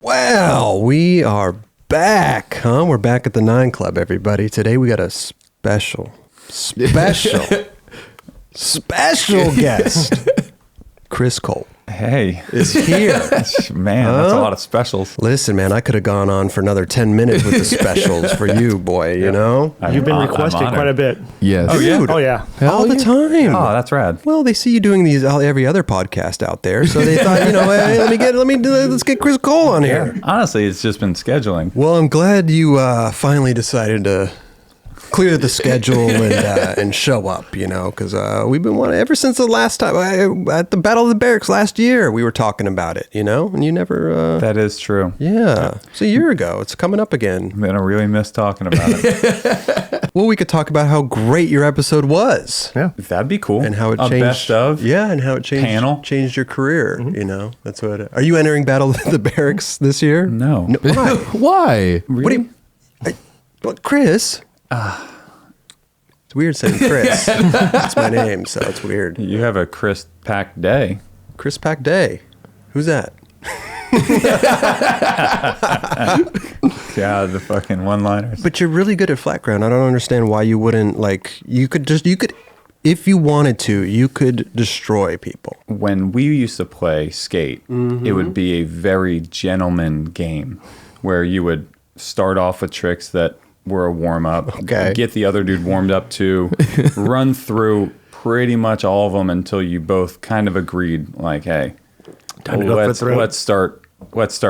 Well, we are back, huh? We're back at the 9 Club, everybody. Today we got a special guest. Chris Cole. Hey. Is here. Man, that's a lot of specials. Listen, man, I could have gone on for another 10 minutes with the specials for you, boy, you know? You've been requested quite a bit. Yes. Oh, yeah? Dude, Oh, yeah. all the time. Oh, that's rad. Well, they see you doing these every other podcast out there, so they thought, hey, let's get Chris Cole on here. Honestly, it's just been scheduling. Well, I'm glad you finally decided to clear the schedule and show up, because we've been wanting ever since the last time at the Battle of the Barracks last year. We were talking about it, and you never. That is true. Yeah, it's a year ago. It's coming up again. I'm gonna really miss talking about it. Well, we could talk about how great your episode was. Yeah. That'd be cool. And how it a changed. Best of. Yeah, and how it changed your career. That's what. Are you entering Battle of the Barracks this year? No. Why? Why? Really? What Chris? It's weird saying Chris. That's my name, so it's weird. You have a crisp packed day. Chris Pack Day. Who's that? God, the fucking one-liners. But you're really good at flat ground. I don't understand why you wouldn't you could if you wanted to, you could destroy people. When we used to play skate, it would be a very gentleman game where you would start off with tricks that were a warm-up, get the other dude warmed up too, run through pretty much all of them until you both kind of agreed, like, hey, let's start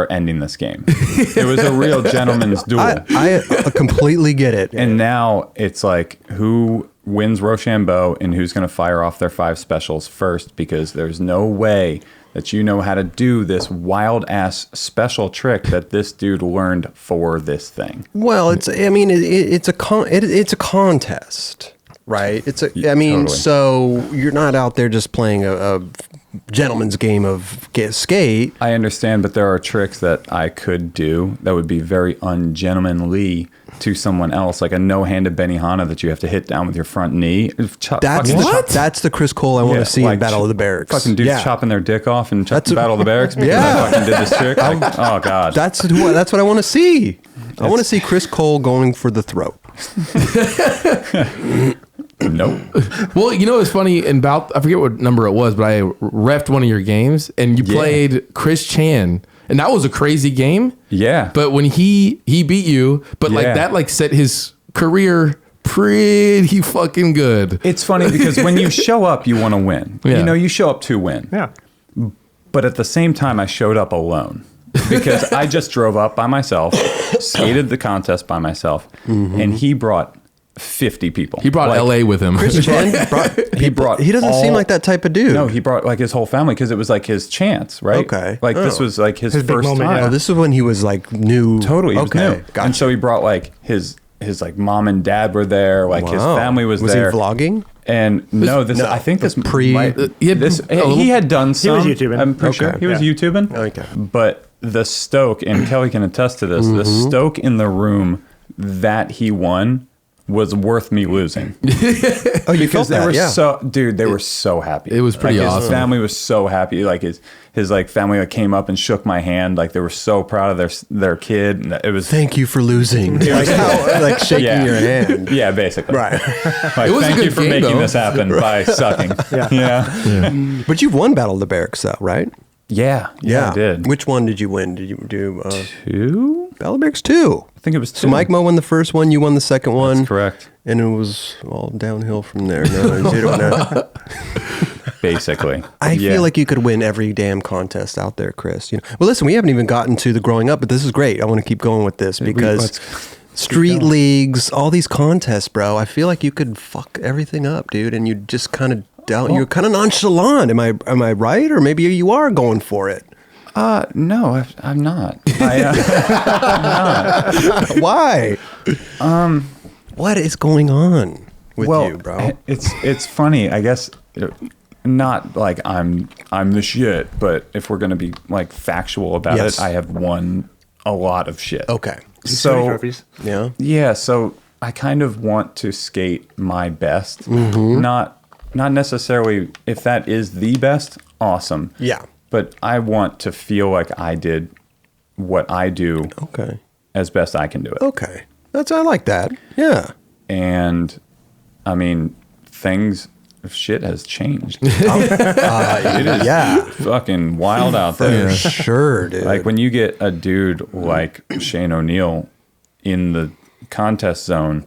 ending this game. It was a real gentleman's duel. I completely get it. And now it's like, who wins Rochambeau and who's going to fire off their 5 specials first, because there's no way that you know how to do this wild ass special trick that this dude learned for this thing. Well, it's a contest, right? Totally. So you're not out there just playing a gentleman's game of skate. I understand, but there are tricks that I could do that would be very ungentlemanly to someone else, like a no-handed Benihana that you have to hit down with your front knee. That's the Chris Cole I want to see in Battle of the Barracks. Fucking dudes chopping their dick off and Battle of the Barracks because I fucking did this trick. Like, oh, God. That's what I want to see. I want to see Chris Cole going for the throat. Nope. Well, it's funny, I forget what number it was, but I reffed one of your games and you played Chris Chan. And that was a crazy game. Yeah. But when he beat you, but that set his career pretty fucking good. It's funny because when you show up, you want to win. Yeah. You show up to win. Yeah. But at the same time, I showed up alone because I just drove up by myself, skated the contest by myself, and he brought 50 people. He brought LA with him. Chris Chan he doesn't seem like that type of dude. No, he brought his whole family because it was like his chance, right? Okay. This was like his first moment, time. yeah. Oh, this is when he was new. Totally, he was new. Gotcha. And so he brought his mom and dad were there, his family was there. Was he vlogging? And I think this he had done some. He was YouTubing. I'm pretty sure he was YouTubing. Okay. But the stoke, and Kelly can attest to this, the stoke in the room that he won was worth me losing. Oh, you felt that? They were so happy. It was pretty awesome. His family was so happy. Like his family came up and shook my hand. Like they were so proud of their kid. And it was thank you for losing. Like shaking your hand. Yeah, basically. Right. Like, It was a thank good you for game, making though. this happen by sucking. Yeah. But you've won Battle of the Barracks, though, right? Yeah, I did. Which one did you win? Did you do 2? Battle of the Barracks 2? I think it was 2. So Mike Mo won the first one. You won the second one. That's correct. And it was all downhill from there. No, 0 Basically. I feel like you could win every damn contest out there, Chris. Well, listen, we haven't even gotten to the growing up, but this is great. I want to keep going with this because street leagues, all these contests, bro. I feel like you could fuck everything up, dude, and you just kind of you're kind of nonchalant. Am I right? Or maybe you are going for it. No, I'm not. I'm not. Why? What is going on with you, bro? It's funny. I guess not like I'm the shit, but if we're gonna be like factual about it, I have won a lot of shit. Okay. So trophies. Yeah. So I kind of want to skate my best, not necessarily if that is the best. Awesome. Yeah. But I want to feel like I did what I do as best I can do it. Okay. I like that. Yeah. And I mean, shit has changed. It is fucking wild out there. For sure, dude. Like when you get a dude like Shane O'Neill in the contest zone,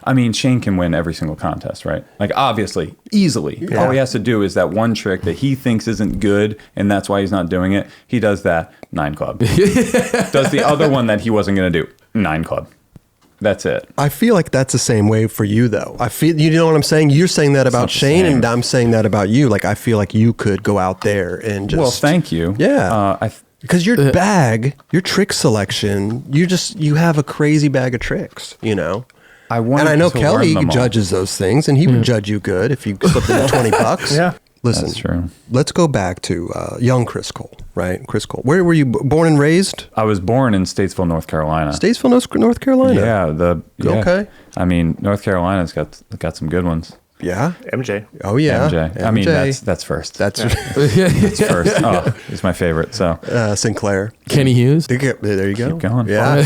I mean, Shane can win every single contest, right? Like, obviously, easily. Yeah. All he has to do is that one trick that he thinks isn't good, and that's why he's not doing it. He does that, 9 club. Does the other one that he wasn't going to do, 9 club. That's it. I feel like that's the same way for you, though. You know what I'm saying? You're saying that about Shane, and I'm saying that about you. Like, I feel like you could go out there and just... Well, thank you. Yeah. Because your your trick selection, you have a crazy bag of tricks, you know? And I know Kelly judges those things, and he would judge you good if you slipped in $20. Yeah. Listen, that's true. Let's go back to young Chris Cole, right? Chris Cole. Where were you born and raised? I was born in Statesville, North Carolina. Statesville, North Carolina. Yeah. Okay. I mean, North Carolina's got some good ones. Yeah. MJ. Oh yeah. MJ. I mean, that's first. That's first. Oh, he's my favorite. So Sinclair. Kenny Hughes. There you go. Keep going. Yeah.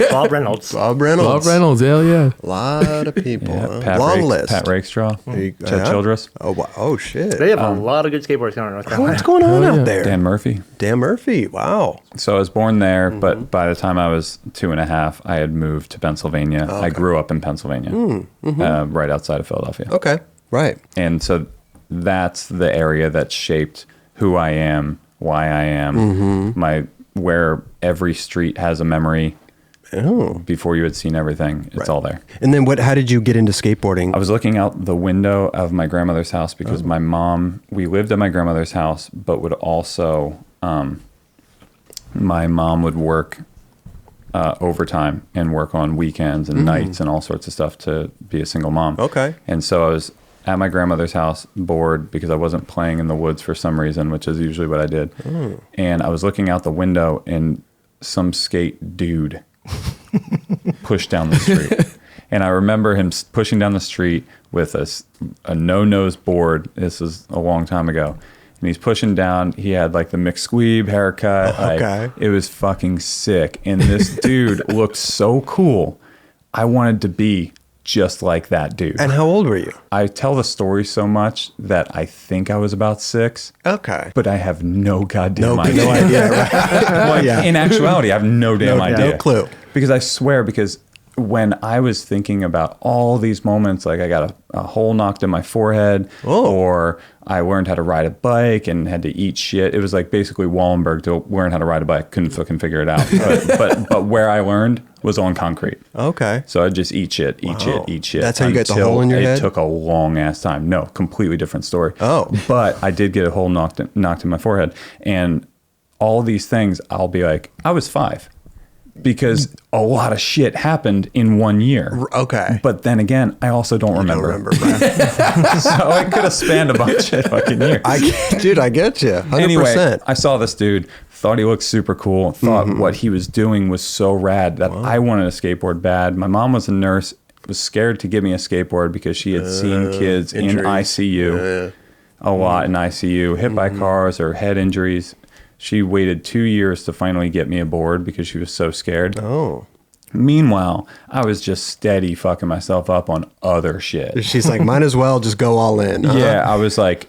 Bob Reynolds. Bob Reynolds. Hell yeah. A lot of people. Pat Long list. Pat Rakestraw. Chet Childress. Oh, wow. Oh, shit. They have a lot of good skateboarders down in North Carolina. What's going on out there? Dan Murphy. Wow. So I was born there, but by the time I was 2.5, I had moved to Pennsylvania. Okay. I grew up in Pennsylvania, right outside of Philadelphia. Okay. Right. And so that's the area that shaped who I am, why I am, where every street has a memory. Oh. Before you had seen everything, it's all there. And then how did you get into skateboarding? I was looking out the window of my grandmother's house because we lived at my grandmother's house, but would also, my mom would work overtime and work on weekends and nights and all sorts of stuff to be a single mom. Okay. And so I was at my grandmother's house, bored because I wasn't playing in the woods for some reason, which is usually what I did. And I was looking out the window and some skate dude pushed down the street. And I remember him pushing down the street with a no-nose board. This was a long time ago. And he's pushing down. He had like the McSqueeb haircut. Okay. It was fucking sick. And this dude looked so cool. I wanted to be just like that dude. And how old were you? I tell the story so much that I think I was about 6. Okay. But I have no goddamn idea. No idea, right? In actuality, I have no damn idea. No clue. Because I swear, when I was thinking about all these moments, like I got a hole knocked in my forehead, or I learned how to ride a bike and had to eat shit. It was like basically Wallenberg to learn how to ride a bike. Couldn't fucking figure it out. But where I learned was on concrete. Okay. So I'd just eat shit. That's how you got the hole in your head? It took a long ass time. No, completely different story. Oh. But I did get a hole knocked in my forehead. And all these things, I'll be like, I was 5. Because a lot of shit happened in 1 year. Okay. But then again, I also don't remember. So it could have spanned a bunch of fucking years. I get you. 100%. Anyway, I saw this dude, thought he looked super cool, thought what he was doing was so rad that I wanted a skateboard bad. My mom was a nurse, was scared to give me a skateboard because she had seen kids in ICU, a lot in ICU, hit by cars or head injuries. She waited 2 years to finally get me a board because she was so scared. Oh. Meanwhile, I was just steady fucking myself up on other shit. She's like, might as well just go all in. Yeah, I was like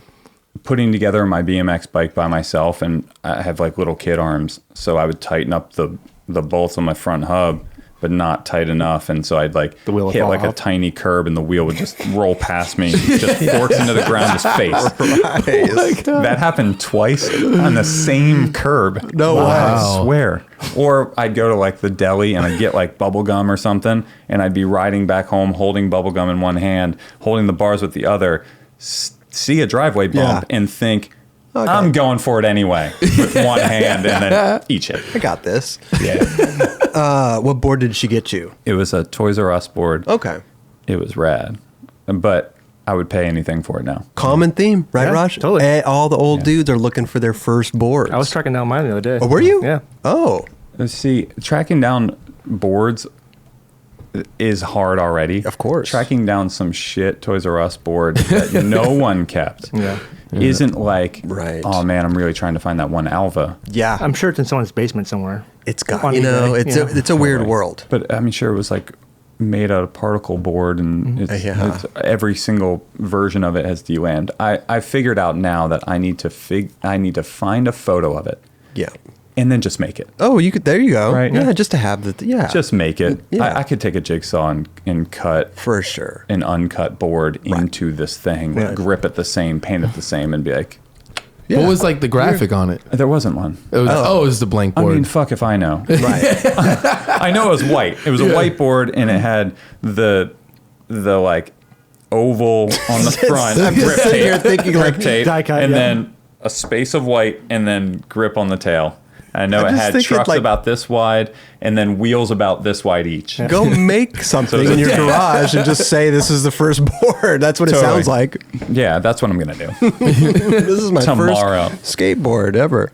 putting together my BMX bike by myself, and I have like little kid arms, so I would tighten up the bolts on my front hub, but not tight enough, and so I'd like hit like a tiny curb, and the wheel would just roll past me, just forks into the ground, just face. Right. That happened twice on the same curb. No way. I swear. Or I'd go to like the deli and I'd get like bubble gum or something, and I'd be riding back home holding bubble gum in one hand, holding the bars with the other, see a driveway bump and think, okay, I'm going for it anyway with one hand, and then eat it. I got this. Yeah. What board did she get you? It was a Toys R Us board. Okay. It was rad. But I would pay anything for it now. Common theme, right, Raj? Totally. All the old dudes are looking for their first boards. I was tracking down mine the other day. Oh, were you? Yeah. Oh. See, tracking down boards is hard already. Of course. Tracking down some shit Toys R Us board that no one kept isn't like, oh man, I'm really trying to find that one Alva. Yeah. I'm sure it's in someone's basement somewhere. It's got, it's a weird world. But I'm sure it was like made out of particle board, and it's every single version of it has delammed. I figured out now that I need to find a photo of it. Yeah. And then just make it. Oh, you could. There you go. Right. Yeah, just to have just make it. Yeah. I could take a jigsaw and cut for sure an uncut board into this thing, grip it the same, paint it the same, and be like. Yeah. What was like the graphic on it? There wasn't one. It was, it was the blank board. I mean, fuck if I know. Right. I know it was white. It was a white board, and it had the like oval on the front. I'm just sitting here thinking grip tape, and then a space of white, and then grip on the tail. I know it had trucks about this wide and then wheels about this wide each. Go make something in your garage and just say this is the first board. That's what it sounds like. Yeah, that's what I'm going to do. This is my first skateboard ever.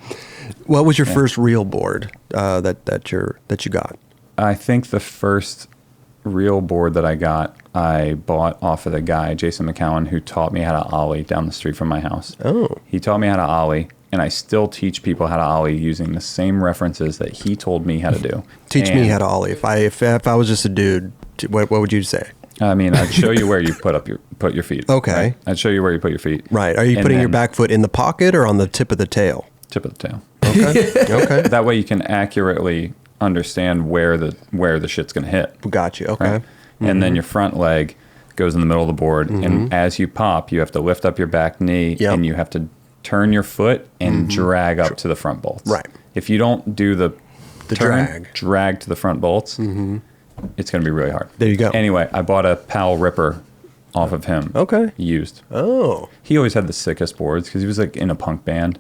What was your first real board that you got? I think the first real board that I bought off of the guy, Jason McCowan, who taught me how to ollie down the street from my house. Oh. He taught me how to ollie. And I still teach people how to ollie using the same references that he told me how to do. Teach me how to ollie. If I was just a dude, what would you say? I mean, I'd show you where you put your feet. Okay. Right? I'd show you where you put your feet. Right. Are you putting your back foot in the pocket or on the tip of the tail? Tip of the tail. Okay. Okay. That way you can accurately understand where the shit's going to hit. Got you. Okay. Right? Mm-hmm. And then your front leg goes in the middle of the board, and as you pop, you have to lift up your back knee, and you have to turn your foot and drag up to the front bolts. Right. If you don't do the drag to the front bolts, it's going to be really hard. There you go. Anyway, I bought a Powell Ripper off of him. Okay. Used. Oh. He always had the sickest boards because he was like in a punk band.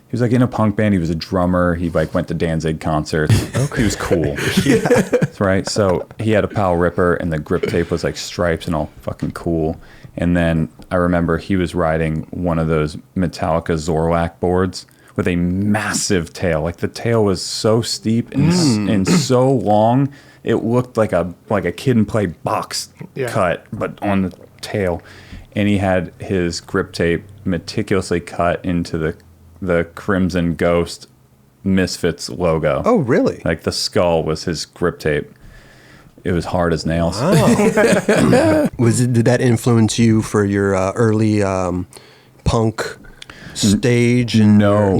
He was a drummer. He like went to Danzig concerts. Okay. He was cool. Right. So he had a Powell Ripper, and the grip tape was like stripes and all fucking cool. And then I remember he was riding one of those Metallica Zorlak boards with a massive tail. Like the tail was so steep and so long, it looked like a kid and play box cut, but on the tail. And he had his grip tape meticulously cut into the Crimson Ghost Misfits logo. Oh, really? Like the skull was his grip tape. It was hard as nails. Wow. Did that influence you for your early punk stage? No.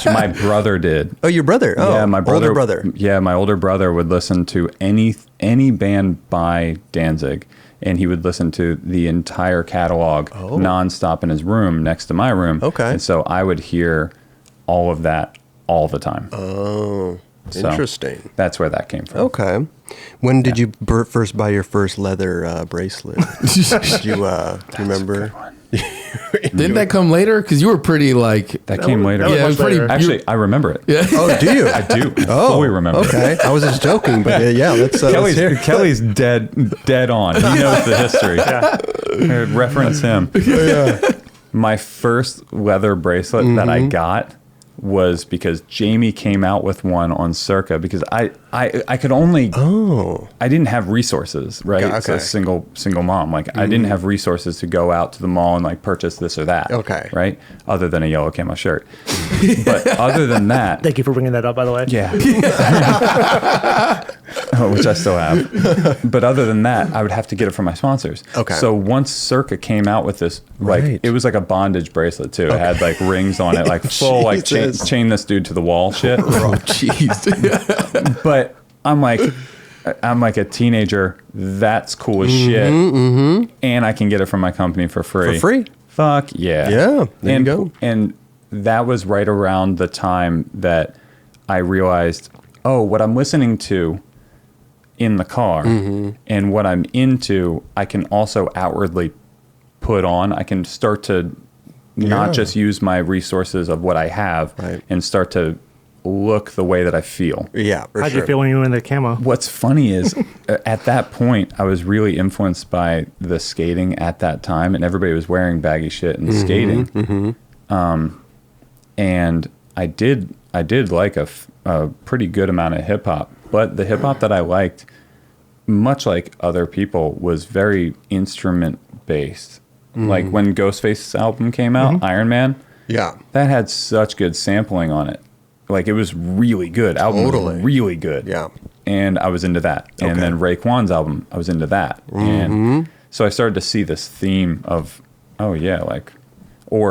My brother did. Oh, your brother? Oh, yeah, my brother. Older brother. Yeah, my older brother would listen to any band by Danzig, and he would listen to the entire catalog nonstop in his room next to my room. Okay. And so I would hear all of that all the time. Oh. So interesting. That's where that came from. Okay. When did you first buy your first leather bracelet? Did you remember? Didn't that come later? Because you were pretty like... That came later. Yeah, it was pretty... Actually, I remember it. Yeah. Oh, do you? I do. Fully remember. Okay. I was just joking, but yeah, let's Kelly's dead on. He knows the history. Yeah. Reference him. Yeah. My first leather bracelet that I got was because Jamie came out with one on Circa, because I could only I didn't have resources, right? Okay. It's a single mom. Like I didn't have resources to go out to the mall and like purchase this or that. Okay. Right? Other than a yellow camo shirt. But other than that, thank you for bringing that up, by the way. Yeah. Which I still have. But other than that, I would have to get it from my sponsors. Okay. So once Circa came out with this, like it was like a bondage bracelet too. It had like rings on it, like full like chain this dude to the wall shit. Oh jeez. But I'm like a teenager. That's cool as shit. And I can get it from my company for free. For free? Fuck yeah. Yeah. There you go. And that was right around the time that I realized, oh, what I'm listening to in the car and what I'm into, I can also outwardly put on. I can start to not just use my resources of what I have and start to look the way that I feel. Yeah, for How'd you feel when you were in the camo? What's funny is at that point, I was really influenced by the skating at that time, and everybody was wearing baggy shit and skating. And I did like a pretty good amount of hip hop, but the hip hop that I liked, much like other people, was very instrument based. Like when Ghostface's album came out, Iron Man. Yeah. That had such good sampling on it. Like it was really good. Album was really good. Yeah. And I was into that. And then Raekwon's album, I was into that. And so I started to see this theme of, or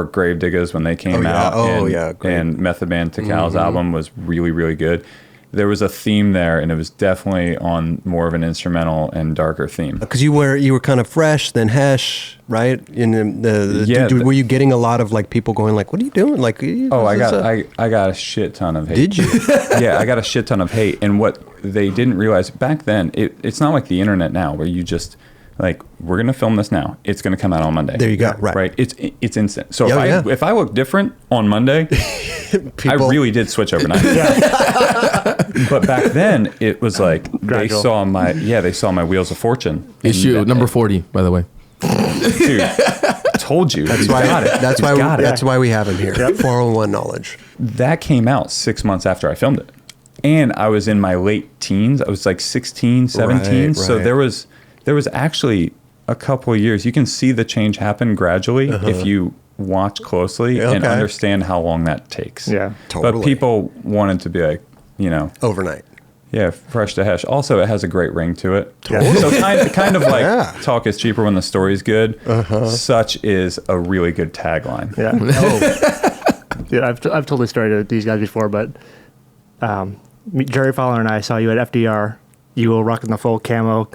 Gravediggers when they came out. And Method Man Tikal's album was really, really good. There was a theme there, and it was definitely on more of an instrumental and darker theme. Because you were kind of fresh, then Hesh, right? Were you getting a lot of like people going like, "What are you doing?" Like, I got a shit ton of hate. Did you? Yeah, I got a shit ton of hate, and what they didn't realize back then, it's not like the internet now, where you just like, we're gonna film this now. It's gonna come out on Monday. There you go. Right. It's instant. So if I look different on Monday, I really did switch overnight. But back then it was like they saw my Wheels of Fortune issue number 40, by the way. Dude, told you. That's why we have him here. 401 knowledge. That came out 6 months after I filmed it, and I was in my late teens. I was like 16, 17. Right. So there was actually a couple of years. You can see the change happen gradually if you watch closely and understand how long that takes. Yeah, totally. But people wanted to be like, overnight. Yeah, fresh to Hesh. Also, it has a great ring to it. Totally. So kind of like talk is cheaper when the story's good. Such is a really good tagline. Yeah. Yeah, I've told this story to these guys before, but Jerry Fowler and I saw you at FDR. You were rocking the full camo.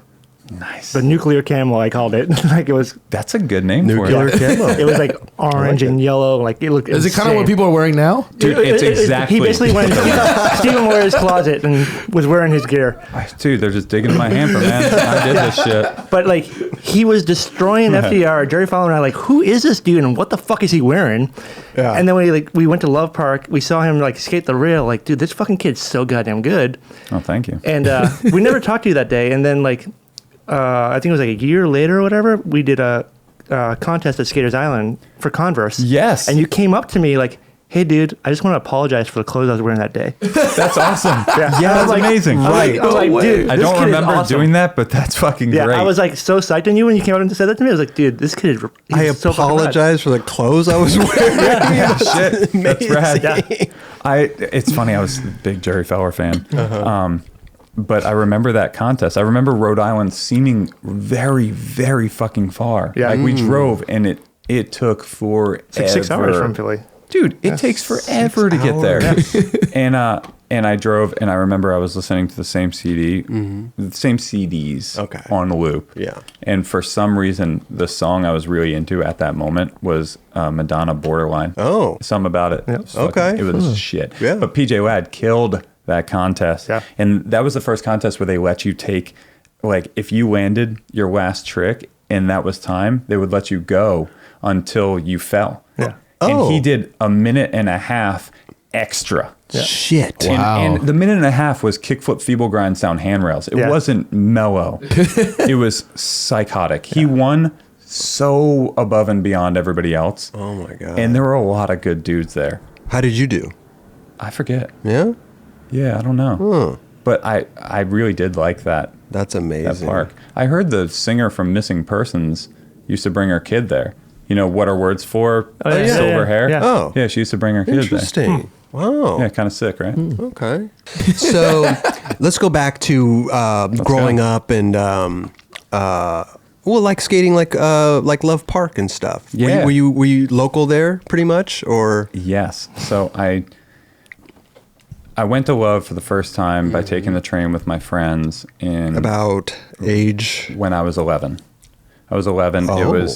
Nice. The nuclear camo, I called it. Like it was. That's a good name nuclear for it. Camo. It was like orange and yellow. Like it looked. Is insane. it kind of what people are wearing now? Dude, it's exactly. He basically went into Stephen Warrior's closet and was wearing his gear. Dude, they're just digging in my hamper, man. I did this shit. But like he was destroying FDR. Jerry Fowler and I like, who is this dude and what the fuck is he wearing? Yeah. And then we went to Love Park. We saw him like skate the rail. Like, dude, this fucking kid's so goddamn good. Oh, thank you. And we never talked to you that day. And then like. I think it was like a year later or whatever, we did a contest at Skaters Island for Converse. Yes. And you came up to me like, hey, dude, I just want to apologize for the clothes I was wearing that day. That's awesome. Yeah, that's amazing. Right. I was like, dude, I don't remember doing that, but that's fucking great. I was like so psyched on you when you came out and said that to me. I was like, dude, this kid is I apologize for the clothes I was wearing. Shit. That's rad. Yeah. It's funny. I was a big Jerry Fowler fan. But I remember that contest. I remember Rhode Island seeming very, very fucking far. Yeah. Like we drove and it took forever. It's like 6 hours from Philly. Dude, it takes forever to get there. And I drove and I remember I was listening to the same CD, the same CDs on loop. Yeah. And for some reason, the song I was really into at that moment was Madonna Borderline. Oh. Something about it. It was shit. Yeah. But PJ Ladd killed that contest. Yeah. And that was the first contest where they let you take, like, if you landed your last trick and that was time, they would let you go until you fell. Yeah. And he did a minute and a half extra. Yeah. Shit. And the minute and a half was kickflip, feeble grind, sound handrails. It wasn't mellow. It was psychotic. He won so above and beyond everybody else. Oh my God. And there were a lot of good dudes there. How did you do? I forget. Yeah? Yeah, I don't know. Huh. But I really did like that. That's amazing. That park. I heard the singer from Missing Persons used to bring her kid there. You know, what are words for? Silver hair. Yeah. Oh. Yeah, she used to bring her kid there. Interesting. Wow. Yeah, kind of sick, right? Okay. So let's go back to growing up and like skating like Love Park and stuff. Yeah. Were you local there pretty much or? Yes. So I went to Love for the first time by taking the train with my friends in about age when I was 11. I was 11. Oh.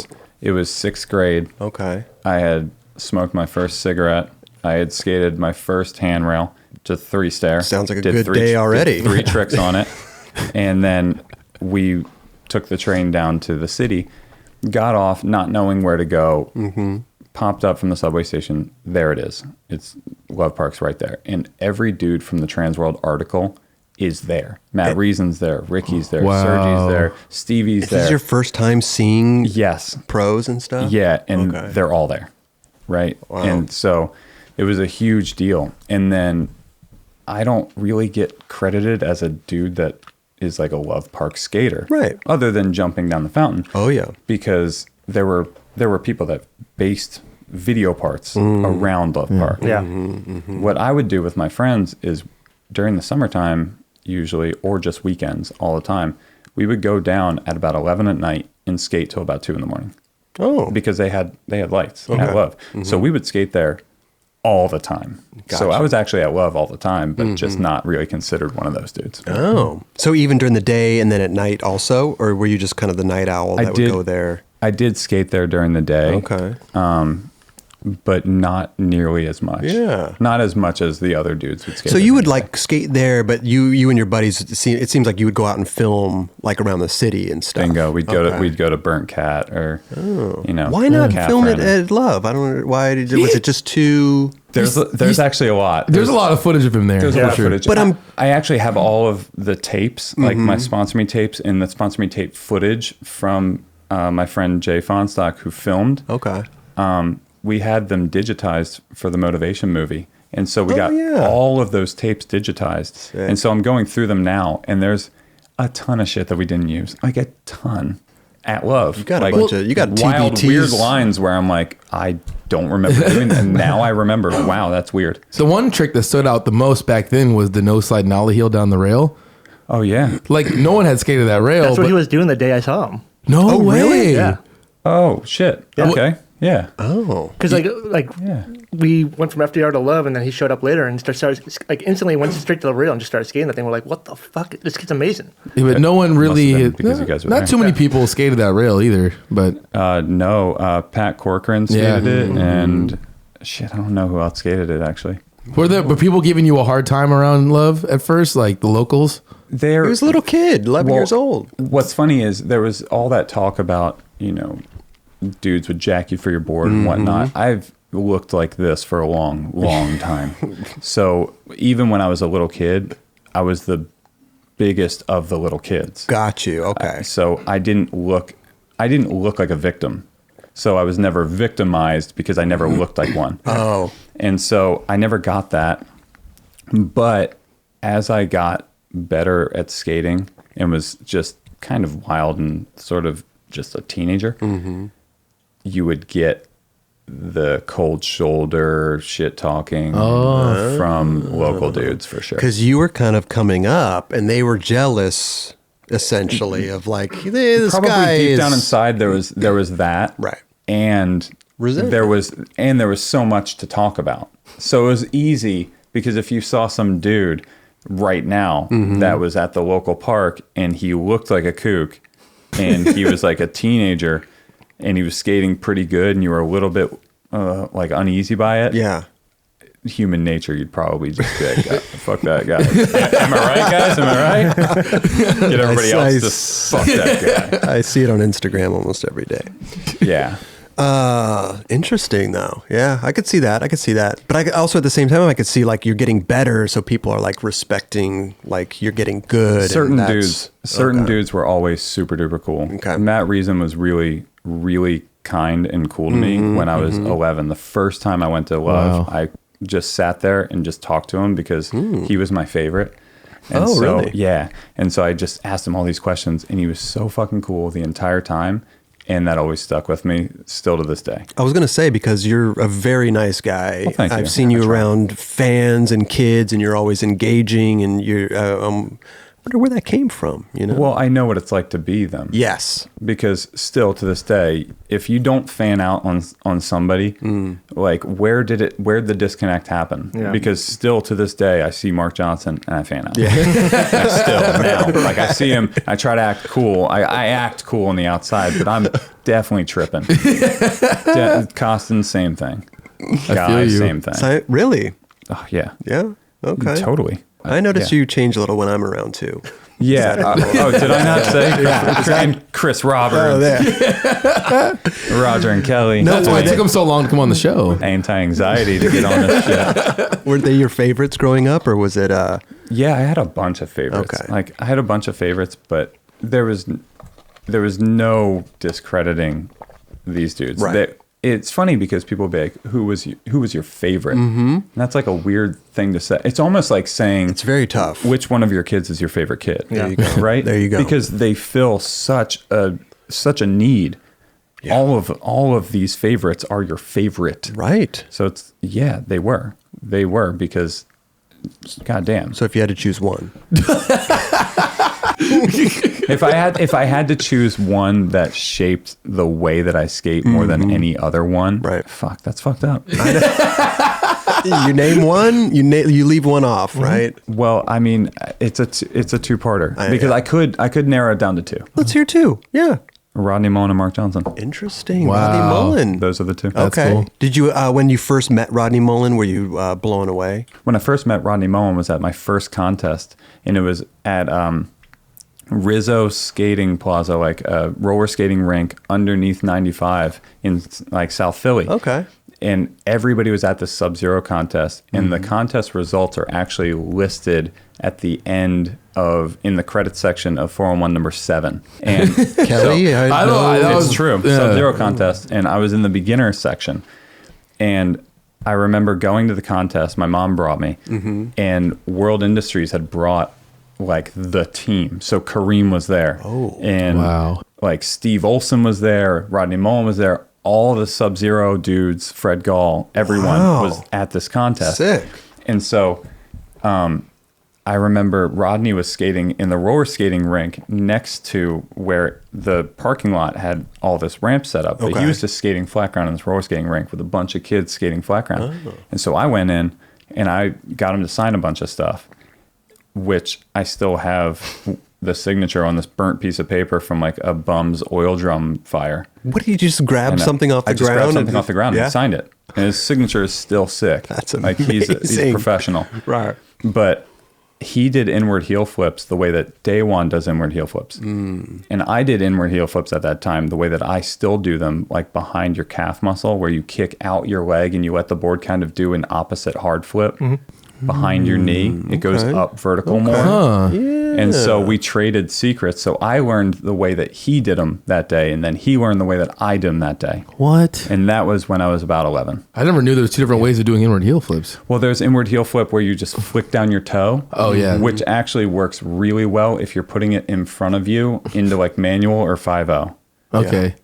It was 6th grade. Okay. I had smoked my first cigarette. I had skated my first handrail, just 3-stair. Sounds like a good day already. Did 3 tricks on it. And then we took the train down to the city, got off not knowing where to go. Popped up from the subway station. There it is. It's Love Park's right there. And every dude from the Transworld article is there. Matt Reason's there. Ricky's there. Sergey's there. Stevie's there. This is your first time seeing pros and stuff? Yeah, and they're all there, right? Wow. And so it was a huge deal. And then I don't really get credited as a dude that is like a Love Park skater. Right. Other than jumping down the fountain. Oh, yeah. Because there were there were people that based video parts around Love Park. Yeah. What I would do with my friends is during the summertime, usually, or just weekends all the time, we would go down at about 11 at night and skate till about 2 in the morning. Oh. Because they had lights at Love. So we would skate there all the time. Gotcha. So I was actually at Love all the time, but just not really considered one of those dudes. Oh. So even during the day and then at night also? Or were you just kind of the night owl that would go there? I did skate there during the day. Okay. But not nearly as much. Yeah. Not as much as the other dudes would skate. So you would like skate there, but you and your buddies, it seems like you would go out and film like around the city and stuff. Bingo. We'd go to Burnt Cat or, you know. Why not film it at Love? I don't know. Why was it just too... There's actually a lot. There's a lot of footage of him there. There's a lot of footage. But I actually have all of the tapes, like my Sponsor Me tapes and the Sponsor Me tape footage from my friend Jay Fonstock who filmed. Okay. We had them digitized for the Motivation movie. And so we got all of those tapes digitized. Sick. And so I'm going through them now, and there's a ton of shit that we didn't use. Like a ton at Love. You got a bunch of, you got wild, TBTs. weird lines where I'm like, I don't remember doing that. And now I remember, wow, that's weird. The one trick that stood out the most back then was the no slide nollie heel down the rail. Oh, yeah. Like, no one had skated that rail. That's what he was doing the day I saw him. No way. Really? Yeah. Oh, shit. Yeah. Okay. Yeah. Oh. Because we went from FDR to Love, and then he showed up later and started like instantly went straight to the rail and just started skating that thing. We're like, what the fuck? This kid's amazing. Yeah, but no one really, because you guys were not there. too many people skated that rail either. But no, Pat Corcoran skated it, and shit, I don't know who else skated it actually. Were people giving you a hard time around Love at first, like the locals? He was a little kid, 11 years old. What's funny is there was all that talk about, you know, dudes would jack you for your board and whatnot. I've looked like this for a long, long time. So even when I was a little kid, I was the biggest of the little kids. Got you. Okay. So I didn't look like a victim. So I was never victimized because I never looked like one. Oh. And so I never got that. But as I got better at skating and was just kind of wild and sort of just a teenager, you would get the cold shoulder shit talking from local dudes for sure. Because you were kind of coming up and they were jealous essentially of like, hey, this probably guy deep is... down inside there was that. Right. And there was so much to talk about. So it was easy because if you saw some dude right now that was at the local park and he looked like a kook and he was like a teenager and he was skating pretty good and you were a little bit like uneasy by it. Yeah. Human nature, you'd probably just be like, fuck that guy. Am I right, guys? Am I right? Get everybody else to fuck that guy. I see it on Instagram almost every day. Yeah. Interesting though. Yeah, I could see that. But I could also at the same time, I could see like you're getting better. So people are like respecting, like you're getting good. Certain dudes were always super duper cool. Okay. Matt Reason was really, really kind and cool to me when I was 11. The first time I went to Love, I just sat there and just talked to him because he was my favorite. And really? Yeah. And so I just asked him all these questions and he was so fucking cool the entire time. And that always stuck with me still to this day. I was going to say, because you're a very nice guy. Well, thank you. I've seen you around fans and kids and you're always engaging and you're, I wonder where that came from, you know? Well, I know what it's like to be them. Yes. Because still to this day, if you don't fan out on somebody, like where did the disconnect happen? Yeah. Because still to this day, I see Mark Johnson and I fan out. Yeah. Still now, like I see him, I try to act cool. I act cool on the outside, but I'm definitely tripping. Costin, same thing. Guys, same thing. Really? Oh yeah. Yeah. Okay. Totally. I notice you change a little when I'm around too. Yeah. Did I not say? And Chris Roberts. Roger and Kelly. No, that's why it took them so long to come on the show. Anti-anxiety to get on this shit. Were they your favorites growing up, or was it? Yeah, I had a bunch of favorites. Okay. Like I had a bunch of favorites, but there was no discrediting these dudes. Right. It's funny because people will be like, who was your favorite? And that's like a weird thing to say. It's almost like saying It's very tough. which one of your kids is your favorite kid. There you go. Right? There you go. Because they fill such a need Yeah. All of these favorites are your favorite. Right. So it's, they were because goddamn. So if you had to choose one. If I had to choose one that shaped the way that I skate more than any other one, right? Fuck, that's fucked up. You name one, you leave one off, right? Well, I mean, it's a two-parter because I could narrow it down to two. Let's hear two. Yeah. Rodney Mullen and Mark Johnson. Interesting. Wow. Rodney Mullen. Those are the two. That's okay. cool. Did you when you first met Rodney Mullen, were you blown away? When I first met Rodney Mullen was at my first contest, and it was at Rizzo Skating Plaza, like a roller skating rink underneath 95 in like South Philly. Okay. And everybody was at the Sub-Zero contest, and the contest results are actually listed at the end in the credits section of 401 number 7. And Kelly, so, I know it's true. Yeah. Sub-Zero contest, and I was in the beginner section, and I remember going to the contest. My mom brought me, and World Industries had brought like the team. So Kareem was there, and like Steve Olson was there, Rodney Mullen was there. All the Sub-Zero dudes, Fred Gall, everyone was at this contest. Sick. And so I remember Rodney was skating in the roller skating rink next to where the parking lot had all this ramp set up. But he was just skating flat ground in this roller skating rink with a bunch of kids skating flat ground. And so I went in and I got him to sign a bunch of stuff, which I still have the signature on this burnt piece of paper from like a bum's oil drum fire. What, did you just grab something off the I just ground? grabbed something off the ground and signed it. And his signature is still sick. That's like amazing. he's a professional. Right. But he did inward heel flips the way that Daewon does inward heel flips. And I did inward heel flips at that time the way that I still do them, like behind your calf muscle, where you kick out your leg and you let the board kind of do an opposite hard flip. Behind your knee, it goes up vertical more. And so we traded secrets. So I learned the way that he did them that day, and then he learned the way that I did them that day. What? And that was when I was about 11. I never knew there was two different ways of doing inward heel flips. Well, there's inward heel flip where you just flick down your toe. Oh, yeah. Which actually works really well if you're putting it in front of you into like manual or 5-0. Okay. Yeah.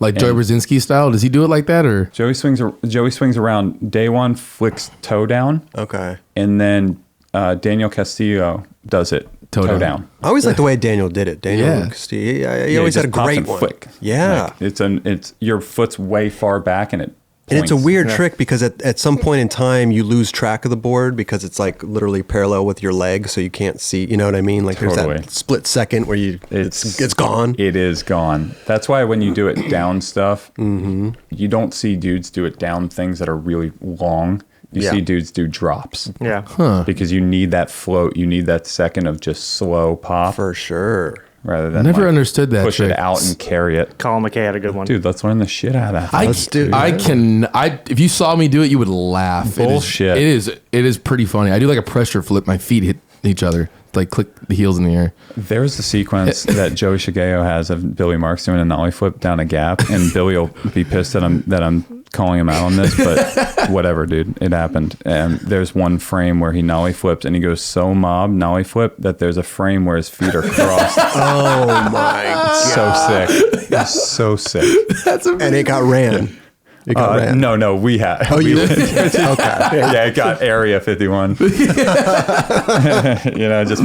Like Joey Brzezinski style? Does he do it like that, or? Joey swings around. Day one flicks toe down. Okay. And then Daniel Castillo does it toe down. I always like the way Daniel did it. Daniel Castillo, he always had a great one. Flick. Yeah. Like it's your foot's way far back and it points. And it's a weird trick because at some point in time you lose track of the board because it's like literally parallel with your leg, so you can't see. You know what I mean? Like there's that split second where it's gone. It is gone. That's why when you do it down stuff, you don't see dudes do it down things that are really long. You see dudes do drops. Yeah. Because you need that float. You need that second of just slow pop. For sure. Rather than I never understood that push trick. it out and carry it. Colin McKay had a good one. Dude, let's learn the shit out of that. If you saw me do it, you would laugh. Bullshit. It is pretty funny. I do like a pressure flip. My feet hit each other. Like click the heels in the air. There's the sequence that Joey Shigeo has of Billy Marks doing a nollie flip down a gap, and Billy will be pissed that I'm calling him out on this, but whatever, dude. It happened. And there's one frame where he nollie flipped, and he goes so mob nollie flip that there's a frame where his feet are crossed. Oh my God. So sick. It's so sick. That's amazing. And it got ran. No, we had. Oh, you okay. Yeah, it got Area 51. Just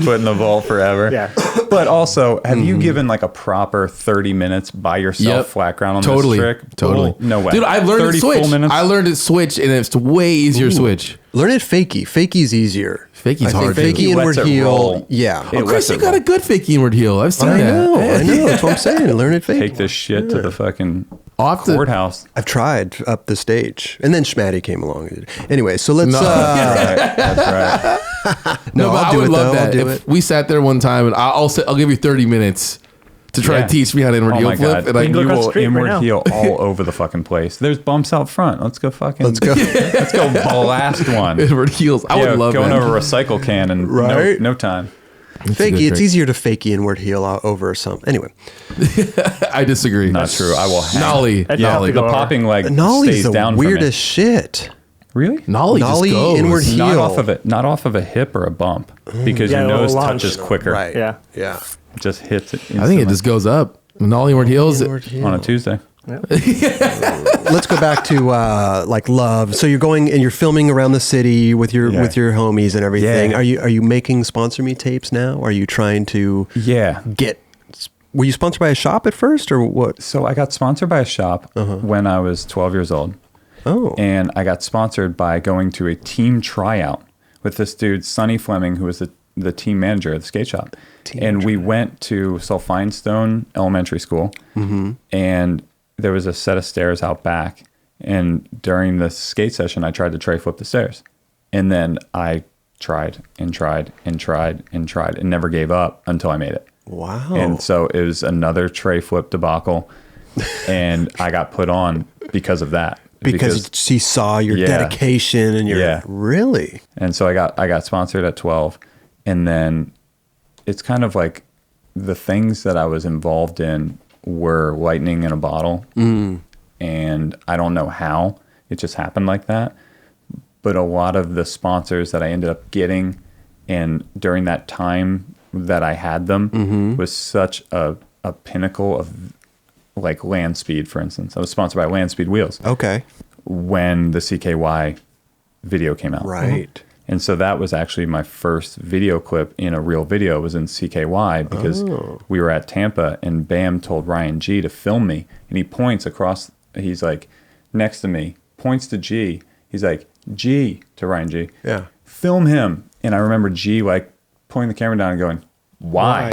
put in the vault forever. Yeah. But also, have you given like a proper 30 minutes by yourself flat ground on this trick? Totally. No way. Dude, I learned it switch. I learned it switch, and it's way easier switch. Learn it fakie. Fakie's easier. Fakie's hard. Fakie inward heel. Roll. Yeah. Chris, you got a good fakie inward heel. I've seen that. I know. That's what I'm saying. Learn it fakie. Take this shit to the fucking courthouse. I've tried up the stage, and then Schmatty came along. Anyway, so let's. That's right. No, but I would love that if we sat there one time, and I'll give you 30 minutes to try to teach me how to inward heel flip, and you will inward heel all over the fucking place. There's bumps out front. Let's go let's go blast one. Inward heels. I would love going that. over a recycle can in no time. Fakey, it's easier to fakey inward heel over some. Anyway, I disagree. Not true. I will nollie. Nollie. The popping leg Nollie's stays down. The weirdest shit. Really? Nollie just goes. Inward heel. Not off of a hip or a bump, because your nose touches quicker. Right. Yeah. Just hits it instantly. I think it just goes up. Nollie inward heels on a Tuesday. Yep. Let's go back to like love. So you're going and you're filming around the city with your homies and everything. Yeah. Are you making Sponsor Me tapes now? Are you trying to get? Were you sponsored by a shop at first or what? So I got sponsored by a shop when I was 12 years old. Oh. And I got sponsored by going to a team tryout with this dude, Sonny Fleming, who was the team manager of the skate shop. We went to Sulfinestone Elementary School, and there was a set of stairs out back. And during the skate session, I tried to tray flip the stairs. And then I tried and tried and tried and tried and never gave up until I made it. Wow. And so it was another tray flip debacle. And I got put on because of that. Because she saw your dedication and your really. And so I got sponsored at 12. And then it's kind of like the things that I was involved in were lightning in a bottle. And I don't know how it just happened like that. But a lot of the sponsors that I ended up getting, and during that time that I had them, was such a pinnacle of like Land Speed, for instance. I was sponsored by Land Speed Wheels. Okay. When the CKY video came out. Right. And so that was actually my first video clip in a real video, was in CKY, because we were at Tampa and Bam told Ryan G to film me. And he points across, he's like next to me, points to G. He's like, G, to Ryan G. Yeah. Film him. And I remember G like pulling the camera down and going, why?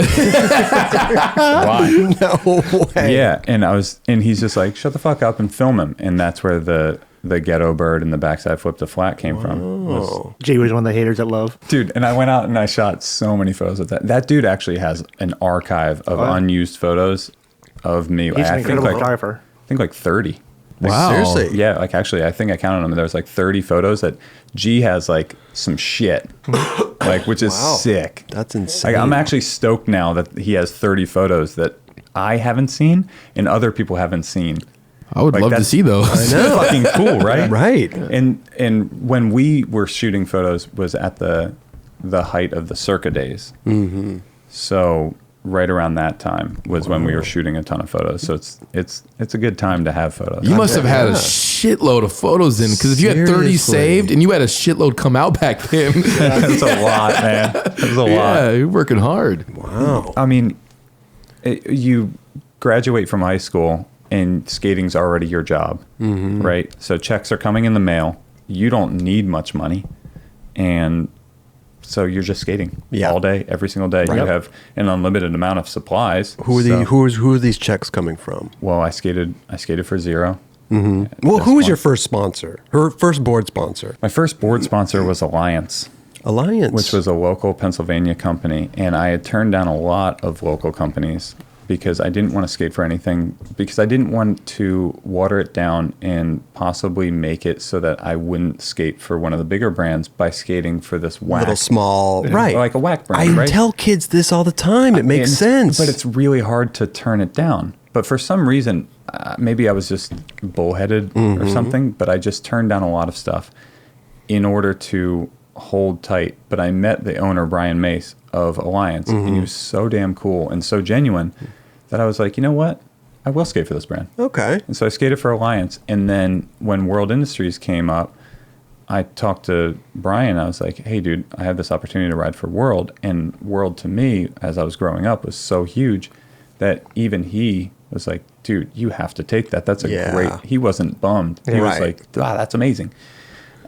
Why? No way. Yeah. And he's just like, shut the fuck up and film him. And that's where the ghetto bird and the backside flip to flat came from. G was one of the haters at Love. Dude, and I went out and I shot so many photos of that. That dude actually has an archive of unused photos of me. He's an incredible photographer. I think like 30. Wow. Seriously? Yeah, like actually, I think I counted them. There was like 30 photos that G has like some shit, like, which is sick. That's insane. Like, I'm actually stoked now that he has 30 photos that I haven't seen and other people haven't seen. I would love to see those. I know. Fucking cool, right? Right. And when we were shooting photos was at the height of the Circa days. So right around that time was when we were shooting a ton of photos. So it's a good time to have photos. You must have had a shitload of photos in, because if you had 30 saved and you had a shitload come out back then. That's a lot, man. That's a lot. Yeah, you're working hard. Wow. I mean, you graduate from high school and skating's already your job, right? So checks are coming in the mail. You don't need much money. And so you're just skating all day, every single day. Right. You have an unlimited amount of supplies. Who are these checks coming from? Well, I skated for Zero. Well, who was your first sponsor? Her first board sponsor? My first board sponsor was Alliance. Which was a local Pennsylvania company. And I had turned down a lot of local companies because I didn't want to skate for anything, because I didn't want to water it down and possibly make it so that I wouldn't skate for one of the bigger brands by skating for this whack. Little small, right. Like a whack brand, right? I tell kids this all the time. It makes sense. But it's really hard to turn it down. But for some reason, maybe I was just bullheaded or something, but I just turned down a lot of stuff in order to hold tight. But I met the owner, Brian Mace, of Alliance, and he was so damn cool and so genuine that I was like, you know what? I will skate for this brand. Okay. And so I skated for Alliance. And then when World Industries came up, I talked to Brian. I was like, hey, dude, I have this opportunity to ride for World. And World to me, as I was growing up, was so huge that even he was like, dude, you have to take that. That's a great... He wasn't bummed. He was like, wow, that's amazing.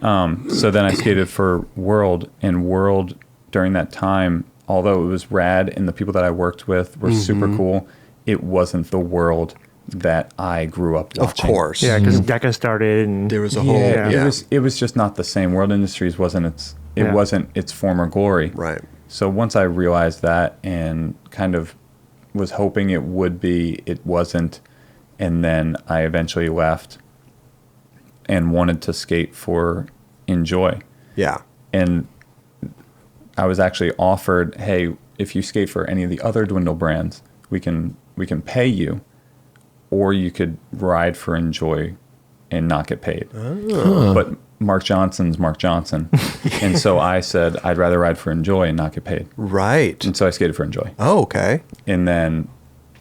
So then I skated for World, and World during that time, although it was rad and the people that I worked with were super cool, it wasn't the World that I grew up watching. Of course. Yeah, because DECA started and there was a whole... It was just not the same. World Industries wasn't its former glory. Right. So once I realized that and kind of was hoping it would be, it wasn't. And then I eventually left and wanted to skate for Enjoi. Yeah. And I was actually offered, hey, if you skate for any of the other Dwindle brands, we can pay you, or you could ride for Enjoi and not get paid. Oh. But Mark Johnson's Mark Johnson. And so I said, I'd rather ride for Enjoi and not get paid. Right. And so I skated for Enjoi. Oh, okay. And then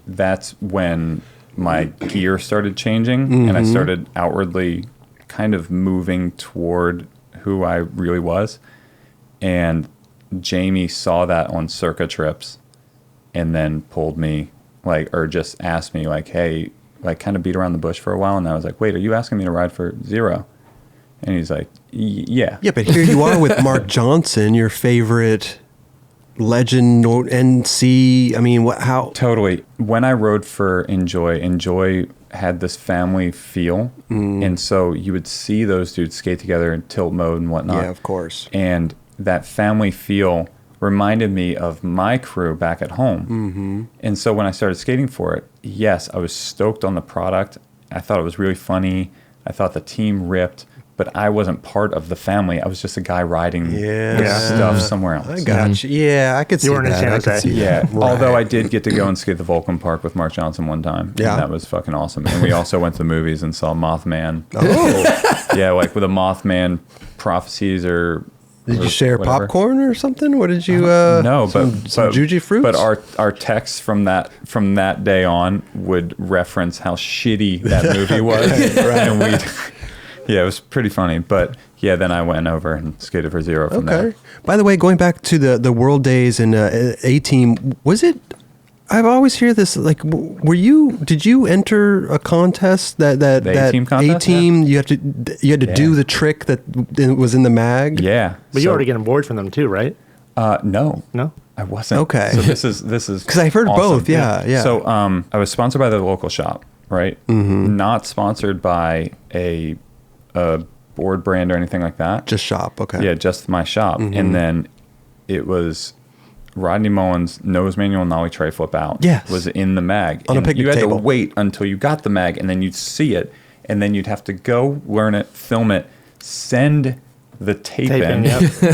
that's when my gear started changing, and I started outwardly kind of moving toward who I really was. And Jamie saw that on Circa trips and then pulled me, like, or just asked me, like, hey, like, kind of beat around the bush for a while. And I was like, wait, are you asking me to ride for Zero? And he's like, yeah. Yeah, but here you are with Mark Johnson, your favorite legend NC. I mean, how? Totally. When I rode for Enjoi had this family feel. And so you would see those dudes skate together in tilt mode and whatnot. Yeah, of course. And that family feel reminded me of my crew back at home. And so when I started skating for it, yes, I was stoked on the product. I thought it was really funny. I thought the team ripped. But I wasn't part of the family. I was just a guy riding stuff somewhere else. I got you. Yeah, I could see that. Right. Although I did get to go and skate the Vulcan Park with Mark Johnson one time. Yeah. And that was fucking awesome. And we also went to the movies and saw Mothman. Oh. Yeah, like with the Mothman prophecies or... Did you share whatever. Popcorn or something? What did you... no, some Juji fruits? But our texts from that day on would reference how shitty that movie was. Right. And we'd... Yeah, it was pretty funny. But yeah, then I went over and skated for Zero from there. By the way, going back to the World Days and A-Team, was it... I've always hear this, like, did you enter a contest that A-Team contest? A-Team, you had to do the trick that was in the mag? Yeah. But you already get awards from them too, right? No. No? I wasn't. Okay. So this is because I've heard awesome. both. Yeah. So I was sponsored by the local shop, right? Not sponsored by a board brand or anything like that. Just shop, okay. Yeah, just my shop. And then it was Rodney Mullen's nose manual nollie tray flip out. Yes. Was in the mag. On a picnic you had table. to wait until you got the mag, and then you'd see it, and then you'd have to go learn it, film it, send the tape in.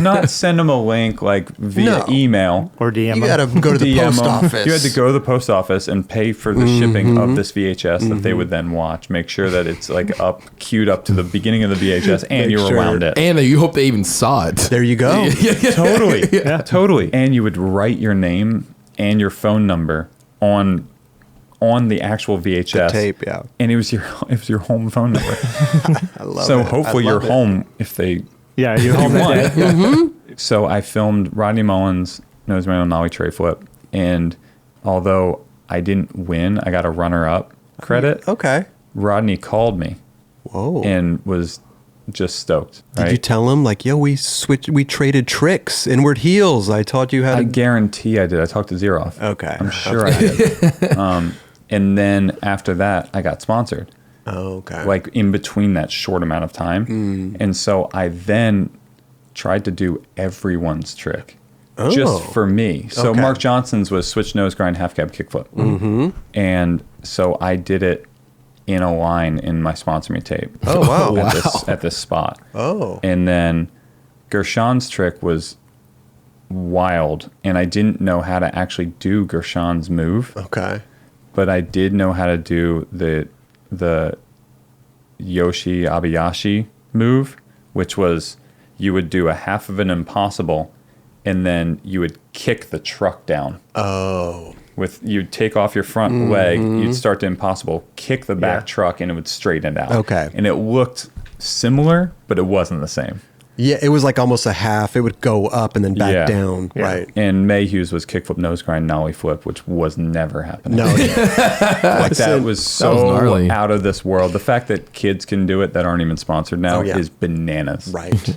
Not send them a link like via email. Or DM. You got to go to the post office. You had to go to the post office and pay for the shipping of this VHS that they would then watch. Make sure that it's like queued up to the beginning of the VHS and you're around it. And you hope they even saw it. There you go. Totally. Yeah. Totally. And you would write your name and your phone number on the actual VHS. The tape, yeah. And it was your home phone number. I love it. So hopefully you're home if they... Yeah, you're home that day. So I filmed Rodney Mullen's nose manual nollie tray flip, and although I didn't win, I got a runner-up credit. Okay. Rodney called me. Whoa. And was just stoked. Right? Did you tell him, like, yo, we traded tricks, inward heels. I taught you how to... I guarantee I did. I talked to Zeroff. Okay. I'm sure I did. And then after that, I got sponsored. Oh, okay. Like in between that short amount of time. And so I then tried to do everyone's trick just for me. So Mark Johnson's was switch nose grind, half cab kickflip. And so I did it in a line in my sponsor me tape. Oh, wow. At this spot. Oh. And then Gershon's trick was wild. And I didn't know how to actually do Gershon's move. Okay. But I did know how to do the Yoshi Abayashi move, which was you would do a half of an impossible and then you would kick the truck down. Oh. You'd take off your front leg, you'd start the impossible, kick the back truck, and it would straighten it out. Okay. And it looked similar, but it wasn't the same. Yeah, it was like almost a half. It would go up and then back down. Yeah. Right. And Mayhew's was kickflip, nose grind, nollie flip, which was never happening. No. Like that was so out of this world. The fact that kids can do it that aren't even sponsored now is bananas. Right.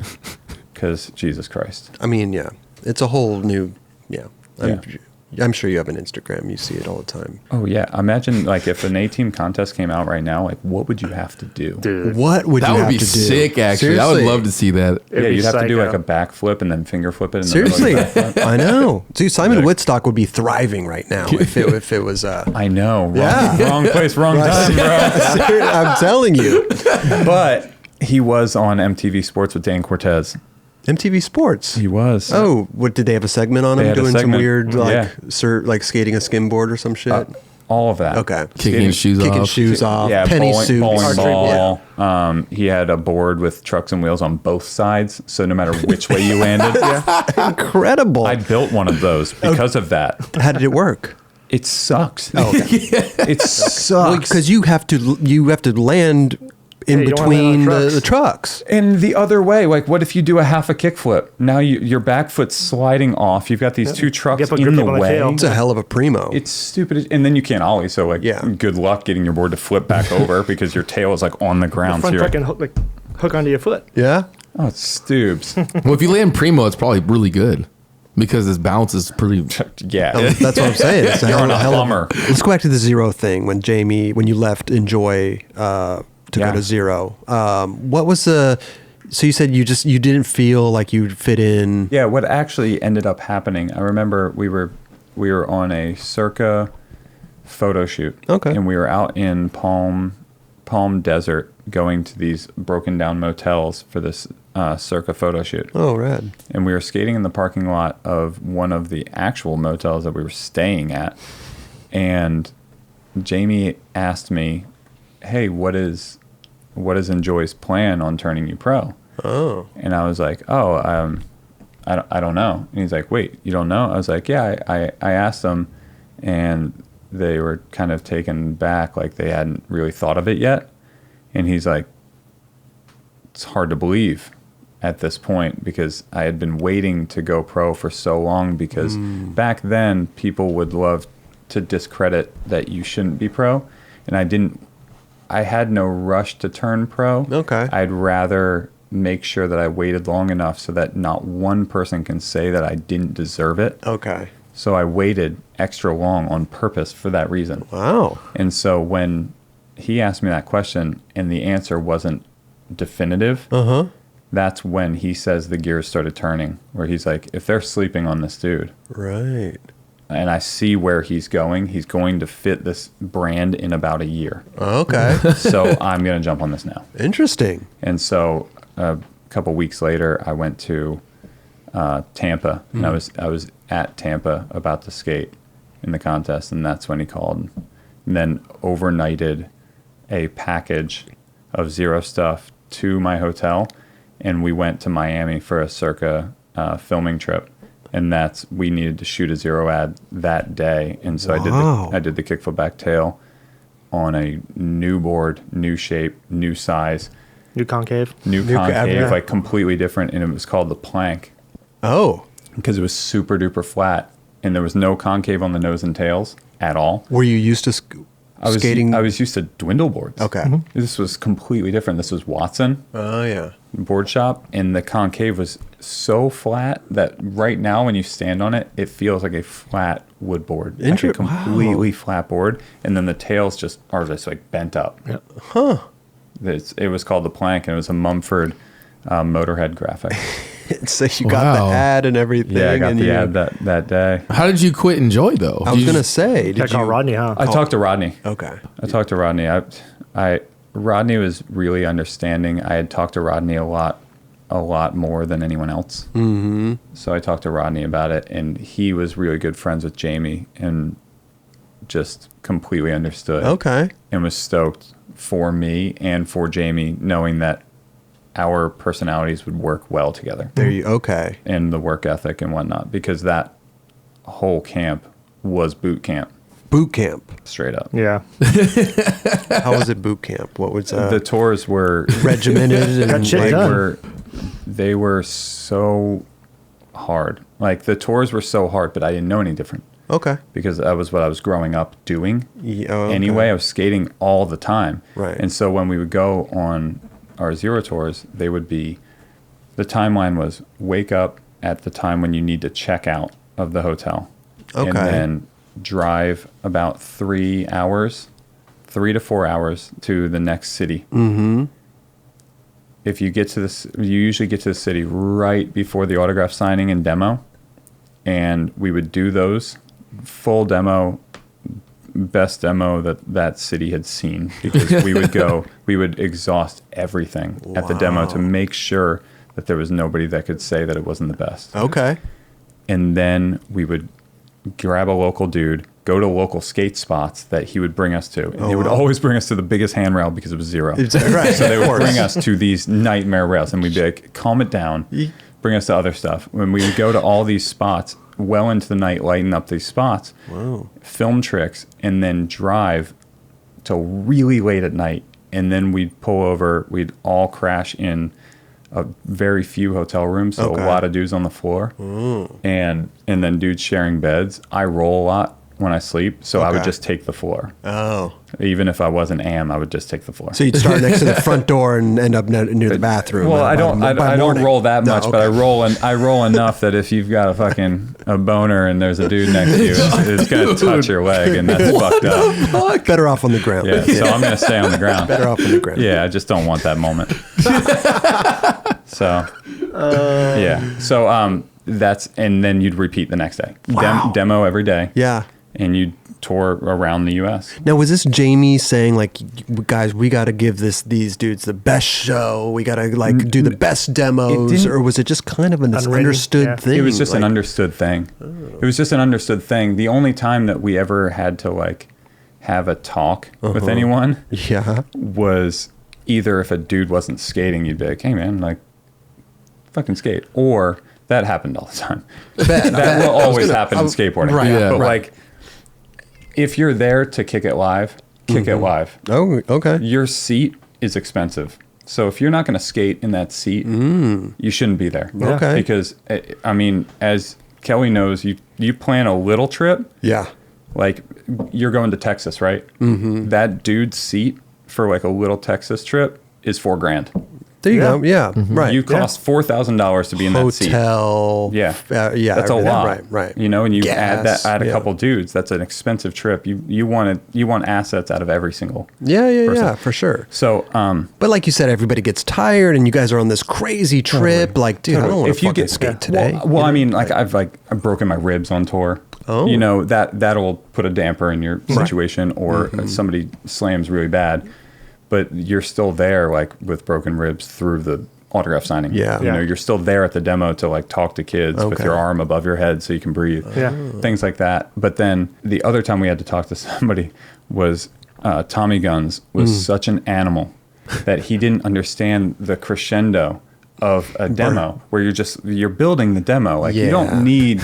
Because Jesus Christ. I mean, yeah. It's a whole new, I'm sure you have an Instagram. You see it all the time. Oh, yeah. Imagine, like, if an A-Team contest came out right now, like, what would you have to do? Dude. What would you have to do? That would be sick, actually. Seriously. I would love to see that. You'd have to do, like, a backflip and then finger flip it. Seriously. I know. Dude, Simon Woodstock would be thriving right now if it was... I know. Wrong place, wrong time, bro. I'm telling you. But he was on MTV Sports with Dan Cortez. MTV Sports. He was. Oh, what did they have a segment on him doing some weird like skating a skimboard or some shit? All of that. Okay. Kicking shoes off. Yeah, penny suits. Bowling ball. Yeah. He had a board with trucks and wheels on both sides, so no matter which way you landed. Incredible. I built one of those because of that. How did it work? It sucks. Oh, okay. It sucks because you have to land in between the trucks. And the other way, like, what if you do a half a kickflip? Now your back foot's sliding off. You've got these two trucks in the way. It's a hell of a primo. It's stupid. And then you can't ollie. So, like, good luck getting your board to flip back over because your tail is, like, on the ground. The front truck can hook onto your foot. Yeah? Oh, it stoops. Well, if you land primo, it's probably really good. Because this bounce is pretty... Yeah. That's what I'm saying. It's You're on a bummer. Let's go back to the zero thing. When you left Enjoi to go to zero. What was the... So you said you didn't feel like you'd fit in... Yeah, what actually ended up happening, I remember we were on a Circa photo shoot. Okay. And we were out in Palm Desert going to these broken down motels for this Circa photo shoot. Oh, rad. And we were skating in the parking lot of one of the actual motels that we were staying at. And Jamie asked me, hey, what is Enjoi's plan on turning you pro? Oh. And I was like, I don't know. And he's like, wait, you don't know? I was like, yeah, I asked them, and they were kind of taken back, like they hadn't really thought of it yet. And he's like, it's hard to believe at this point because I had been waiting to go pro for so long because back then people would love to discredit that you shouldn't be pro. And I had no rush to turn pro. Okay. I'd rather make sure that I waited long enough so that not one person can say that I didn't deserve it. Okay. So I waited extra long on purpose for that reason. Wow. And so when he asked me that question and the answer wasn't definitive, that's when he says the gears started turning, where he's like, if they're sleeping on this dude. Right. And I see where he's going to fit this brand in about a year. Okay. So I'm going to jump on this now. Interesting. And so a couple weeks later, I went to Tampa, and I was at Tampa about to skate in the contest, and that's when he called. And then overnighted a package of zero stuff to my hotel, and we went to Miami for a Circa filming trip. And we needed to shoot a zero ad that day. And so I did the kickflip back tail on a new board, new shape, new size. New concave, like completely different. And it was called the plank. Oh. Because it was super duper flat. And there was no concave on the nose and tails at all. Were you used to skating? I was used to dwindle boards. Okay. This was completely different. This was Watson. Oh, yeah. Board shop, and the concave was so flat that right now when you stand on it, it feels like a flat wood board, like a completely flat board, and then the tails are just like bent up. Yeah. Huh. It was called the plank, and it was a Mumford Motorhead graphic. So you got the ad and everything. Yeah, I got the ad that day. How did you quit Enjoi though? I was gonna say, did you call Rodney? Huh? I talked to Rodney. Okay. I talked to Rodney. Rodney was really understanding. I had talked to Rodney a lot more than anyone else. Mm-hmm. So I talked to Rodney about it, and he was really good friends with Jamie and just completely understood. Okay. And was stoked for me and for Jamie, knowing that our personalities would work well together. Okay. And the work ethic and whatnot, because that whole camp was boot camp. Boot camp. Straight up. Yeah. How was it boot camp? What was the tours were regimented and they were so hard. Like the tours were so hard, but I didn't know any different. Okay. Because that was what I was growing up doing. Okay. Anyway, I was skating all the time. Right. And so when we would go on our zero tours, the timeline was wake up at the time when you need to check out of the hotel. Okay. And then drive about 3 to 4 hours to the next city. Mm-hmm. If you get to you usually get to the city right before the autograph signing and demo. And we would do those full demo, best demo that city had seen, because we would exhaust everything at the demo to make sure that there was nobody that could say that it wasn't the best. Okay. And then we would grab a local dude, go to local skate spots that he would bring us to. And they would always bring us to the biggest handrail because it was zero. Right. So they would bring us to these nightmare rails, and we'd be like, calm it down, bring us to other stuff. When we would go to all these spots, well into the night lighting up these spots, film tricks, and then drive till really late at night. And then we'd pull over, we'd all crash in a very few hotel rooms, so a lot of dudes on the floor, and then dudes sharing beds. I roll a lot when I sleep, so I would just take the floor. Even if I wasn't I would just take the floor. So you'd start next to the front door and end up near the bathroom. Well, I don't roll that much, but I roll enough that if you've got a boner and there's a dude next to you, it's gonna touch your leg, and that's fucked up. Better off on the ground. Yeah, so I'm gonna stay on the ground. Better off on the ground. Yeah, I just don't want that moment. So that's, and then you'd repeat the next day. Demo every day. Yeah. And you'd tour around the U.S. Now, was this Jamie saying, like, guys, we got to give these dudes the best show. We got to, like, do the best demos. Or was it just kind of an understood thing? It was just an understood thing. It was just an understood thing. The only time that we ever had to, like, have a talk with anyone was either if a dude wasn't skating, you'd be like, hey, man, like, fucking skate. Or that happened all the time. That will always happen in skateboarding. Right. Yeah, but, like, if you're there to kick it live, kick it live. Oh, okay. Your seat is expensive. So if you're not going to skate in that seat, you shouldn't be there. Okay. Because, I mean, as Kelly knows, you plan a little trip. Yeah. Like, you're going to Texas, right? Mm-hmm. That dude's seat for, like, a little Texas trip is $4,000. There you go. Yeah. Right. You cost $4,000 to be in that seat. Hotel. Yeah. That's a lot. Right. You know, and you Gas, add a couple dudes. That's an expensive trip. You want assets out of every single person. Yeah, for sure. So, but like you said, everybody gets tired, and you guys are on this crazy trip. Like, dude, I don't want to fucking skate today. Well, I mean, like I've broken my ribs on tour. Oh. You know, that'll put a damper in your situation, or somebody slams really bad. But you're still there, like, with broken ribs through the autograph signing. Yeah. You know, you're still there at the demo to, like, talk to kids with your arm above your head so you can breathe. Yeah. Things like that. But then the other time we had to talk to somebody was Tommy Guns was such an animal that he didn't understand the crescendo of a demo where you're building the demo. Like, you don't need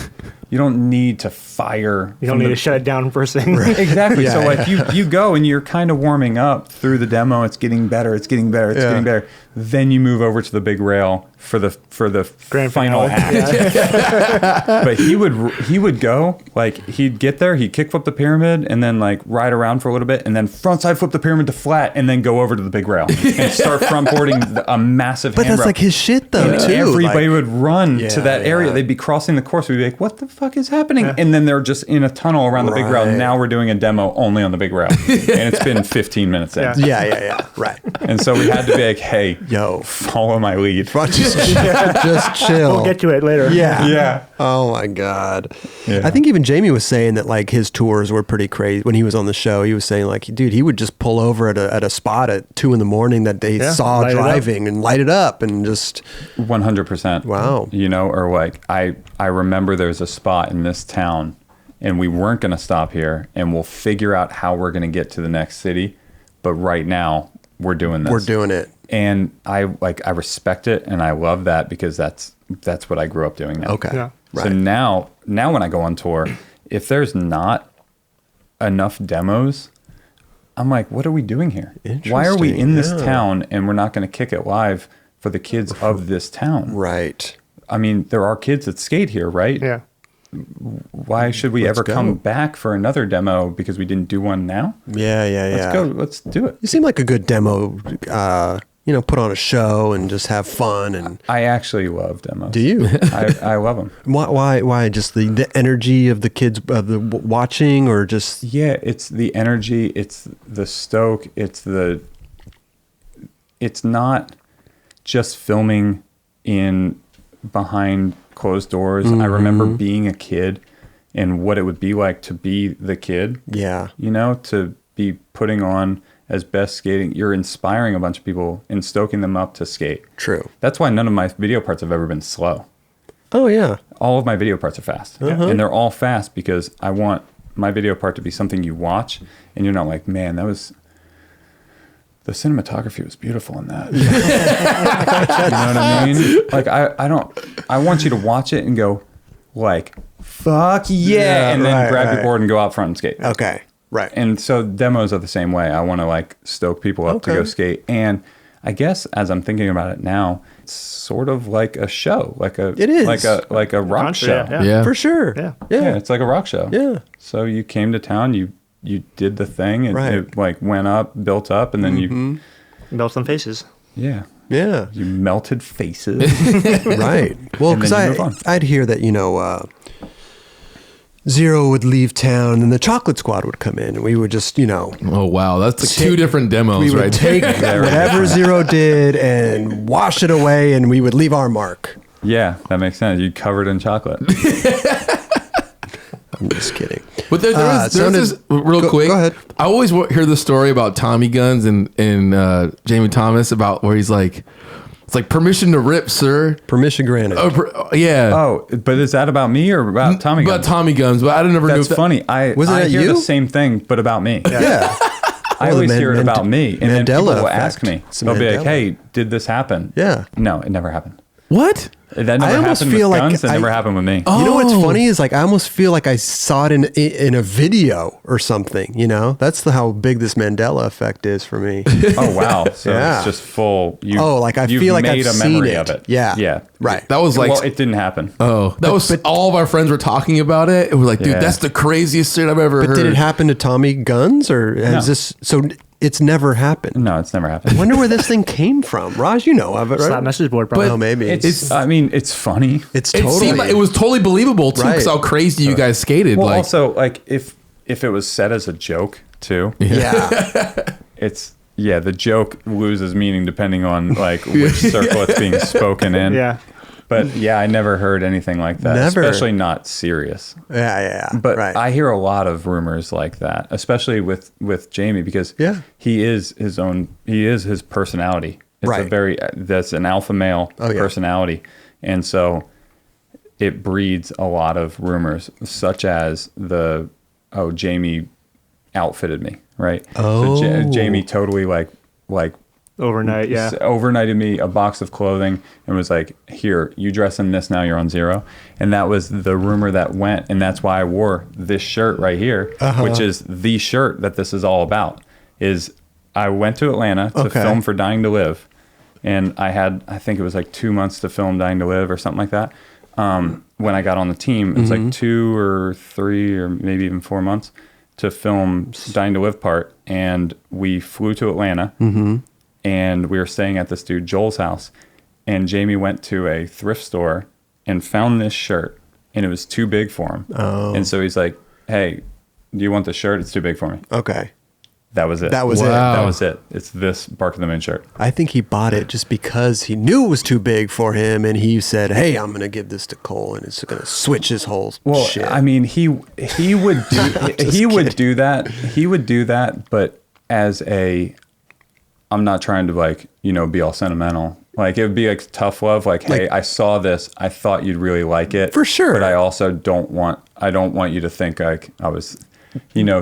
to fire. You don't need to shut it down first thing. Right. Exactly. So like you go and you're kind of warming up through the demo. It's getting better. Getting better. Then you move over to the big rail for the grand final act. Yeah. But he would go, like, he'd get there, he'd kickflip the pyramid and then, like, ride around for a little bit and then frontside flip the pyramid to flat and then go over to the big rail and start frontboarding a massive But hand that's rail. like his shit, though, And too. everybody would run to that area. Yeah. They'd be crossing the course. We'd be like, what the fuck is happening? Yeah. And then they're just in a tunnel around the big rail. Now we're doing a demo only on the big rail. And it's been 15 minutes in. Yeah. Right. And so we had to be like, hey, follow my lead. Just chill. We'll get to it later. Yeah. Oh my God. Yeah. I think even Jamie was saying that, like, his tours were pretty crazy. When he was on the show, he was saying, like, dude, he would just pull over at a spot at 2 a.m. that they saw driving and light it up and just 100%. Wow. You know, or like I remember there's a spot in this town and we weren't going to stop here and we'll figure out how we're going to get to the next city. But right now we're doing this. We're doing it. And I respect it and I love that because that's what I grew up doing now. Okay. Yeah. Right. So now when I go on tour, if there's not enough demos, I'm like, what are we doing here? Why are we in this town and we're not going to kick it live for the kids of this town? Right. I mean, there are kids that skate here, right? Yeah. Why should we ever come back for another demo because we didn't do one now? Yeah. Let's go. Let's do it. You seem like a good demo, put on a show and just have fun. And I actually love demos. Do you? I love them. Why? Just the energy of the kids of the watching, or just it's the energy. It's the stoke. It's not just filming in behind closed doors. I remember being a kid and what it would be like to be the kid. Yeah. You know, to be putting on as best skating. You're inspiring a bunch of people and stoking them up to skate. True. That's why none of my video parts have ever been slow. Oh, yeah. All of my video parts are fast. And they're all fast because I want my video part to be something you watch and you're not like, man, the cinematography was beautiful in that. You know what I mean? Like, I want you to watch it and go, like, fuck yeah, and then grab your board and go out front and skate. Okay, right. And so demos are the same way. I want to like stoke people up to go skate. And I guess as I'm thinking about it now, it's sort of like a show, it is like a rock show. Yeah. For sure. Yeah, it's like a rock show. Yeah. So you came to town, you did the thing, it like went up, built up, and then you melt some faces. Yeah. Yeah. You melted faces. Right. Well, because I'd hear that, Zero would leave town and the chocolate squad would come in and we would just, Oh, wow. That's like two different demos, we would right? take whatever Zero did and wash it away and we would leave our mark. Yeah, that makes sense. You covered in chocolate. I'm just kidding. But there's this real quick. Go ahead. I always hear the story about Tommy Guns and Jamie Thomas about where he's like, it's like permission to rip, sir. Permission granted. Yeah. Oh, but is that about me or about Tommy Guns? About Tommy Guns, but I never knew. That's funny. I hear the same thing, but about me. Yeah. I always hear it about me, and then people will ask me. They'll be like, "Hey, did this happen?" Yeah. No, it never happened. What? That never happened with Guns. It never happened with me. You know what's funny is like I almost feel like I saw it in a video or something. That's how big this Mandela effect is for me. Oh wow! So it's just full. I feel like I've seen it. Of it. Yeah. Yeah. Right. That was like. Well, it didn't happen. Oh, but all of our friends were talking about it. It was like, dude, that's the craziest shit I've ever heard. But did it happen to Tommy Guns or has this? So. It's never happened. No, it's never happened. I wonder where this thing came from. Raj, you know of it, right? Slap message board, probably. But maybe. It's funny. It's totally. It seemed like it was totally believable too, because how crazy you guys skated. Well, also, like if it was said as a joke too. Yeah. The joke loses meaning depending on like which circle it's being spoken in. Yeah. But I never heard anything like that, especially not serious. Yeah. But I hear a lot of rumors like that, especially with Jamie, because he is his personality. It's that's an alpha male personality. And so it breeds a lot of rumors, such as Jamie outfitted me, right? Oh. So Jamie totally like overnighted me a box of clothing and was like, here, you dress in this now, you're on Zero. And that was the rumor that went, and that's why I wore this shirt right here, which is the shirt that this is all about. Is I went to Atlanta to film for Dying to Live, and I think it was like 2 months to film Dying to Live or something like that. When I got on the team, it was like 2 or 3 or maybe even 4 months to film Dying to Live part, and we flew to Atlanta. And we were staying at this dude Joel's house, and Jamie went to a thrift store and found this shirt, and it was too big for him. Oh. And so he's like, "Hey, do you want the shirt? It's too big for me." Okay. That was it. That was it. That was it. It's this Bark of the Moon shirt. I think he bought it just because he knew it was too big for him, and he said, "Hey, I'm going to give this to Cole, and it's going to switch his whole shit." I mean, he would do that. He would do that, but as I'm not trying to be all sentimental. Like it would be like tough love. Like, hey, I saw this. I thought you'd really like it. For sure. But I also don't want you to think like I was,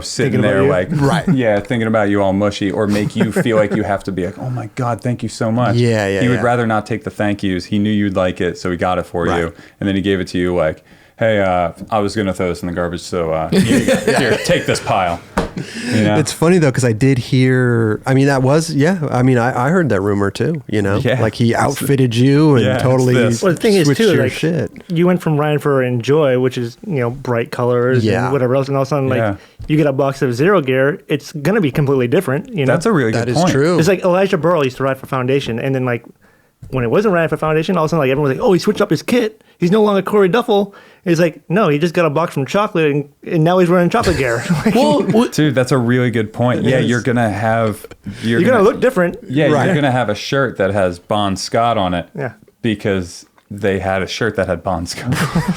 sitting there like, thinking about you all mushy, or make you feel like you have to be like, oh my God, thank you so much. Yeah. He would rather not take the thank yous. He knew you'd like it, so he got it for you. And then he gave it to you like, hey, I was going to throw this in the garbage. So here, take this pile. It's funny though, because I did hear, I heard that rumor too, like he outfitted you and totally the thing is too, your like shit. You went from Ryan for Enjoi, which is, bright colors and whatever else. And all of a sudden, you get a box of Zero gear, it's going to be completely different. That's a really good point. That is true. It's like Elijah Burrell used to ride for Foundation. And then when it wasn't riding for Foundation, all of a sudden everyone was like, oh, he switched up his kit. He's no longer Corey Duffel. He's like, no, he just got a box from Chocolate and now he's wearing chocolate gear. Dude, that's a really good point. Yeah, you're going to look different. Yeah, you're going to have a shirt that has Bon Scott on it. Yeah. Because they had a shirt that had Bon Scott.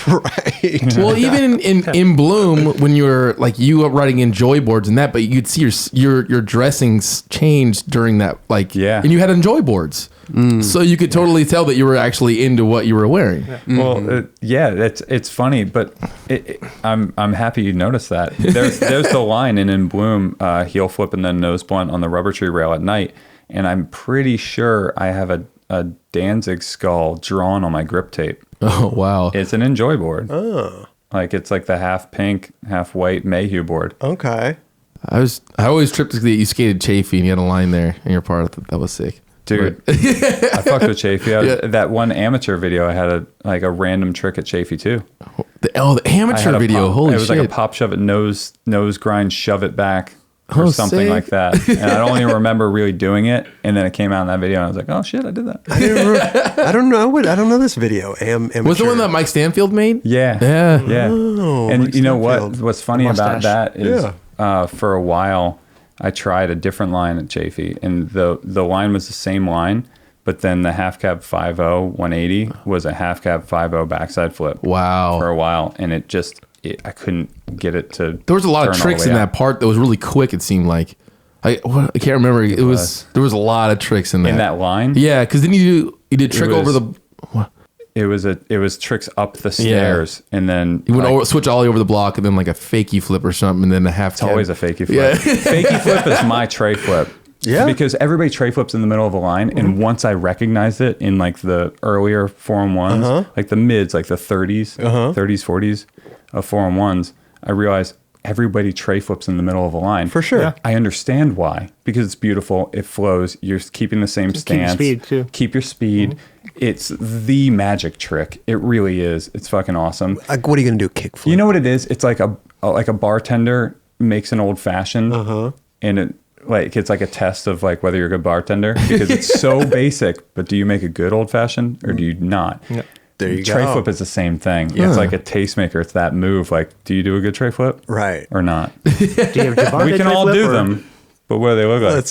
Right. Well, even in Bloom, when you were riding Enjoi boards and that, but you'd see your dressings change during that, and you had Enjoi boards. So you could totally tell that you were actually into what you were wearing. Well, it's funny, but I'm happy you noticed that. There's the line in Bloom, heel flip and then nose blunt on the rubber tree rail at night, and I'm pretty sure I have a Danzig skull drawn on my grip tape. Oh wow! It's an Enjoi board. Oh. Like it's like the half pink, half white Mayhew board. Okay. I always tripped that you skated Chafee and you had a line there in your part. That was sick. Dude, I fucked with Chafee. That one amateur video, I had a random trick at Chafee too. The amateur video, holy shit. It was like a pop shove it, nose grind, shove it back, or something sick. like that. And I don't even remember really doing it. And then it came out in that video and I was like, oh shit, I did that. I don't know this video. Amateur. Was the one that Mike Stanfield made? Yeah. Oh, and Mike you know Stanfield. what's funny about that is for a while, I tried a different line at Chafee, and the line was the same line, but then the half cab 5.0 180 was a half cab 5.0 backside flip. Wow. For a while, and I couldn't get it to. There was a lot of tricks in that part that was really quick. It seemed like I can't remember. There was a lot of tricks in that line. Yeah, because then you did trick over the. What? It was tricks up the stairs, and then you went switch ollie over the block, and then like a fakie flip or something, and then a half. It's always a fakie flip. Yeah. Fakie flip is my tray flip. Yeah, because everybody tray flips in the middle of a line, and once I recognized it in like the earlier 4-on-1s, like the mids, like the 30s, 40s of 4-on-1s, I realized everybody tray flips in the middle of a line. For sure. Yeah. I understand why, because it's beautiful. It flows. You're keeping the same stance. Keep your speed too. Keep your speed. Mm-hmm. It's the magic trick. It really is. It's fucking awesome. Like, what are you going to do? Kickflip? You know what it is? It's like a bartender makes an old fashioned and it's like a test of like whether you're a good bartender because it's so basic, but do you make a good old fashioned or do you not? Yep. There you tray go. flip is the same thing. Yeah. It's like a tastemaker. It's that move. Like, do you do a good tray flip? Right. Or not? Do you have we can all do them, but what do they look like?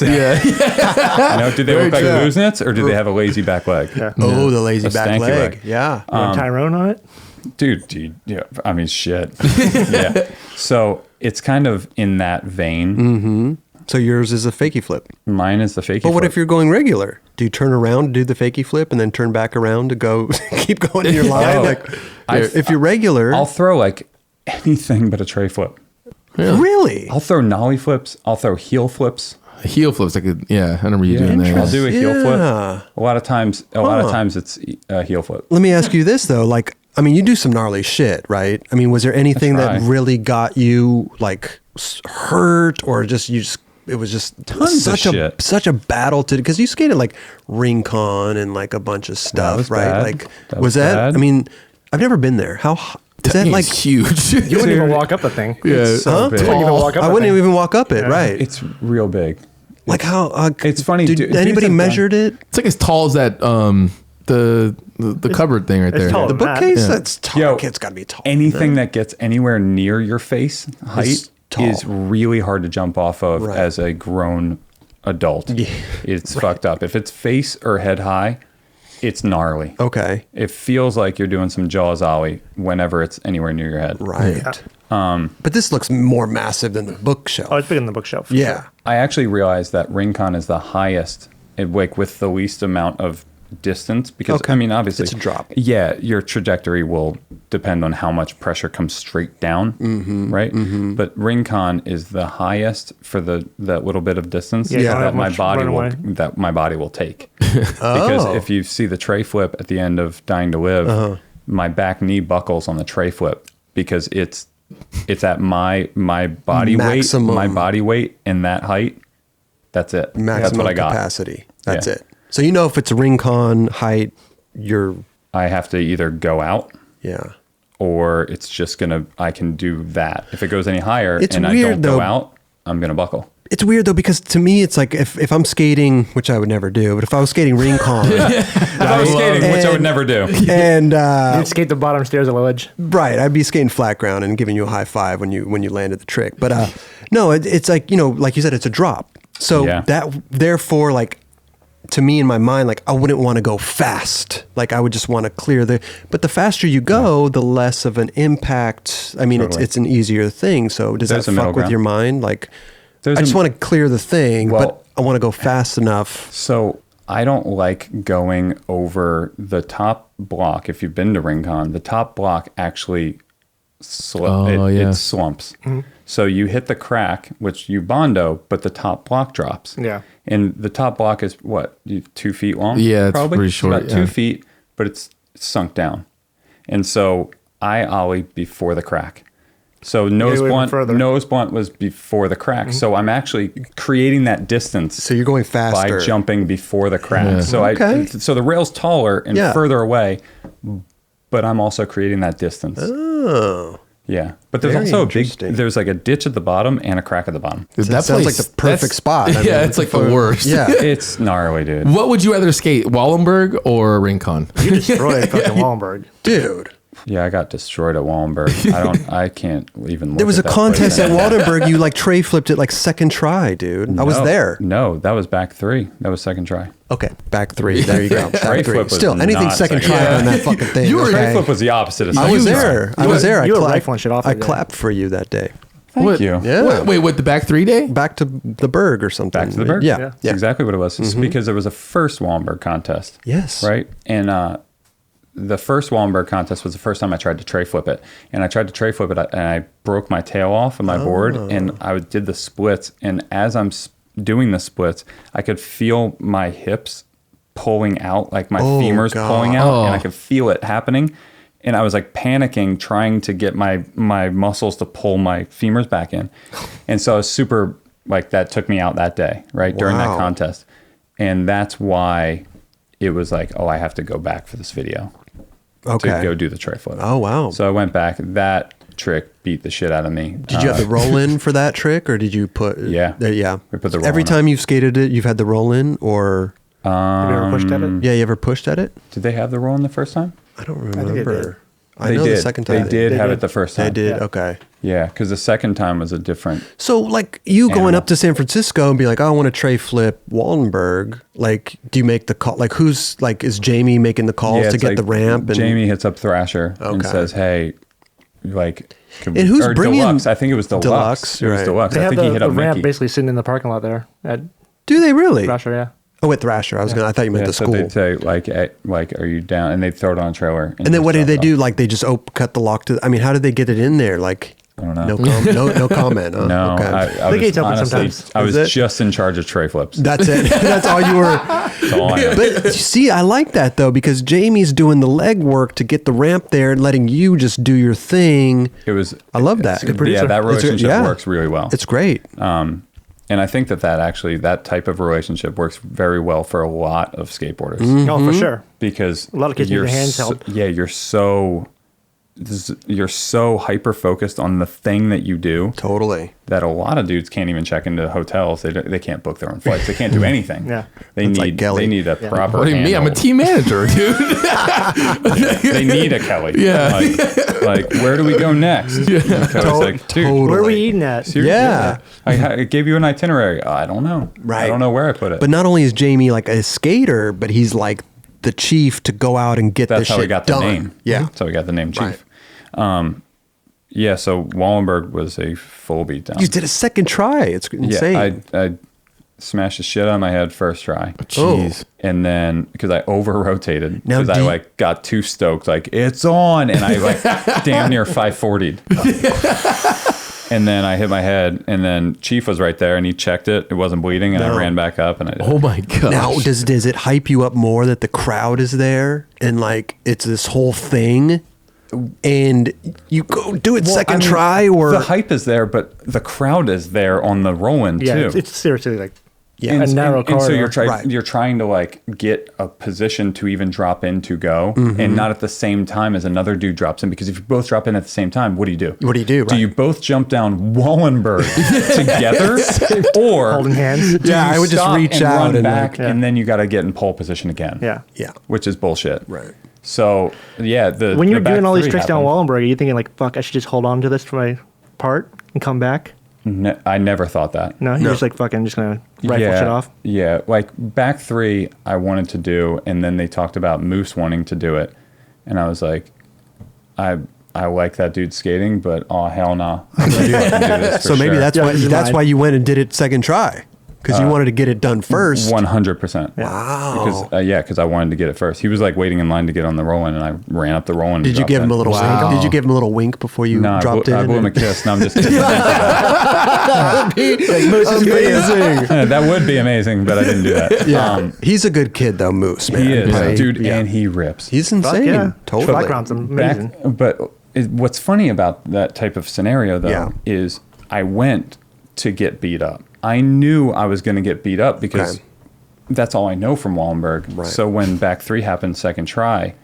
Do they look like loosenets or do they have a lazy back leg? Yeah. Oh, the lazy back leg. Yeah. Tyrone on it? Dude, yeah. I mean, shit. Yeah. So it's kind of in that vein. Mm-hmm. So yours is a fakie flip. Mine is the fakie flip. But what if you're going regular? Do you turn around, do the fakie flip, and then turn back around to go keep going in your line? If you're regular, I'll throw like anything but a tray flip. Really? I'll throw nollie flips. I'll throw heel flips. Heel flips, I remember you doing that. I'll do a heel flip. A lot of times it's a heel flip. Let me ask you this though, like, I mean, you do some gnarly shit, right? I mean, was there anything that really got you like hurt, or it was just such a battle because you skated like Rincon and like a bunch of stuff, right? Bad. Like, was that? Bad. I mean, I've never been there. How is that like huge? You wouldn't even walk up the thing. Yeah, so big. I wouldn't even walk up it. Right? It's real big. Like how? It's funny. Did anybody measured it? It's like as tall as that. The cupboard thing right there. The bookcase. That's tall. It's got to be tall. Anything that gets anywhere near your face height is really hard to jump off of as a grown adult. Yeah. It's fucked up. If it's face or head high, it's gnarly. Okay. It feels like you're doing some Jaws ollie whenever it's anywhere near your head. Right. Yeah. But this looks more massive than the bookshelf. Oh, it's bigger than the bookshelf. Yeah. Sure. I actually realized that Rincon is the highest, like with the least amount of distance, because I mean, obviously it's a drop. Yeah, your trajectory will depend on how much pressure comes straight down, right? Mm-hmm. But Rincon is the highest for that little bit of distance that my body will take. Because if you see the tray flip at the end of Dying to Live, my back knee buckles on the tray flip because it's at my body weight and that height. That's it. Maximum that's what I got. Capacity. That's it. So you know if it's a Rincon height, I have to either go out, or it's just I can do that. If it goes any higher and I don't go out, I'm gonna buckle. It's weird though because to me it's like if I'm skating, which I would never do, but if I was skating Rincon, if I was skating, which I would never do, and you'd skate the bottom stairs of the ledge, right? I'd be skating flat ground and giving you a high five when you landed the trick. But no, it's like like you said, it's a drop. So that therefore like. To me in my mind, like I wouldn't want to go fast. Like I would just want to clear but the faster you go, the less of an impact. I mean, it's an easier thing. So does that fuck with your mind? Like I just want to clear the thing, but I want to go fast enough. So I don't like going over the top block. If you've been to Rincon, the top block actually it slumps. Mm-hmm. So you hit the crack, which you bondo, but the top block drops. Yeah. And the top block is what, 2 feet long? Yeah, it's pretty short. It's about 2 feet, but it's sunk down. And so I ollie before the crack. So nose blunt was before the crack. So I'm actually creating that distance. So you're going faster by jumping before the crack. Yeah. So so the rail's taller and further away, but I'm also creating that distance. Oh. Yeah, but there's also there's like a ditch at the bottom and a crack at the bottom. Dude, that sounds like the perfect spot. I mean, it's like the worst. Yeah. It's gnarly, dude. What would you rather skate, Wallenberg or Rincon? You destroyed fucking Wallenberg. Dude. Yeah, I got destroyed at Wallenberg. I can't even look There was at a that contest place at Wallenberg. You like tray flipped it like second try, dude. I was there. No, that was back 3. That was second try. Okay, back 3. There you go. Tray flip was still anything not second try on that fucking thing. Tray flip was the opposite of I second was try. there. I was there. You were rifling shit off. I clapped for you that day. Thank you. Yeah. Wait, what, the back 3 day? Back to the Berg or something. Back to the Berg? Yeah. That's exactly what it was. It's because there was a first Wallenberg contest. Yes. Right? And the first Wallenberg contest was the first time I tried to tray flip it. And I tried to tray flip it, and I broke my tail off of my board, and I did the splits. And as I'm doing the splits, I could feel my hips pulling out, like my femurs pulling out, and I could feel it happening. And I was like panicking, trying to get my muscles to pull my femurs back in. And so I was super, like, that took me out that day, right, during that contest. And that's why it was like, oh, I have to go back for this video. To go do the tray flip. Oh, wow. So I went back. That trick beat the shit out of me. Did you have the roll in for that trick, or did you put? Yeah. Yeah. We put the roll Every in. time you've skated it, you've had the roll in, or? Have you ever pushed at it? Yeah, you ever pushed at it? Did they have the roll in the first time? I don't remember. They know did. the second time. They did have it the first time. They did, Yeah. okay. Yeah, because the second time was a different. So, like, you going Animal. up to San Francisco and be like, oh, I want to tray flip Wallenberg. Like, do you make the call? Like, who's, like, is Jamie making the calls to it's get like the ramp? And Jamie hits up Thrasher and Okay. says, hey, like, And who's or bringing Deluxe? I think it was Deluxe. It was right. Deluxe. They I have think he hit the up ramp Mickey. basically sitting in the parking lot there at do they really? Thrasher, yeah. Oh, at Thrasher. I thought you meant the so school. they'd say, like, are you down? And they'd throw it on a trailer. And then what did just they drop it do? off. Like, they just cut the lock to, I mean, how did they get it in there? Like, I don't know. No comment. Huh? No, Okay. I The was gate's open honestly, sometimes. I was Is it? just in charge of tray flips. That's it. That's all you were. That's all I know. But you see, I like that though, because Jamie's doing the legwork to get the ramp there and letting you just do your thing. It was. I love that. Yeah, that relationship yeah. works really well. It's great. And I think that type of relationship works very well for a lot of skateboarders. Oh, for sure. Because A lot of kids need you're their hands held. Yeah, you're so hyper focused on the thing that you do Totally. that a lot of dudes can't even check into hotels. They can't book their own flights. They can't do anything. Yeah. They That's like need Kelly. they need a proper. What do you mean? I'm a handle. team manager, dude. They need a Kelly. Yeah. Like where do we go next? And Kelly's like, dude, totally. Where are we eating at? seriously? Yeah. I gave you an itinerary. I don't know. Right. I don't know where I put it. But not only is Jamie like a skater, but he's like the chief to go out and get that's this how shit we got done. the name. Yeah. That's how we got the name Chief. Right. Yeah, so Wallenberg was a full beatdown. You did a second try. It's insane. Yeah, I smashed the shit out of my head first try. Jeez. And then, because I over-rotated, Now, because I like got too stoked, like, it's on, and I like damn near 540'd. And then I hit my head, and then Chief was right there, and he checked it. It wasn't bleeding, and I ran back up, and I did. Oh my god! Now, does it hype you up more that the crowd is there and like it's this whole thing, and you go do it second try, or the hype is there, but the crowd is there on the roll-in Yeah, too. it's seriously like and, a narrow and corridor. so you're Right. you're trying to like get a position to even drop in to go, and not at the same time as another dude drops in, because if you both drop in at the same time, what do you do? What do you do? Do Right. you both jump down Wallenberg together, or Holding hands. do Yeah, you I would just stop reach and out run and, back, like- Yeah. and then you got to get in pole position again? Yeah. Yeah. which is bullshit. Right. So yeah, When you're the back doing all these three tricks down happened. Wallenberg, are you thinking like, fuck, I should just hold on to this for my part and come back? I never thought that. No, you're just like, fuck, I'm just going to rifle yeah, shit off. Yeah, like back three, I wanted to do, and then they talked about Moose wanting to do it, and I was like, I like that dude skating, but oh hell no. So maybe that's Yeah, why this is that's mine. why you went and did it second try, because you wanted to get it done first. 100%. Wow. Because I wanted to get it first. He was like waiting in line to get on the roll-in, and I ran up the roll-in. Did you give him a little wink? Did you give him a little wink before you No, dropped in? I blew him a kiss. No, I'm just kidding. Amazing. That would be amazing, but I didn't do that. Yeah, he's a good kid though, Moose. Man. He is, Like, dude, yeah. and he rips. He's Fuck insane. yeah. Totally. Background's amazing. But what's funny about that type of scenario, though, is I went to get beat up. I knew I was going to get beat up because that's all I know from Wallenberg. Right. So when back 3 happened second try,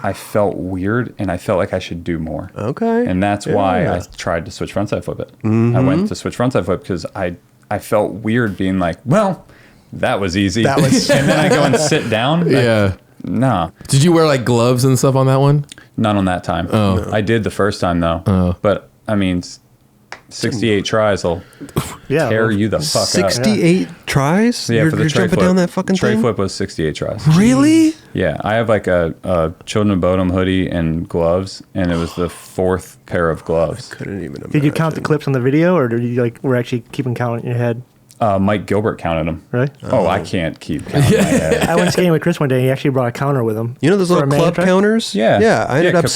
I felt weird and I felt like I should do more. Okay. And that's why I tried to switch frontside flip it. Mm-hmm. I went to switch frontside flip because I felt weird being like, well, that was easy. That was and then I go and sit down. Nah. Did you wear like gloves and stuff on that one? Not on that time. Oh. No. I did the first time though. But I mean, 68 tries will tear you the fuck 68 tries? Yeah, you're for the tray jumping flip. down that fucking tray thing? flip was 68 tries. Really? Yeah, I have like a Children of Bodom hoodie and gloves, and it was the 4th pair of gloves. I couldn't even imagine. Did you count the clips on the video, or did you were actually keeping count in your head? Mike Gilbert counted them. Really? Oh, I can't keep counting my head. I went skating with Chris one day. He actually brought a counter with him. You know those little club counters? Yeah. I ended up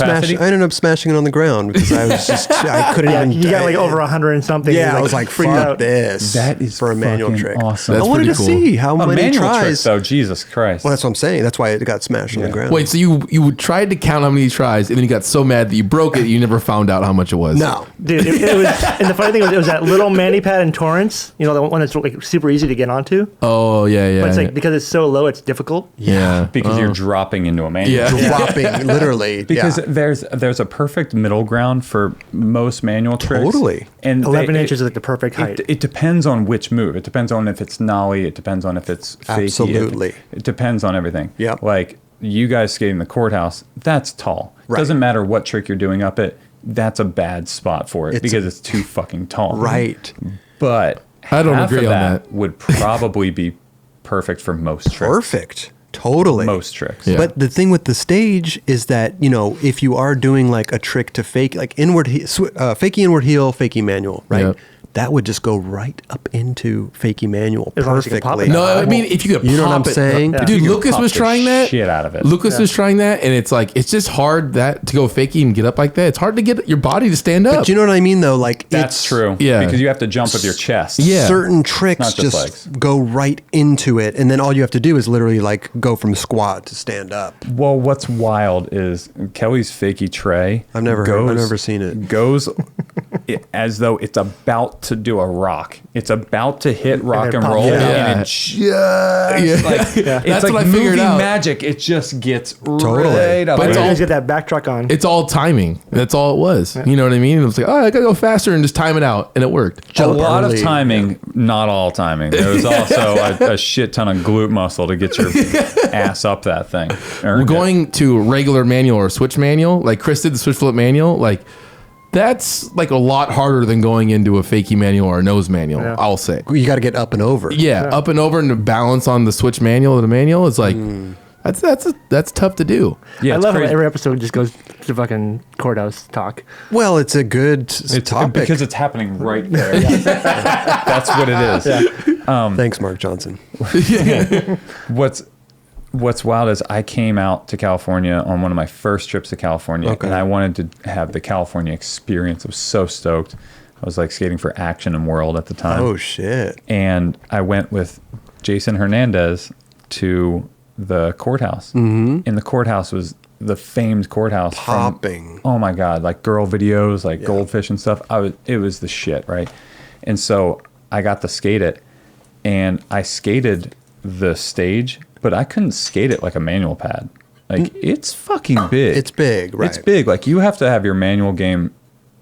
smashing it on the ground because I was just I couldn't even. You got like over 100 and something. Yeah, I was like, fuck this. That is for a manual trick. Awesome. I wanted to see how many tries. Trick, though, Jesus Christ. Well, that's what I'm saying. That's why it got smashed on the ground. Wait, so you tried to count how many tries, and then you got so mad that you broke it, you never found out how much it was. No, dude. It was, and the funny thing was, it was that little mani pad in Torrance. You know, the one that's like super easy to get onto. Oh yeah. But it's like because it's so low, it's difficult. Yeah, because you're dropping into a manual. Yeah, dropping literally. Because there's a perfect middle ground for most manual tricks. Totally. And 11 inches is like the perfect height. It depends on which move. It depends on if it's nollie. It depends on if it's fakey. Absolutely. It depends on everything. Yeah. Like you guys skating the courthouse, that's tall. Right. Doesn't matter what trick you're doing up it. That's a bad spot for it because it's too fucking tall. Right. But I don't half agree of on that would probably be perfect for most tricks. Perfect. Totally. Most tricks. Yeah. But the thing with the stage is that, you know, if you are doing like a trick to fake, like fakey inward heel, fakey manual, right? Yep. That would just go right up into fakey manual As long as you can pop perfectly. it. No, I mean if you could, You know what I'm pop it- saying? Dude, You Lucas pop was the trying that. shit out of it. Lucas was trying that, and it's like it's just hard to go fakey and get up like that. It's hard to get your body to stand up. But you know what I mean, though? Like That's true. Yeah. Because you have to jump with your chest. Yeah. certain tricks not just just legs. go right into it, and then all you have to do is literally like go from squat to stand up. Well, what's wild is Kelly's fakey tray. I've never seen it. Goes as though it's about to do a rock. It's about to hit rock then and pop roll, it out. and it just like it's That's like what I movie figured out. magic. It just gets Totally. right up. But But it's you all- always get that back truck on. It's all timing. That's all it was. You know what I mean? It was like, oh, I gotta go faster and just time it out, and it worked. a lot early. of timing, not all timing. There was also a shit ton of glute muscle to get your ass up that thing. We're going to regular manual or switch manual, like Chris did the switch flip manual, like that's like a lot harder than going into a fakey manual or a nose manual, Yeah. I'll say. You got to get up and over. Yeah, up and over and to balance on the switch manual to the manual is like that's tough to do. Yeah, I it's love how crazy. every episode just goes to fucking courthouse talk. Well, it's a good It's topic. because it's happening right there. That's what it is. Thanks, Mark Johnson. What's wild is I came out to California on one of my first trips to California, and I wanted to have the California experience. I was so stoked. I was like skating for Action and World at the time. Oh shit! And I went with Jason Hernandez to the courthouse. Mm-hmm. And the courthouse was the famed courthouse. Popping. Oh my God, like girl videos, like goldfish and stuff. It was the shit, right? And so I got to skate it, and I skated the stage, but I couldn't skate it like a manual pad. Like it's fucking big. It's big, right? It's big. Like you have to have your manual game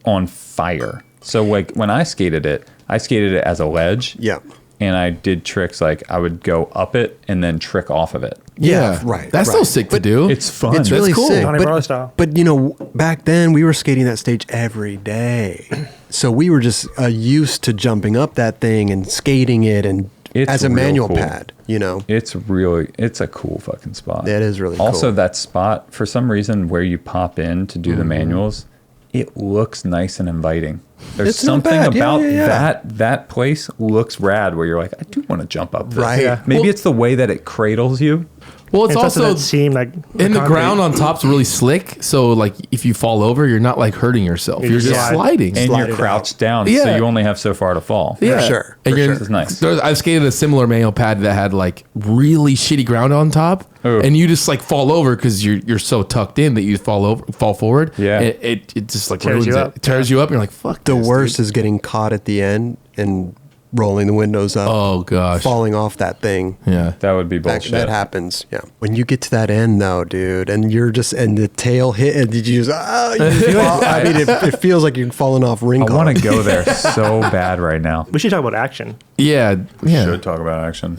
on fire. So like when I skated it as a ledge. Yeah. And I did tricks like I would go up it and then trick off of it. Yeah, right. That's still sick to do. It's fun. It's really cool. sick. Johnny Bravo style. But you know, back then we were skating that stage every day, so we were just used to jumping up that thing and skating it and It's as a real manual cool. pad. You know, It's a cool fucking spot. That is really cool. Also, that spot, for some reason, where you pop in to do the manuals, it looks nice and inviting. There's It's not something bad. Yeah, about yeah. that place looks rad where you're like, I do want to jump up this. Right. Yeah. Maybe Well- it's the way that it cradles you. Well, it's also seem like and the ground on top's really slick. So like if you fall over, you're not like hurting yourself. You're just sliding. And you're crouched down, so you only have so far to fall. Yeah, for sure. And This is nice. I've skated a similar manual pad that had like really shitty ground on top. Ooh. And you just like fall over because you're so tucked in that you fall forward. Yeah. It just like tears you up. It tears you up. And you're like, fuck. The worst is getting caught at the end and rolling the windows up. Oh gosh. Falling off that thing. Yeah. That would be bullshit. That happens. Yeah. When you get to that end though, dude, and you're just and the tail hit and did you just I mean it feels like you're falling off Rincon. I want to go there so bad right now. We should talk about action. Yeah. We should talk about action.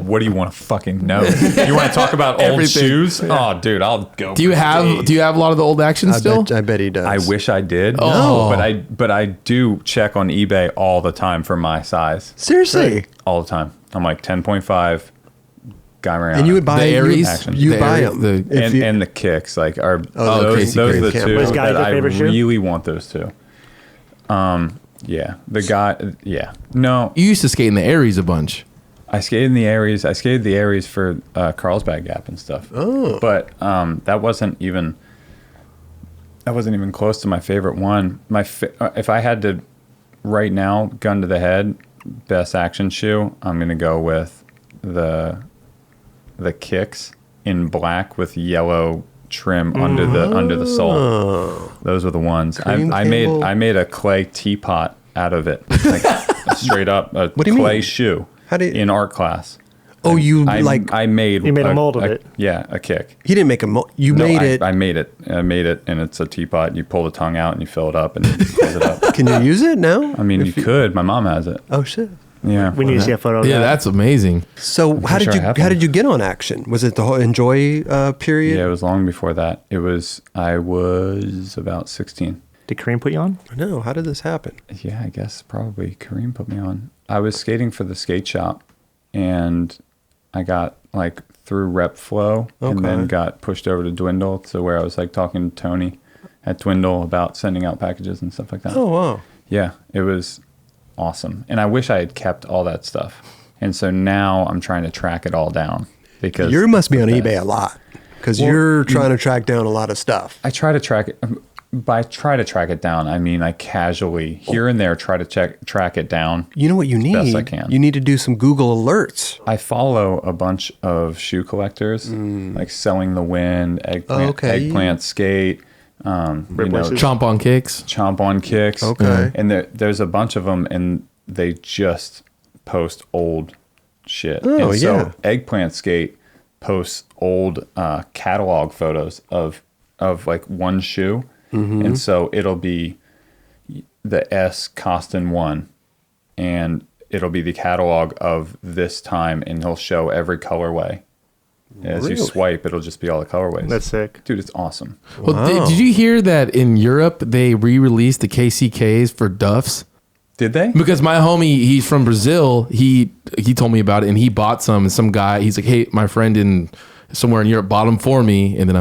What do you want to fucking know? You want to talk about old shoes? Yeah. Oh, dude, I'll go. Do you have a lot of the old action still? I bet he does. I wish I did. Oh. But I do check on eBay all the time for my size. Seriously? All the time. I'm like 10.5 Guy Mariano. And you would buy the Aries? You buy them. And the kicks. Like are Casey those are the Craig two Was Guy that your I favorite shoe? really want those two. Yeah. The guy No. You used to skate in the Aries a bunch. I skated in the Aries. I skated the Aries for Carlsbad Gap and stuff. Oh. But that wasn't even close to my favorite one. If I had to right now, gun to the head, best action shoe, I'm gonna go with the kicks in black with yellow trim under the sole. Those are the ones. I made a clay teapot out of it, like straight up a clay shoe. In art class. Oh, I made a mold of it. Yeah, a kick. He didn't make a mold. Made it. I made it. I made it, and it's a teapot. You pull the tongue out and you fill it up and close it up. Can you use it now? I mean, you could. My mom has it. Oh shit. Yeah. We need to see a photo of that. Yeah, that's amazing. So how did you get on action? Was it the whole Enjoi period? Yeah, it was long before that. I was about 16. Did Kareem put you on? No, how did this happen? Yeah, I guess probably Kareem put me on. I was skating for the skate shop, and I got like through Rep Flow, and then got pushed over to Dwindle, to where I was like talking to Tony at Dwindle about sending out packages and stuff like that. Oh wow. Yeah, it was awesome, and I wish I had kept all that stuff. And so now I'm trying to track it all down, because you must be on eBay a lot, because you're trying to track down a lot of stuff. I try to track it. By try to track it down, I mean I casually here and there try to track it down. You know what you need? Best I can. You need to do some Google alerts. I follow a bunch of shoe collectors, like Selling the Wind, Eggplant Skate, Chomp on Kicks. Okay. And there's a bunch of them, and they just post old shit. Oh, and yeah. So Eggplant Skate posts old catalog photos of like one shoe. Mm-hmm. And so it'll be the S Costin 1, and it'll be the catalog of this time, and he'll show every colorway. As you swipe, it'll just be all the colorways. That's sick. Dude, it's awesome. Well, did you hear that in Europe they re-released the KCKs for Duffs? Did they? Because my homie, he's from Brazil. He told me about it, and he bought some. And some guy, he's like, "Hey, my friend somewhere in Europe bought them for me, and then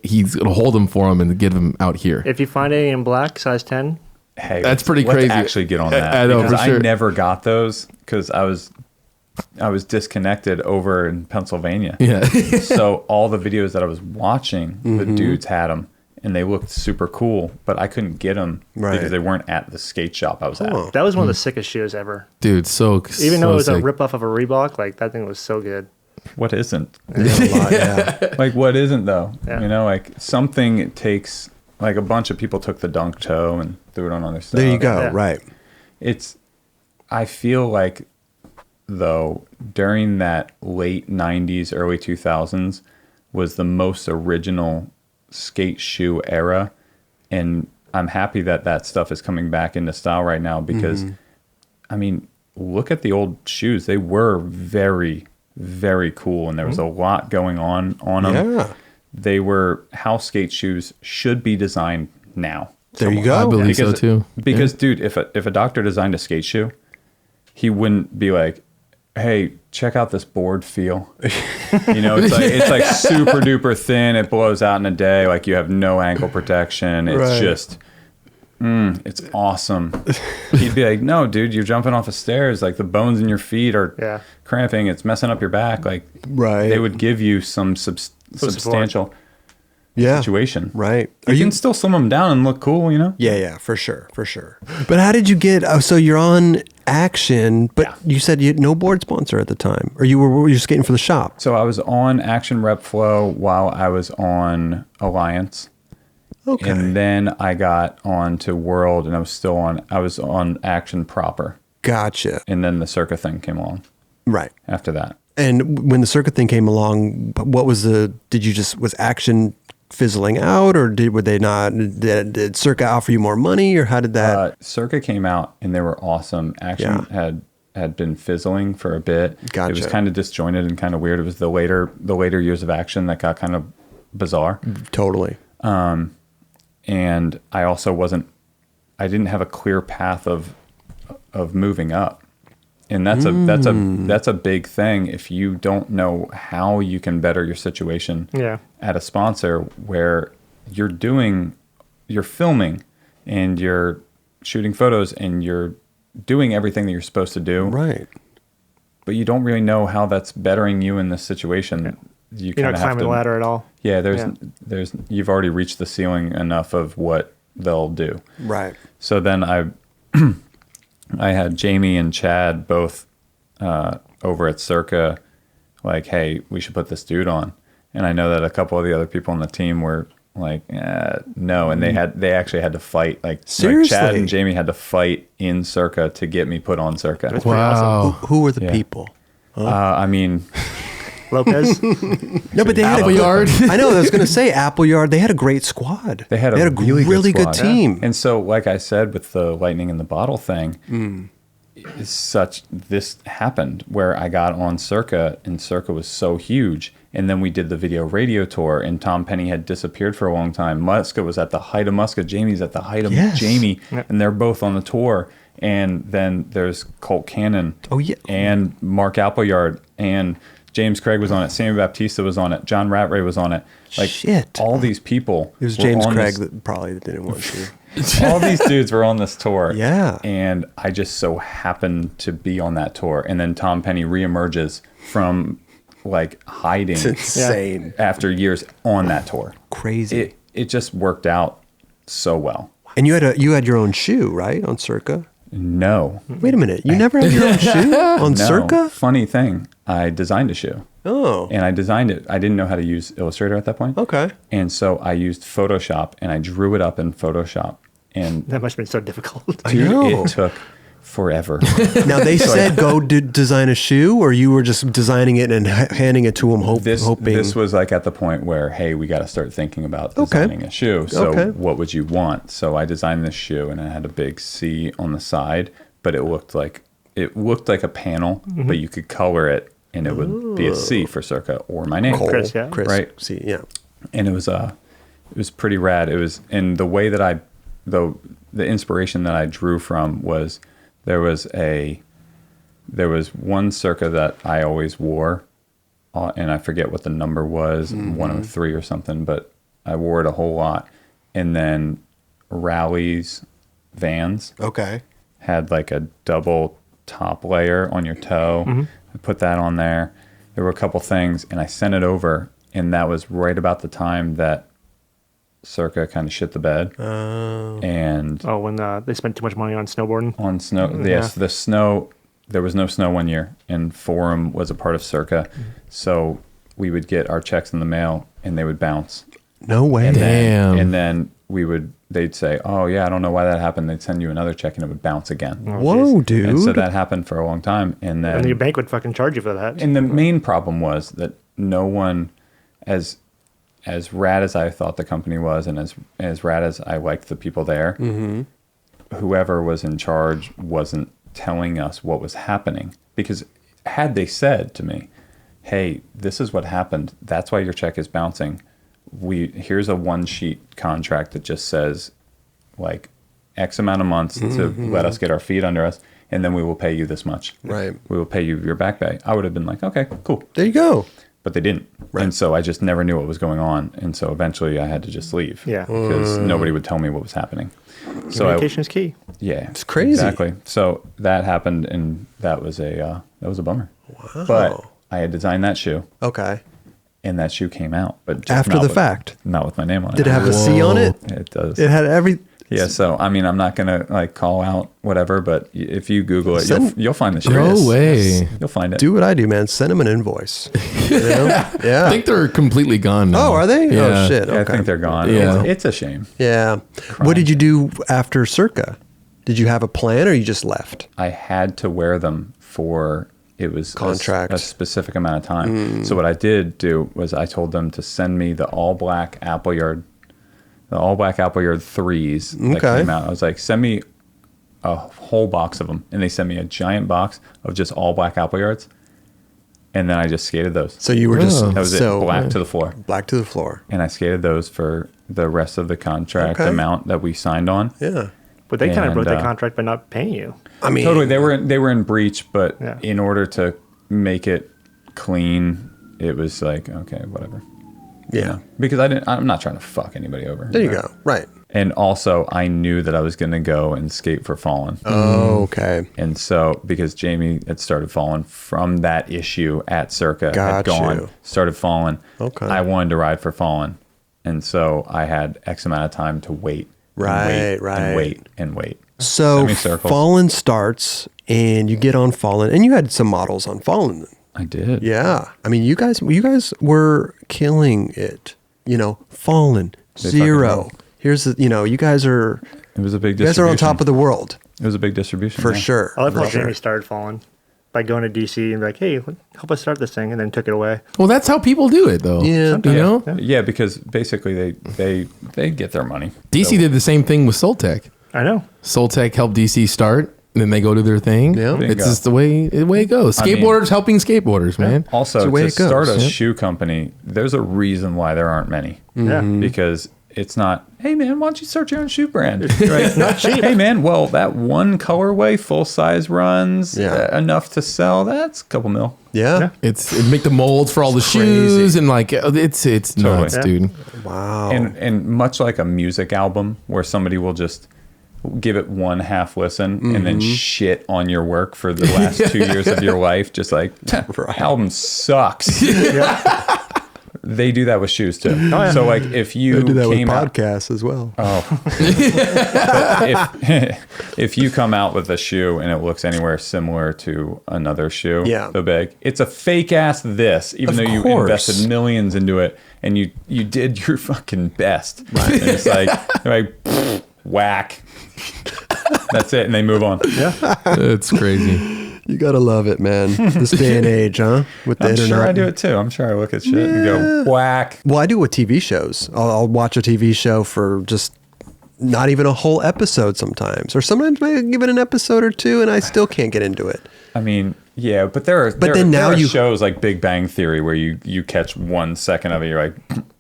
he's gonna hold them for him and get them out here." If you find any in black, size 10, hey, that's pretty crazy. Let's actually get on that. I know, because for sure. I never got those because I was disconnected over in Pennsylvania. Yeah. So all the videos that I was watching, the dudes had them, and they looked super cool, but I couldn't get them because they weren't at the skate shop I was at. that was one of the sickest shoes ever. Dude, even though it was a ripoff of a Reebok, like that thing was so good. What isn't? Yeah. Like, what isn't, though? Yeah. You know, like, something takes, like, a bunch of people took the dunk toe and threw it on other stuff. There you go. Yeah. Right. I feel like, though, during that late 90s, early 2000s was the most original skate shoe era. And I'm happy that stuff is coming back into style right now because, I mean, look at the old shoes. They were very, very cool, and there was a lot going on them. Yeah. They were how skate shoes should be designed now. There you go. I believe so too. Because, dude, if a doctor designed a skate shoe, he wouldn't be like, "Hey, check out this board feel." You know, it's like super duper thin. It blows out in a day. Like, you have no ankle protection. It's just It's awesome. He'd be like, no, dude, you're jumping off of stairs. Like the bones in your feet are cramping. It's messing up your back. Like they would give you some substantial situation. Right. You can still slim them down and look cool, you know? Yeah, for sure. But how did you get, so you're on Action, but you said you had no board sponsor at the time, or were you skating for the shop? So I was on Action Rep Flow while I was on Alliance. Okay. And then I got on to World, and I was on Action proper. Gotcha. And then the Circa thing came along. Right. After that. And when the Circa thing came along, was Action fizzling out, or did Circa offer you more money, or how did that? Circa came out and they were awesome. Action had been fizzling for a bit. Gotcha. It was kind of disjointed and kind of weird. It was the later years of Action that got kind of bizarre. Totally. And I also I didn't have a clear path of moving up. And that's a big thing if you don't know how you can better your situation at a sponsor where you're filming and you're shooting photos and you're doing everything that you're supposed to do. Right. But you don't really know how that's bettering you in this situation. You're not climbing the ladder at all. Yeah, there's you've already reached the ceiling enough of what they'll do. Right. So then I had Jamie and Chad both over at Circa, like, hey, we should put this dude on. And I know that a couple of the other people on the team were like, no. And they actually had to fight. Seriously? Like Chad and Jamie had to fight in Circa to get me put on Circa. That's wow. Awesome. Who were the people? Huh? I mean... Lopez? No, but they had Appleyard. I know, I was going to say Appleyard. They had a great squad. They had a really good team. Yeah. And so, like I said, with the lightning in the bottle thing, this happened where I got on Circa, and Circa was so huge. And then we did the video radio tour, and Tom Penny had disappeared for a long time. Muska was at the height of Muska. Jamie's at the height of Jamie. Yep. And they're both on the tour. And then there's Colt Cannon. Oh, yeah. And Mark Appleyard. And James Craig was on it. Sammy Baptista was on it. John Rattray was on it. Like, shit. All these people. It was James Craig that probably didn't want to. All these dudes were on this tour. Yeah. And I just so happened to be on that tour. And then Tom Penny reemerges from like hiding. It's insane. After years on that tour. Crazy. It just worked out so well. And you had your own shoe, right, on Circa? No. Wait a minute. You never had your own shoe on Circa? Funny thing. I designed a shoe. Oh. And I designed it. I didn't know how to use Illustrator at that point. Okay. And so I used Photoshop, and I drew it up in Photoshop. And that must have been so difficult. Dude, it took forever. Now, they said go design a shoe, or you were just designing it and handing it to them hoping? This was like at the point where, hey, we got to start thinking about designing a shoe. So what would you want? So I designed this shoe, and it had a big C on the side, but it looked like a panel, but you could color it, and it would be a C for Circa or my name. Chris, yeah. Chris, right? C, yeah. And it was pretty rad. It was, and the way that the inspiration that I drew from was there was one Circa that I always wore, and I forget what the number was, 103 or something, but I wore it a whole lot. And then Rally's Vans had like a double top layer on your toe. I put that on there. There were a couple things, and I sent it over, and that was right about the time that Circa kind of shit the bed. And when they spent too much money on snowboarding? On snow, yes. The snow, there was no snow one year, and Forum was a part of Circa. So we would get our checks in the mail, and they would bounce. No way. And then they'd say, oh, yeah, I don't know why that happened. They'd send you another check, and it would bounce again. Whoa, dude. And so that happened for a long time. And then your bank would fucking charge you for that. And the main problem was that no one, as rad as I thought the company was, and as rad as I liked the people there, whoever was in charge wasn't telling us what was happening. Because had they said to me, hey, this is what happened, that's why your check is bouncing, here's a one-sheet contract that just says, like, X amount of months to let us get our feet under us, and then we will pay you this much. Right. We will pay you your back pay. I would have been like, okay, cool. There you go. but they didn't. Right. And so I just never knew what was going on. And so eventually I had to just leave. Yeah. Because nobody would tell me what was happening. So communication is key. Yeah. It's crazy. Exactly. So that happened, and that was a bummer. Wow. But I had designed that shoe. Okay. And that shoe came out. But after the fact. Not with my name on it. Did it have a C on it? It does. It had every... Yeah, so I mean, I'm not gonna like call out whatever, but if you Google it, you'll find the shoe. No way. You'll find it. Do what I do, man. Send them an invoice. You know? Yeah. I think they're completely gone now. Oh, are they? Yeah. Oh shit. Okay. Yeah, I think they're gone. Yeah. It's a shame. Yeah. What did you do after Circa? Did you have a plan, or you just left? I had to wear them for it was contract a specific amount of time. So what I did do was I told them to send me the all black Appleyard 3s that came out. I was like, send me a whole box of them. And they sent me a giant box of just all black Appleyards. And then I just skated those. So you were just... That was it. Black to the floor. Black to the floor. And I skated those for the rest of the contract amount that we signed on. Yeah. But they kind of broke the contract by not paying you. I mean... Totally. They were in breach, but in order to make it clean, it was like, okay, whatever. Yeah. Because I'm not trying to fuck anybody over. There you go. Right. And also, I knew that I was going to go and skate for Fallen. Oh, okay. And so, because Jamie had started Fallen from that issue at Circa, had gone, started Fallen. Okay. I wanted to ride for Fallen. And so, I had X amount of time to wait. Right. And wait. So, Fallen starts, and you get on Fallen, and you had some models on Fallen. I did. Yeah. I mean, you guys were killing it. You know, Fallen, Zero. Here's the, you guys are... It was a big distribution. You guys are on top of the world. It was a big distribution. For sure. I love how Jamie started Fallen by going to DC and be like, hey, help us start this thing, and then took it away. Well, that's how people do it, though. Yeah. You know? Yeah, because basically they get their money. DC did the same thing with Soltech. I know. Soltech helped DC start. Then they go do their thing. Yeah, it's just the way it goes. Skateboarders helping skateboarders, man. Also, to start a shoe company, there's a reason why there aren't many. Yeah. Because it's not, hey man, why don't you start your own shoe brand? Right? Not cheap. Hey man, well, that one colorway, full size runs, enough to sell. That's a couple mil. Yeah. It make the molds for all the shoes and like it's nuts, dude. Wow. And much like a music album where somebody will just give it one half listen and then shit on your work for the last 2 years of your life, just like album sucks. They do that with shoes too. Oh, yeah. So like if you do that came with podcasts as well. Oh, if you come out with a shoe and it looks anywhere similar to another shoe, so big, it's a fake ass this, even though you invested millions into it and you did your fucking best. Right. And it's like whack. That's it, and they move on. Yeah, it's crazy. You gotta love it, man. This day and age, huh? With the internet. I'm sure I do it too. I'm sure I look at shit and go whack. Well, I do it with TV shows. I'll watch a TV show for just not even a whole episode sometimes, or sometimes I give it an episode or two, and I still can't get into it. I mean, yeah, but there are shows like Big Bang Theory where you catch 1 second of it, you're like,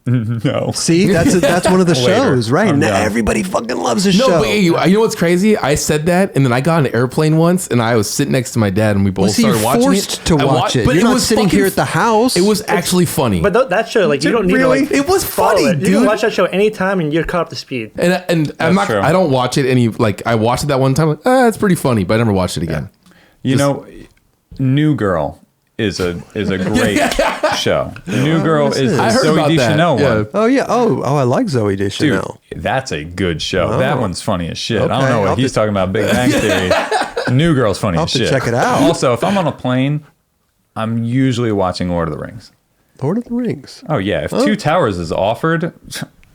no. See, that's one of the shows, right? And everybody fucking loves the show. No, but you know what's crazy? I said that, and then I got on an airplane once, and I was sitting next to my dad, and we both started watching it. Forced to watch it. But you're not sitting here at the house. It was actually funny. But that show, like, you don't need to, like, it was funny, dude. You can watch that show anytime, and you're caught up to speed. And I don't watch it any. Like, I watched it that one time. Like, it's pretty funny, but I never watched it again. You know, New Girl is a great show. New Girl is Zooey Deschanel one. Oh yeah. Oh, I like Zooey Deschanel. Dude, that's a good show. That one's funny as shit. Okay. I don't know what he's talking about. Big Bang Theory. New Girl's funny as shit. Check it out. Also, if I'm on a plane, I'm usually watching Lord of the Rings. Lord of the Rings. Oh yeah. If Two Towers is offered,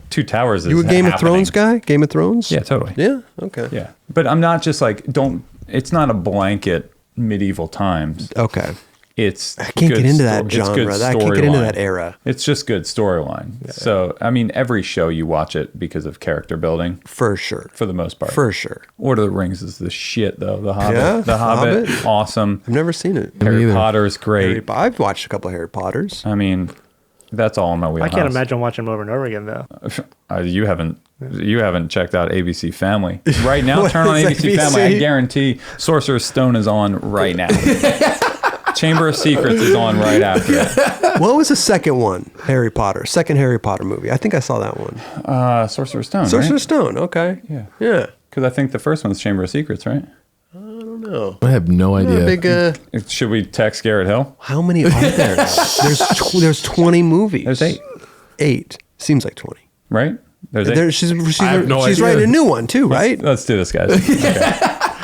Two Towers is You a Game of Thrones guy? Game of Thrones? Yeah, totally. Yeah. Okay. Yeah, but I'm not just like it's not a blanket medieval times. Okay. I can't get into that genre. I can't get into that era. It's just good storyline. Yeah. So, I mean, every show you watch it because of character building. For sure. For the most part. For sure. Lord of the Rings is the shit, though. The Hobbit. Yeah, the Hobbit. Awesome. I've never seen it. Harry Potter is great. I've watched a couple of Harry Potters. I mean, that's all in my wheelhouse. I can't imagine watching them over and over again, though. You haven't checked out ABC Family. Right now, turn on ABC Family. I guarantee Sorcerer's Stone is on right now. Chamber of Secrets is on right after it. What was the second one? Harry Potter. Second Harry Potter movie. I think I saw that one. Sorcerer's Stone. Sorcerer's Stone. Okay. Yeah. Yeah. Because I think the first one's Chamber of Secrets, right? I don't know. I have no idea. Big, Should we text Garrett Hill? how many are there? There's 20 movies. There's 8. 8. Seems like 20. Right? There's 8. She's idea. writing a new one too, right? Let's do this, guys. Okay.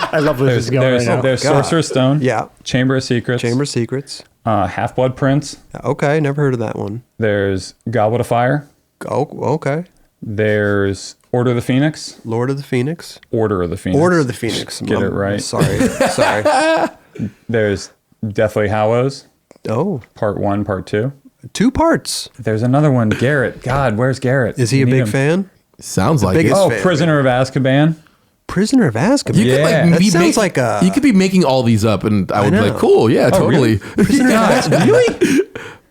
I love where this is going right now. There's God. Sorcerer's Stone. Yeah. Chamber of Secrets. Chamber of Secrets. Half-Blood Prince. Okay, never heard of that one. There's Goblet of Fire. Oh, okay. There's Order of the Phoenix. Lord of the Phoenix. Order of the Phoenix. Order of the Phoenix. Get it right. Sorry. There's Deathly Hallows. Oh, Part 1, Part 2. 2 parts. There's another one. Garrett. God, where's Garrett? Is he a We need big him. fan? Sounds like biggest it. Oh, fan. Prisoner of Azkaban. Prisoner of Azkaban. You could Yeah. like That be sounds like a. You could be making all these up, and I would be know. like, cool, yeah, totally. really? Prisoner of Azkaban. Really?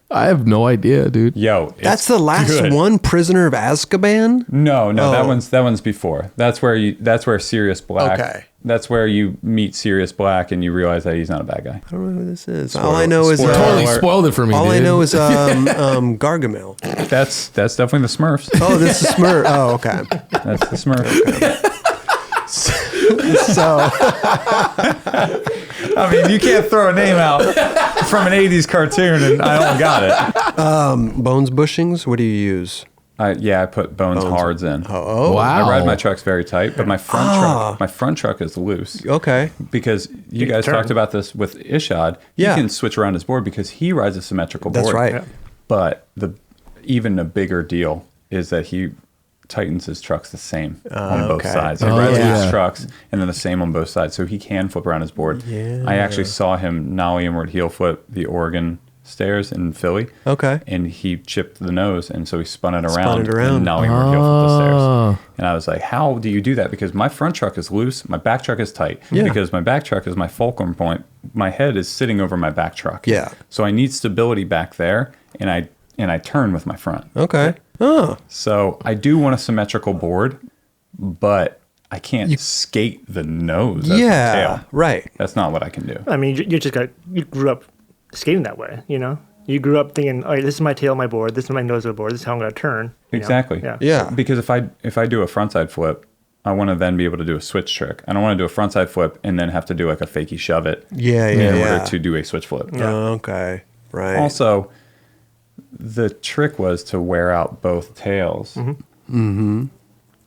I have no idea, dude. Yo, That's it's the last good. one. Prisoner of Azkaban. No, Oh. that one's before. That's where Sirius Black. Okay. That's where you meet Sirius Black and you realize that he's not a bad guy. I don't know who this is. All I know is spoiler Totally alert. spoiled it for me. all I dude. know is Gargamel. That's definitely the Smurfs. Oh, this is Smurf. Oh, okay. That's the Smurf. So I mean, you can't throw a name out from an 80s cartoon and I don't got it. Bones bushings. What do you use? I put Bones Hards in. Oh, Wow. I ride my trucks very tight, but my front truck is loose. okay. Because you guys turn. talked about this with Ishad. Yeah. He can switch around his board because he rides a symmetrical board. That's right. Yeah. But even a bigger deal is that he tightens his trucks the same on both okay. sides. He Oh, rides yeah. his trucks and then the same on both sides. So he can flip around his board. Yeah. I actually saw him nollie inward heel flip the Oregon stairs in Philly. Okay. And he chipped the nose, and so he spun it Spun around. it around. And nollie inward heel flip the Oh. stairs. And I was like, how do you do that? Because my front truck is loose, my back truck is tight. Yeah. Because my back truck is my fulcrum point. My head is sitting over my back truck. Yeah. So I need stability back there, and I turn with my front. Okay. Oh, So I do want a symmetrical board, but I can't skate the nose as the yeah. tail. Right. That's not what I can do. I mean, you grew up skating that way, you know? You grew up thinking, all right, this is my tail of my board, this is my nose of the board, this is how I'm going to turn. you know? Exactly. Yeah. Yeah. Because if I do a frontside flip, I want to then be able to do a switch trick. I don't want to do a frontside flip and then have to do like a fakie shove it Yeah. in Yeah. order to do a switch flip. Okay. Right. Also, the trick was to wear out both tails. Mm-hmm.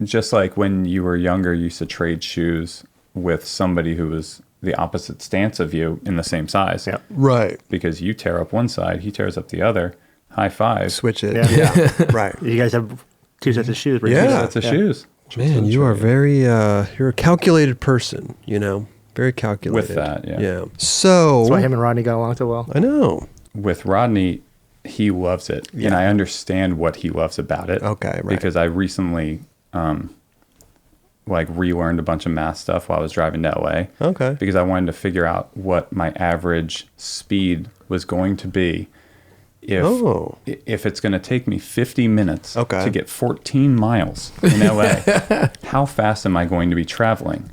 Just like when you were younger, you used to trade shoes with somebody who was the opposite stance of you in the same size. Yeah. Right. Because you tear up one side, he tears up the other. High five. Switch it. Yeah. Yeah. Right. You guys have 2 sets of shoes. Yeah. Sets of shoes. Man, you are very you're a calculated person, you know. Very calculated. With that, yeah. Yeah. So That's why him and Rodney got along so well. I know. With Rodney, he loves it, and I understand what he loves about it. Okay, right. Because I recently, relearned a bunch of math stuff while I was driving to LA. Okay. Because I wanted to figure out what my average speed was going to be if it's going to take me 50 minutes to get 14 miles in LA. How fast am I going to be traveling?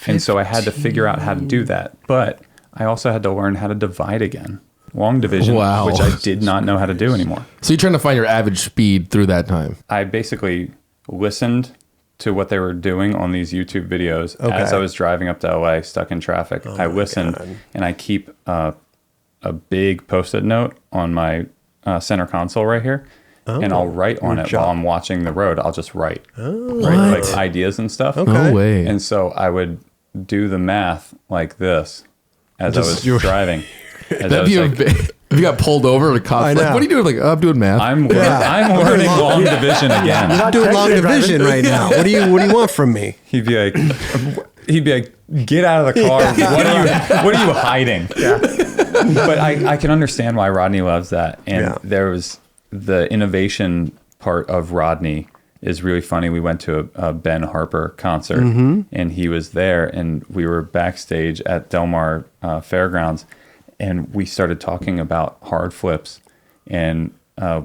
And so I had to figure out how to do that, but I also had to learn how to divide again. Long division, Wow. which I did not know how to do anymore. So you're trying to find your average speed through that time. I basically listened to what they were doing on these YouTube videos as I was driving up to LA, stuck in traffic. I listened, and I keep a big Post-it note on my center console right here, and I'll write on it while I'm watching the road. I'll just write like ideas and stuff. No way. And so I would do the math like this as I was driving. If you got pulled over, the cops like, know. what are you doing? Like, oh, I'm doing math. I'm learning long division again. I'm doing long division right now. What do you want from me? He'd be like, get out of the car. What are you hiding? But I can understand why Rodney loves that. And there was the innovation part of Rodney is really funny. We went to a Ben Harper concert, and he was there, and we were backstage at Del Mar Fairgrounds, and we started talking about hard flips, and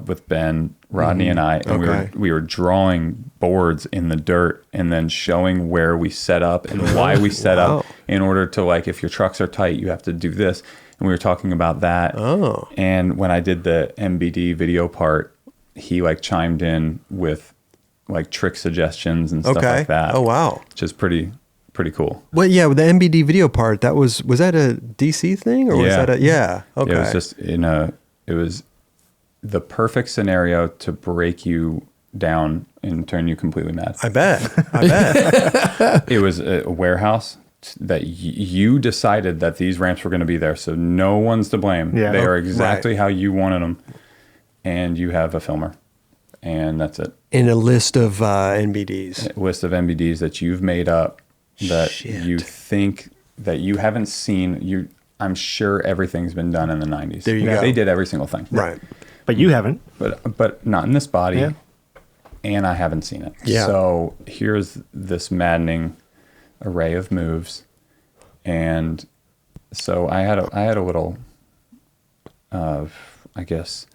with Ben, Rodney, and I, and we were drawing boards in the dirt, and then showing where we set up and why we set up in order to, like, if your trucks are tight, you have to do this. and we were talking about that. Oh. And when I did the MBD video part, he like chimed in with like trick suggestions and stuff like that. Oh, wow. Which is pretty cool. Well, yeah, with the MBD video part, was that a DC thing or was that okay. It was just it was the perfect scenario to break you down and turn you completely mad. I bet. It was a warehouse that you decided that these ramps were going to be there, so no one's to blame. Yeah. They are exactly how you wanted them, and you have a filmer, and that's it. In a list of NBDs. A list of NBDs that you've made up that you think that you haven't seen. I'm sure everything's been done in the 90s. There you go. They did every single thing. Right. But you haven't. But not in this body. Yeah. And I haven't seen it. Yeah. So here's this maddening array of moves, and so I had a little, I guess,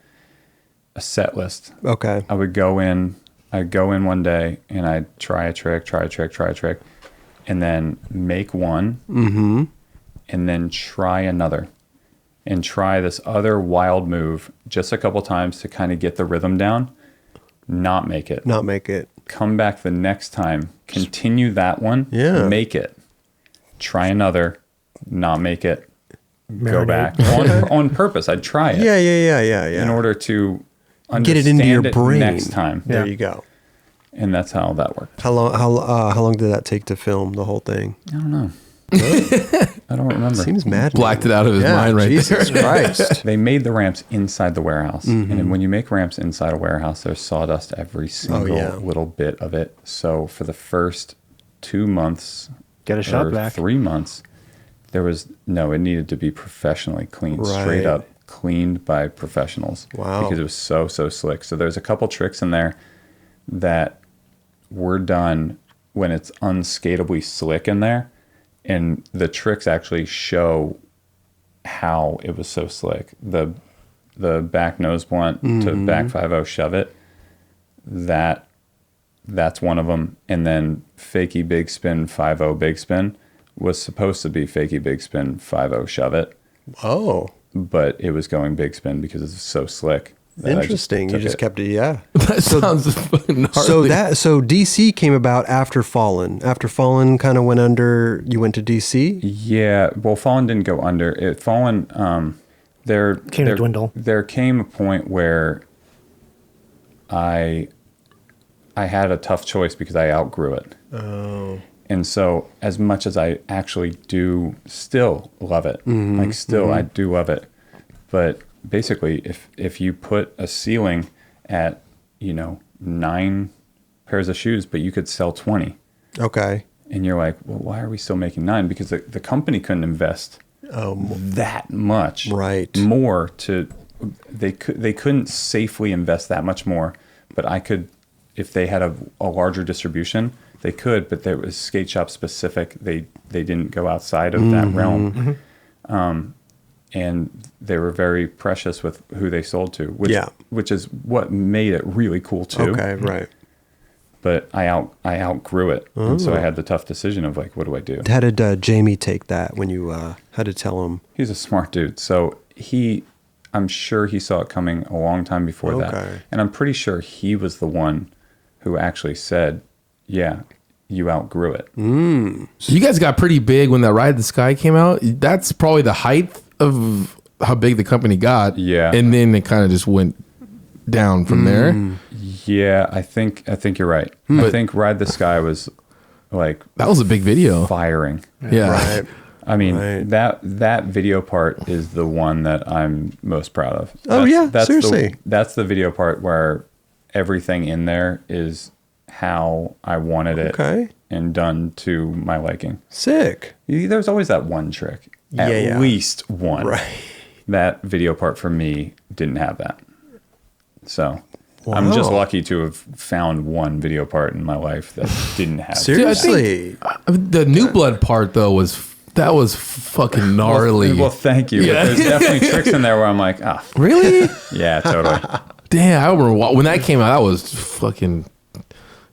a set list. Okay. I'd go in one day and I'd try a trick, and then make one, and then try another, and try this other wild move just a couple times to kind of get the rhythm down. Not make it. Come back the next time. Continue that one. Yeah. Make it. Try another. Not make it. Go back. On purpose. I'd try it. Yeah. In order to understand Get it into your brain next time. There you go. And that's how that worked. How long did that take to film the whole thing? I don't know. I don't remember. Seems mad. Blacked it out of his mind right Jesus there. Christ. They made the ramps inside the warehouse. And when you make ramps inside a warehouse, there's sawdust every single little bit of it. So for the first 2 months, get a shot back. 3 months, it needed to be professionally cleaned, straight up cleaned by professionals. Wow. Because it was so slick. So there's a couple tricks in there that were done when it's unskatably slick in there. And the tricks actually show how it was so slick. The back nose blunt to back 5-0 shove it. That's one of them. And then fakie big spin 5-0 big spin was supposed to be fakie big spin 5-0 shove it. Oh. But it was going big spin because it's so slick. Interesting. You just kept it, yeah. That sounds fucking gnarly. So DC came about after Fallen. After Fallen kind of went under, you went to DC? Yeah. Well, Fallen didn't go under. Fallen, there came to dwindle. There came a point where I had a tough choice because I outgrew it. Oh. And so as much as I actually do still love it, I do love it. But basically, if you put a ceiling at 9 pairs of shoes, but you could sell 20. Okay. And you're like, well, why are we still making 9? Because the company couldn't invest that much more they couldn't safely invest that much more. But I could, if they had a larger distribution, they could. But there was skate shop specific. They didn't go outside of that realm. And they were very precious with who they sold to, which is what made it really cool too. Okay, right. But I outgrew it, and so I had the tough decision of like, what do I do? How did Jamie take that when you had to tell him? He's a smart dude, so I'm sure he saw it coming a long time before that, and I'm pretty sure he was the one who actually said, "Yeah, you outgrew it." So you guys got pretty big when that Ride the Sky came out. That's probably the height of how big the company got. Yeah. And then it kind of just went down from there. Yeah, I think you're right. I think Ride the Sky was like, that was a big video. Firing. Yeah. Right. I mean, that video part is the one that I'm most proud of. Seriously. That's the video part where everything in there is how I wanted it and done to my liking. Sick. There's always that one trick. At least one. Right. That video part for me didn't have that. So I'm just lucky to have found one video part in my life that didn't have. Seriously. The New Blood part though was fucking gnarly. Well, thank you. Yeah. But there's definitely tricks in there where I'm like, really? Yeah, totally. Damn, I remember when that came out. That was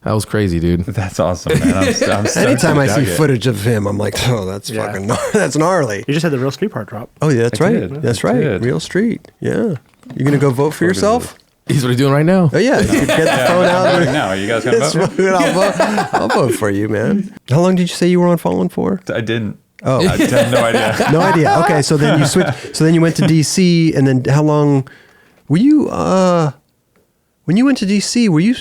That was crazy, dude. That's awesome, man. I'm Anytime I see footage of him, I'm like, oh, that's fucking that's gnarly. You just had the real street part drop. Oh, yeah, that's right. That's right. Real street. Yeah. You going to go vote for yourself? He's what he's doing right now. Oh, yeah. You could get the phone out. Right now. Are you guys going to vote? I'll vote for you, man. How long did you say you were on Fallen for? I didn't. Oh. I have no idea. No idea. Okay, so then you switched. So then you went to DC, and then how long were you? When you went to DC, were you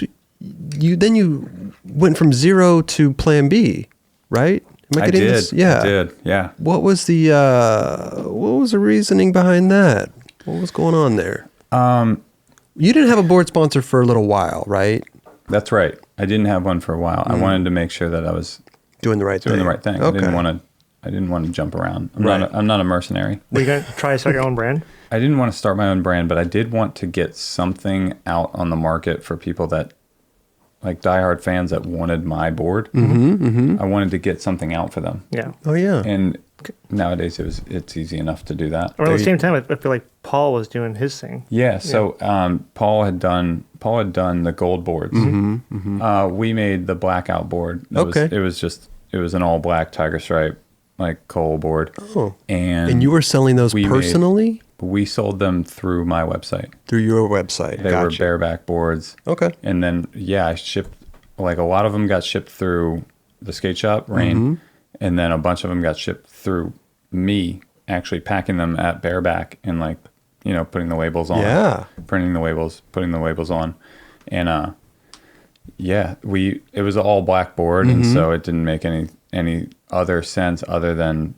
went from 0 to Plan B, right? Am I did. This? Yeah, I did. Yeah. What was the reasoning behind that? What was going on there? You didn't have a board sponsor for a little while, right? That's right. I didn't have one for a while. I wanted to make sure that I was doing the right thing. Okay. I didn't want to jump around. I'm not a mercenary. Were you going to try to start your own brand? I didn't want to start my own brand, but I did want to get something out on the market for people that, like diehard fans that wanted my board. I wanted to get something out for them. Yeah. Oh, yeah. And nowadays it's easy enough to do that. Or at the same time, I feel like Paul was doing his thing. Yeah. So Paul had done the gold boards. We made the blackout board. It was an all black tiger stripe like coal board. Oh. And you were selling those personally? We sold them through my website. Through your website. They were bareback boards. Okay. And then I shipped, like a lot of them got shipped through the skate shop, Rain, and then a bunch of them got shipped through me actually packing them at bareback and like, putting the labels on. Yeah. Printing the labels, putting the labels on. And it was all black board, and so it didn't make any other sense other than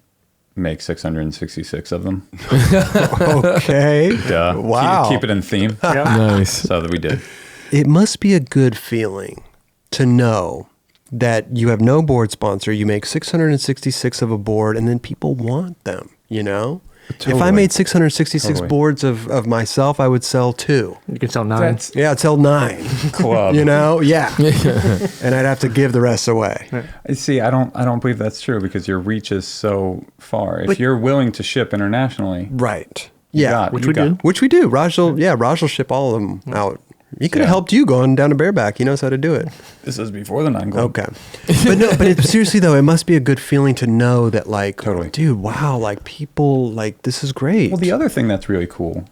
make 666 of them. Okay. Duh. Wow. Keep it in theme. Nice. So that we did. It must be a good feeling to know that you have no board sponsor, you make 666 of a board, and then people want them, Totally. If I made 666 boards of myself, I would sell 2. You can sell 9. I'd sell 9. Club. Yeah. And I'd have to give the rest away. See, I don't believe that's true because your reach is so far. If you're willing to ship internationally. Right. Yeah. Which we do. Raj will ship all of them out. He could have helped you going down to bareback. He knows how to do it. This is before the 9 Club. Okay. But seriously though, it must be a good feeling to know that like, totally. Dude, wow, like people, like this is great. Well, the other thing that's really cool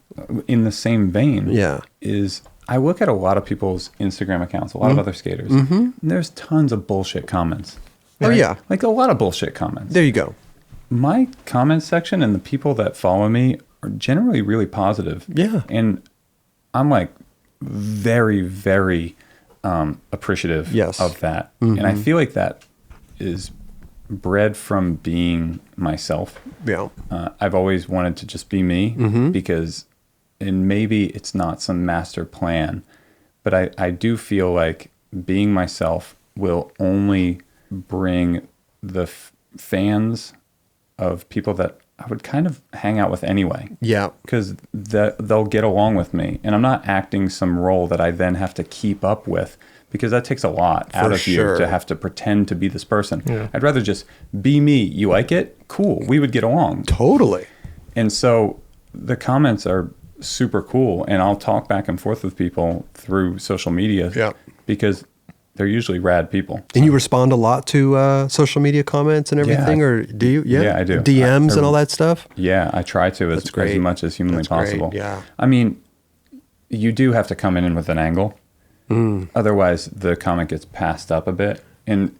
in the same vein is I look at a lot of people's Instagram accounts, a lot of other skaters, and there's tons of bullshit comments. Right? Oh yeah. Like a lot of bullshit comments. There you go. My comment section and the people that follow me are generally really positive. Yeah. And I'm like, very, very appreciative of that. And I feel like that is bred from being myself. Yeah. I've always wanted to just be me because, and maybe it's not some master plan, but I do feel like being myself will only bring the fans of people that I would kind of hang out with anyway. Yeah. Because they'll get along with me. And I'm not acting some role that I then have to keep up with because that takes a lot out of you to have to pretend to be this person. Yeah. I'd rather just be me. You like it? Cool. We would get along. Totally. And so the comments are super cool. And I'll talk back and forth with people through social media because they're usually rad people. And you respond a lot to social media comments and everything, or do you? Yeah, I do. DMs and all that stuff? Yeah, I try to as much as humanly possible. Great. Yeah. I mean, you do have to come in with an angle. Otherwise, the comment gets passed up a bit. And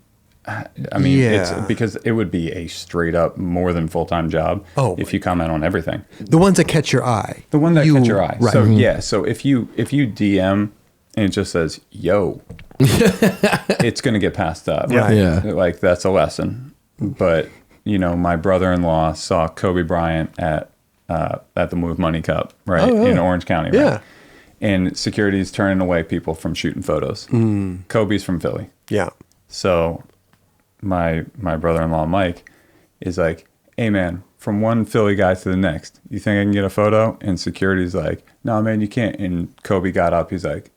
I mean, it's because it would be a straight up more than full-time job if you comment on everything. The ones that catch your eye. The one that catch your eye. Right. So, so if you DM and it just says, yo, it's going to get passed up. Yeah. Like that's a lesson. But, my brother-in-law saw Kobe Bryant at the Move Money Cup, right? In Orange County, right? Yeah. And security's turning away people from shooting photos. Kobe's from Philly. Yeah. So my brother-in-law, Mike, is like, hey man, from one Philly guy to the next, you think I can get a photo? And security's like, no man, you can't. And Kobe got up. He's like,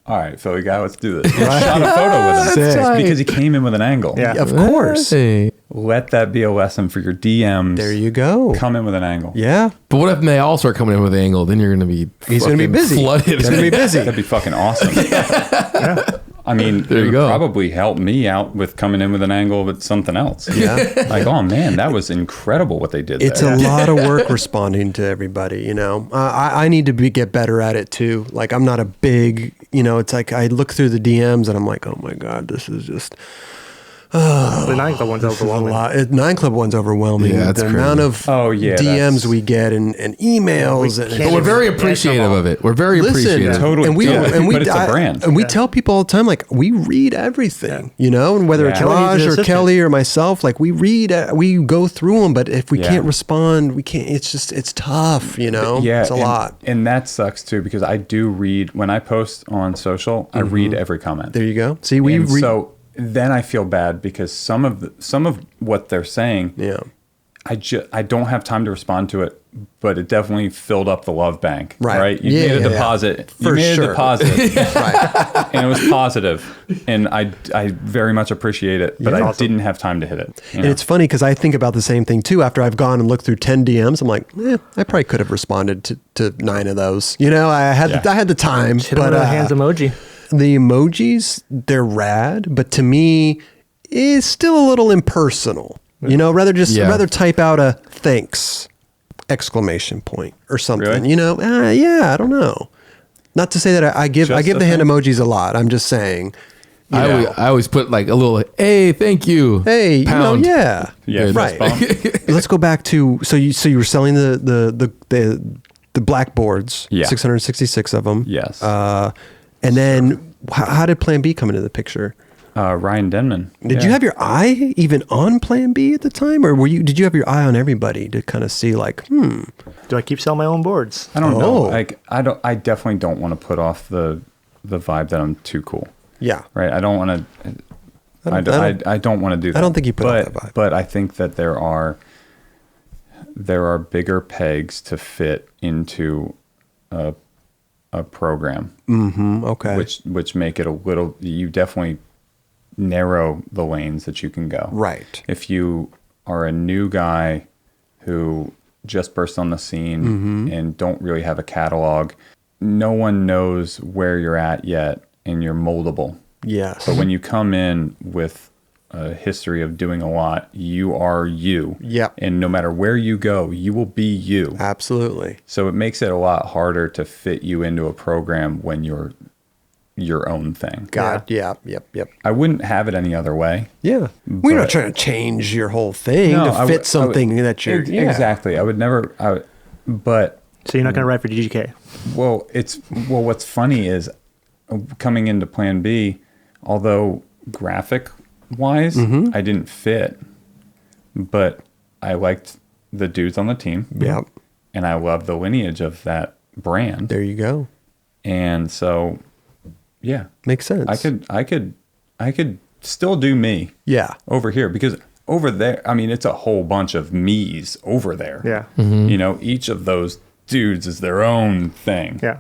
all right, Philly guy, let's do this. Shot a photo with him because he came in with an angle. Yeah, of course. Let that be a lesson for your DMs. There you go. Come in with an angle. Yeah. But what if they all start coming in with an angle? Then you're going to be He's going to be busy. Flooded. He's going to be busy. That'd be fucking awesome. I mean, there you it go. Probably helped me out with coming in with an angle with something else. Yeah. Like, oh man, that was incredible what they did. It's there. a lot of work responding to everybody, you know. I need to get better at it too. Like, I'm not a big, you know, it's like I look through the DMs and I'm like, oh my God, this is just... The 9 Club one's overwhelming. 9 Club one's overwhelming. Yeah, that's the crazy. amount of DMs we get and emails. But we're very appreciative of it. We're very appreciative. Totally. But it's a brand. And we tell people all the time, like, we read everything, you know, and whether it's Raj or Kelly or myself, like, we go through them, but if we can't respond, we can't, it's tough, you know? Yeah. It's a lot. And that sucks too, because I do read, when I post on social, I read every comment. There you go. See, we read. So then I feel bad because some of what they're saying, I don't have time to respond to it, but it definitely filled up the love bank. Right? You made a deposit. You made a deposit. Right. And it was positive. And I very much appreciate it, but I didn't have time to hit it. And it's funny because I think about the same thing too. After I've gone and looked through 10 DMs, I'm like, I probably could have responded to 9 of those. You know, I had the time. Hit them with a hands emoji. The emojis, they're rad, but to me, it's still a little impersonal. You know, rather type out a thanks exclamation point or something. Really? You know, I don't know. Not to say that I give the hand emojis a lot. I'm just saying. I always put like a little, hey, thank you. Hey, pound. You know, right. Let's go back to so you were selling the blackboards, 666 of them. Yes. And then how did Plan B come into the picture? Ryan Denman. Did you have your eye even on Plan B at the time, or did you have your eye on everybody to kind of see like, do I keep selling my own boards? I don't know. Like I definitely don't want to put off the vibe that I'm too cool. Yeah. Right. I don't want to. I don't want to do that. I don't think you put off that vibe. But I think that there are bigger pegs to fit into a program. Mm-hmm. Okay. Which make it a little. You definitely narrow the lanes that you can go. Right. If you are a new guy who just burst on the scene and don't really have a catalog, no one knows where you're at yet, and you're moldable. Yes. But when you come in with a history of doing a lot, you are you. Yep. And no matter where you go, you will be you. Absolutely. So it makes it a lot harder to fit you into a program when you're your own thing. God, yep. I wouldn't have it any other way. Yeah. We're not trying to change your whole thing to fit something that you're... Exactly. I would never... but... So you're not going to write for DGK? Well, what's funny is coming into Plan B, although graphic-wise, I didn't fit, but I liked the dudes on the team. Yep. And I loved the lineage of that brand. There you go. And so... Yeah. Makes sense. I could still do me. Yeah. Over here, because over there, I mean, it's a whole bunch of me's over there. Yeah. Mm-hmm. You know, each of those dudes is their own thing. Yeah.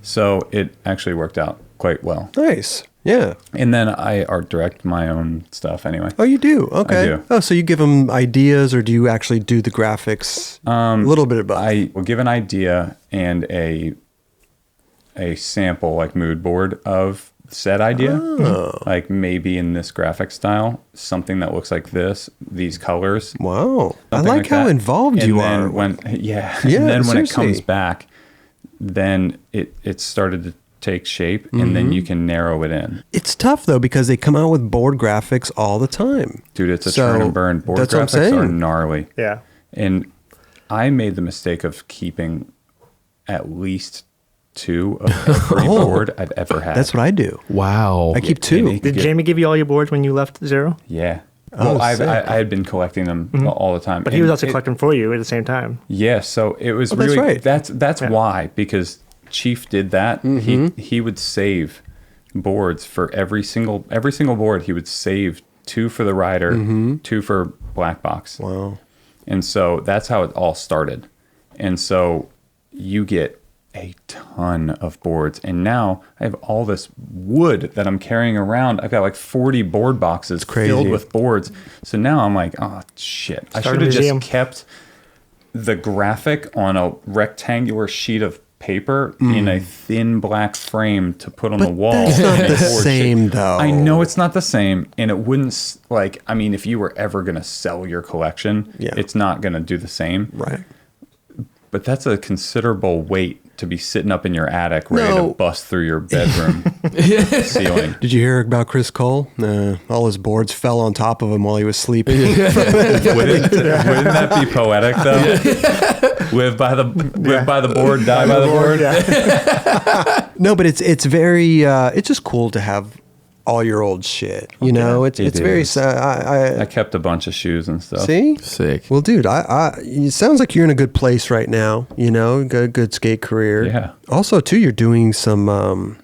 So it actually worked out quite well. Nice. Yeah. And then I art direct my own stuff anyway. Oh, you do? Okay. I do. Oh, so you give them ideas, or do you actually do the graphics? A little bit of both. I will give an idea and a sample, like mood board of said idea. Like maybe in this graphic style, something that looks like this, these colors. Wow. I like how involved you are. And then when it comes back, then it started to take shape, and then you can narrow it in. It's tough though, because they come out with board graphics all the time. Dude, it's a turn and burn. Board graphics are gnarly. Yeah. And I made the mistake of keeping at least 2 of every board I've ever had. That's what I do. Wow. I keep 2. Did Jamie give you all your boards when you left Zero? Yeah. Well, I had been collecting them all the time. But he was also collecting for you at the same time. Yeah, so it was really... That's right. That's why, because Chief did that. He would save boards for every single board. He would save 2 for the rider, 2 for black box. Wow. And so that's how it all started. And so you get a ton of boards, and now I have all this wood that I'm carrying around. I've got like 40 board boxes filled with boards. So now I'm like, oh shit, I should have just kept the graphic on a rectangular sheet of paper in a thin black frame to put on the wall. That's not the same, though. I know it's not the same, and it wouldn't, like, I mean, if you were ever going to sell your collection, it's not going to do the same. Right. But that's a considerable weight to be sitting up in your attic ready to bust through your bedroom ceiling. Did you hear about Chris Cole? All his boards fell on top of him while he was sleeping. Wouldn't that be poetic, though? Live by the board, die by the board. Yeah. No, but it's very it's just cool to have all your old shit. You know, it's very. I kept a bunch of shoes and stuff. See, sick. Well, dude, it sounds like you're in a good place right now. You know, good skate career. Yeah. Also, too, you're doing some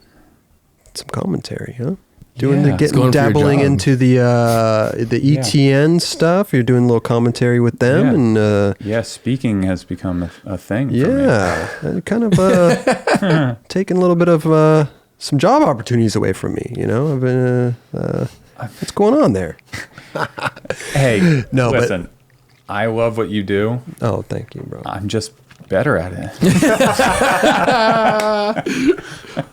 commentary, huh? Dabbling into the ETN stuff. You're doing a little commentary with them, and speaking has become a thing. For me. Kind of taking a little bit of some job opportunities away from me. You know, I've been what's going on there? Hey, no, listen, I love what you do. Oh, thank you, bro. I'm just better at it.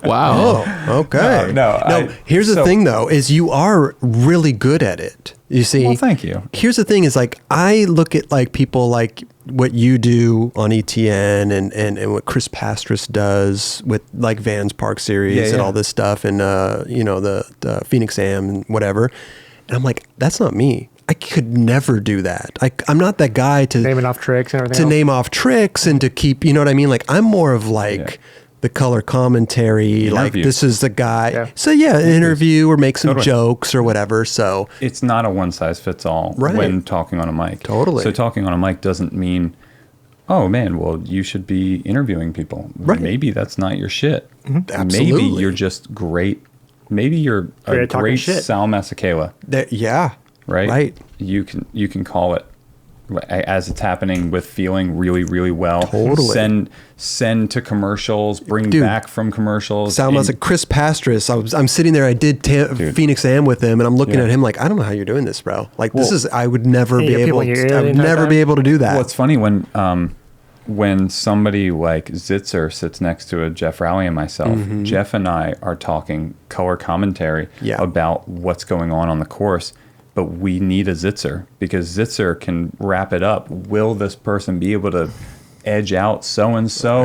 Wow. Oh, okay. No. Here's the thing, though, is you are really good at it. You see? Well, thank you. Here's the thing is, like, I look at, like, people like what you do on ETN and what Chris Pastris does with, like, Vans Park Series and all this stuff and, the Phoenix Am and whatever. And I'm like, that's not me. I could never do that. I'm not that guy to naming off tricks and everything. Name off tricks and to keep, you know what I mean? Like, I'm more of like the color commentary. Like, this is the guy. Yeah. So an interview or make some jokes or whatever. So it's not a one size fits all when talking on a mic. Totally. So talking on a mic doesn't mean, oh man, well, you should be interviewing people. Right. Maybe that's not your shit. Mm-hmm. Absolutely. Maybe you're just great. Maybe you're a great Sal Masakela. Right. You can call it as it's happening with feeling really, really well. Totally. Send to commercials. Bring back from commercials. Sound like Chris Pastris. I'm sitting there. I did Phoenix Am with him, and I'm looking at him like, I don't know how you're doing this, bro. Like, this is I would never be able. I would never be able to do that. Well, it's funny when somebody like Zitzer sits next to a Jeff Rowley and myself. Jeff and I are talking color commentary about what's going on the course. But we need a Zitzer because Zitzer can wrap it up. Will this person be able to edge out so-and-so?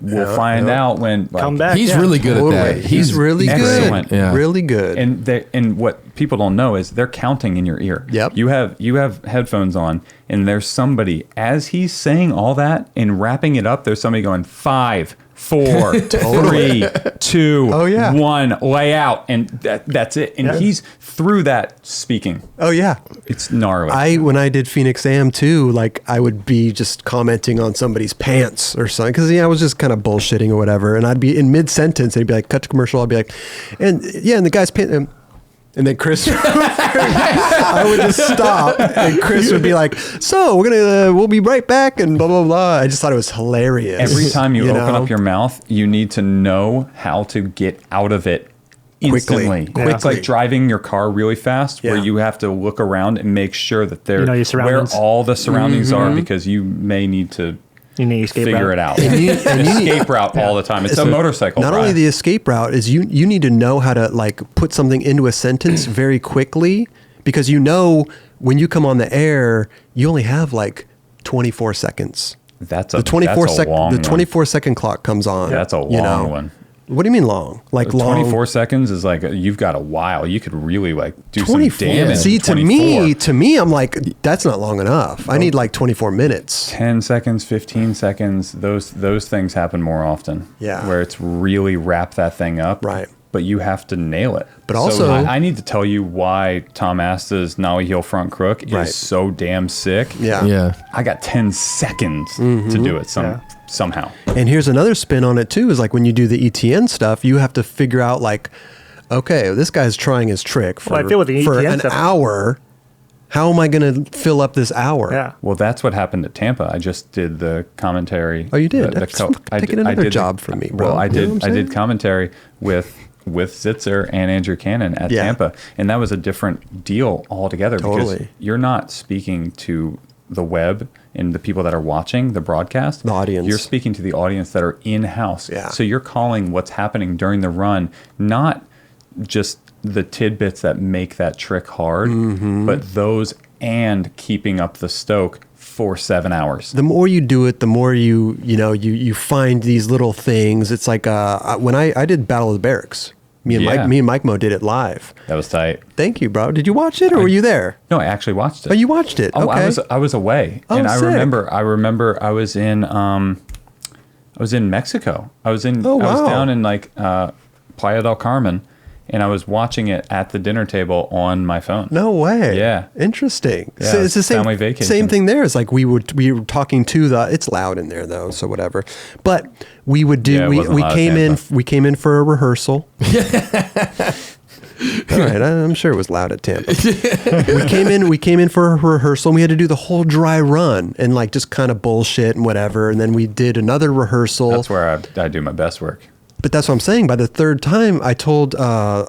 We'll find out when... Come back. He's really good at that. He's really excellent. Good. Yeah. Really good. And what people don't know is they're counting in your ear. Yep. You have headphones on, and there's somebody, as he's saying all that and wrapping it up, there's somebody going, 5, 4, 3, 2, 1, lay out, and that's it. And he's through that speaking. Oh yeah, it's gnarly. When I did Phoenix Am too, like I would be just commenting on somebody's pants or something because I was just kind of bullshitting or whatever, and I'd be in mid sentence and he'd be like, "Cut to commercial." I'd be like, and the guy's pants. And then Chris, I would just stop, and Chris would be like, "So we'll be right back," and blah blah blah. I just thought it was hilarious. Every time you open up your mouth, you need to know how to get out of it instantly. Quickly. It's like driving your car really fast, where you have to look around and make sure that where all the surroundings are, because you may need to. You need escape figure route. it out. And escape route all the time. It's a motorcycle. Not only the escape route is you need to know how to like put something into a sentence very quickly because when you come on the air, you only have like 24 seconds. The 24 second clock comes on. That's a long one. What do you mean long? Like 24 seconds is like you've got a while. You could really like do some damage. See, to me, I'm like, that's not long enough. I need like 24 minutes. 10 seconds, 15 seconds. Those things happen more often. Yeah. Where it's really wrap that thing up. Right. But you have to nail it. But also, I need to tell you why Tom Asta's Nollie Heel Front Crook is so damn sick. Yeah. I got 10 seconds to do it somehow. And here's another spin on it too, is like when you do the ETN stuff, you have to figure out like, okay, this guy's trying his trick for an hour. How am I going to fill up this hour? Yeah. Well, that's what happened at Tampa. I just did the commentary. Oh, you did? Taking another job from me, bro. Well, I did commentary with Zitzer and Andrew Cannon at Tampa, and that was a different deal altogether because you're not speaking to the web and the people that are watching the broadcast, the audience. You're speaking to the audience that are in-house. Yeah. So you're calling what's happening during the run, not just the tidbits that make that trick hard, but those and keeping up the stoke for 7 hours. The more you do it, the more you find these little things. It's like when I did Battle of the Barracks. Me and Mike Mo did it live. That was tight. Thank you, bro. Did you watch it or were you there? No, I actually watched it. Oh, you watched it? Oh, okay. I was away, and I sick. remember I was in Mexico. I was down in like Playa del Carmen, and I was watching it at the dinner table on my phone. No way. Yeah. Interesting. Yeah, so it's the same family vacation. Same thing there. It's like we were talking to it's loud in there though, so whatever. But we would do we came in for a rehearsal. All right, I'm sure it was loud at Tampa. we came in for a rehearsal and we had to do the whole dry run and like just kind of bullshit and whatever, and then we did another rehearsal. That's where I do my best work. But that's what I'm saying. By the third time, I told Ira,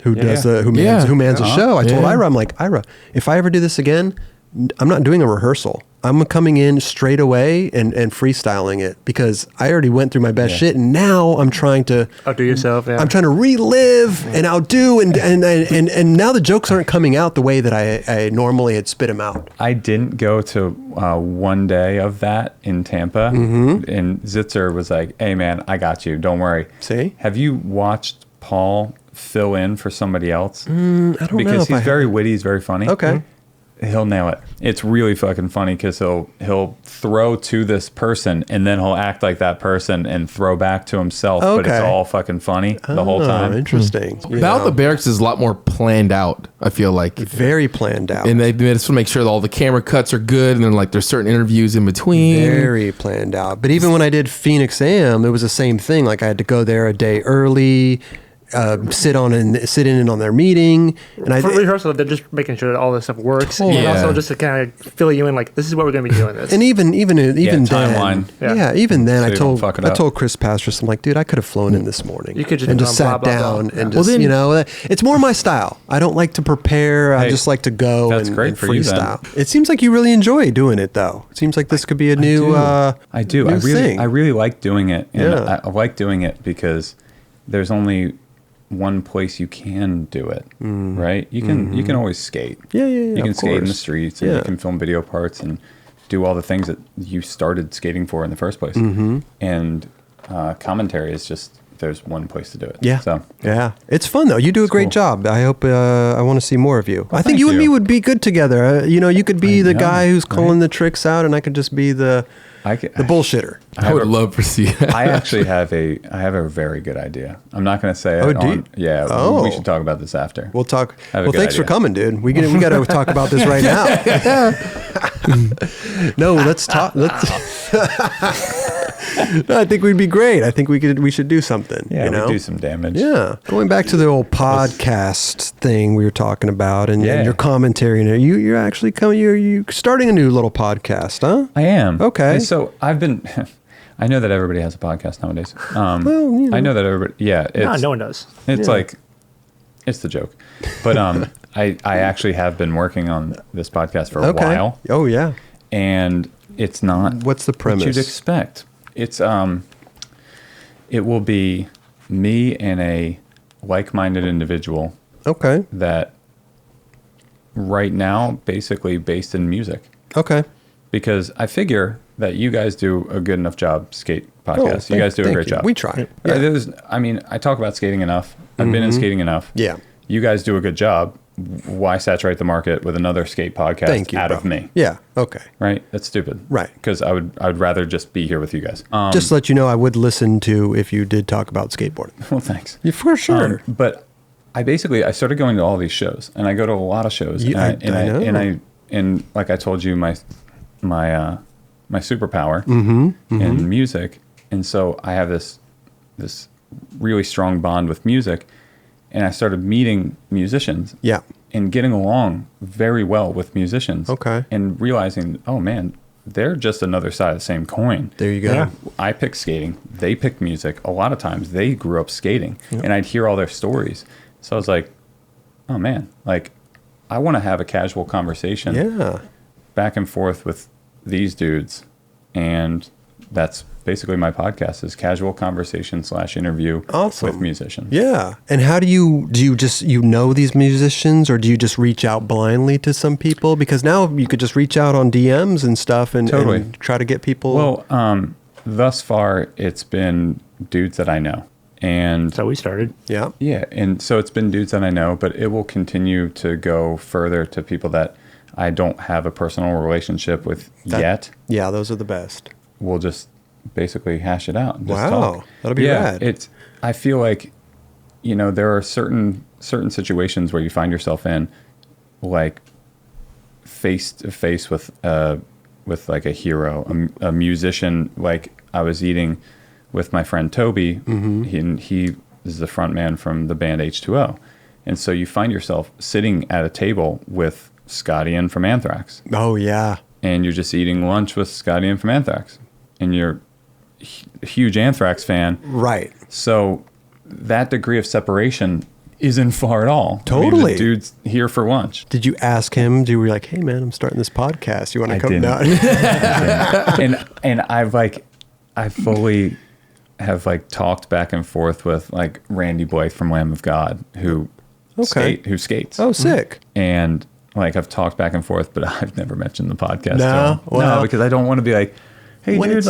who mans the show. I told Ira, I'm like, Ira, if I ever do this again, I'm not doing a rehearsal. I'm coming in straight away and freestyling it because I already went through my best shit, and now I'm trying to outdo yourself. Yeah. I'm trying to relive and outdo, and now the jokes aren't coming out the way that I normally had spit them out. I didn't go to one day of that in Tampa, and Zitzer was like, "Hey man, I got you. Don't worry." See? Have you watched Paul fill in for somebody else? I don't know. Because he's very witty. He's very funny. Okay. He'll nail it. It's really fucking funny because he'll throw to this person and then he'll act like that person and throw back to himself. Okay. But it's all fucking funny the whole time. Interesting. Battle of the Barracks is a lot more planned out, I feel like. Very planned out. And they just want to make sure that all the camera cuts are good, and then like there's certain interviews in between. Very planned out. But even when I did Phoenix AM, it was the same thing. Like I had to go there a day early. Sit in on their meeting, and for rehearsal, they're just making sure that all this stuff works, and also just to kind of fill you in, like this is what we're going to be doing. This and even then, timeline. Even then, So I told Chris Pastris, I'm like, dude, I could have flown in this morning. You could just sat down and just it's more my style. I don't like to prepare. I just like to go and freestyle. It seems like you really enjoy doing it, though. It seems like this could be a new. I do. New I really like doing it. And I like doing it because there's only one place you can do it, right? You can always skate. You can skate in the streets, and you can film video parts and do all the things that you started skating for in the first place. And commentary is just there's one place to do it. It's fun though. You do a great job. I hope I want to see more of you. Well, I think you and me would be good together. You could be the guy who's calling the tricks out, and I could just be the bullshitter. I would love to see that. I actually have a very good idea. I'm not going to say it. We should talk about this after. We'll talk. Well, thanks for coming, dude. We got to talk about this right now. No, let's talk. No, I think we'd be great. I think we should do something. Yeah, we'd do some damage. Yeah. Going back to the old podcast thing we were talking about and your commentary, you're actually you're starting a new little podcast, huh? I am. Okay. So I've been I know that everybody has a podcast nowadays. I know that everybody no one does. It's like it's the joke. But I actually have been working on this podcast for a while. Oh yeah. And it's not what's the premise what you'd expect. It's it will be me and a like-minded individual. Okay. That right now basically based in music. Okay. Because I figure that you guys do a good enough job skate podcast. You guys do a great job. We try. I talk about skating enough. I've been in skating enough. Yeah. You guys do a good job. Why saturate the market with another skate podcast of me? Yeah. Okay. Right. That's stupid. Right. Because I would rather just be here with you guys. Just to let you know, I would listen to if you did talk about skateboarding. Well, thanks. Yeah, for sure. But I started going to all these shows, and I go to a lot of shows. I know. And like I told you, my superpower in music, and so I have this really strong bond with music. And I started meeting musicians. Yeah. And getting along very well with musicians. Okay. And realizing, oh man, they're just another side of the same coin. There you go. Yeah. I picked skating. They picked music. A lot of times they grew up skating. Yep. And I'd hear all their stories. So I was like, oh man, like I want to have a casual conversation back and forth with these dudes. And that's basically my podcast, is casual conversation / interview with musicians. Yeah. And how do you just, know these musicians, or do you just reach out blindly to some people? Because now you could just reach out on DMs and stuff and try to get people. Well, thus far it's been dudes that I know. And so we started. Yeah. Yeah. And so it's been dudes that I know, but it will continue to go further to people that I don't have a personal relationship with yet. Yeah, those are the best. We'll just basically hash it out and just talk. That'll be rad. I feel like, there are certain situations where you find yourself in, like face to face with like a hero, a musician. Like I was eating with my friend Toby. He is the front man from the band H2O. And so you find yourself sitting at a table with Scotty Ian from Anthrax. Oh, yeah. And you're just eating lunch with Scotty Ian from Anthrax. And you're a huge Anthrax fan. Right. So that degree of separation isn't far at all. Totally. I mean, the dude's here for lunch. Did you ask him? You were like, hey, man, I'm starting this podcast. You want to come down? And I fully have talked back and forth with Randy Blythe from Lamb of God, who skates. Oh, sick. And I've talked back and forth, but I've never mentioned the podcast. No, no, because I don't want to be like, hey, dude,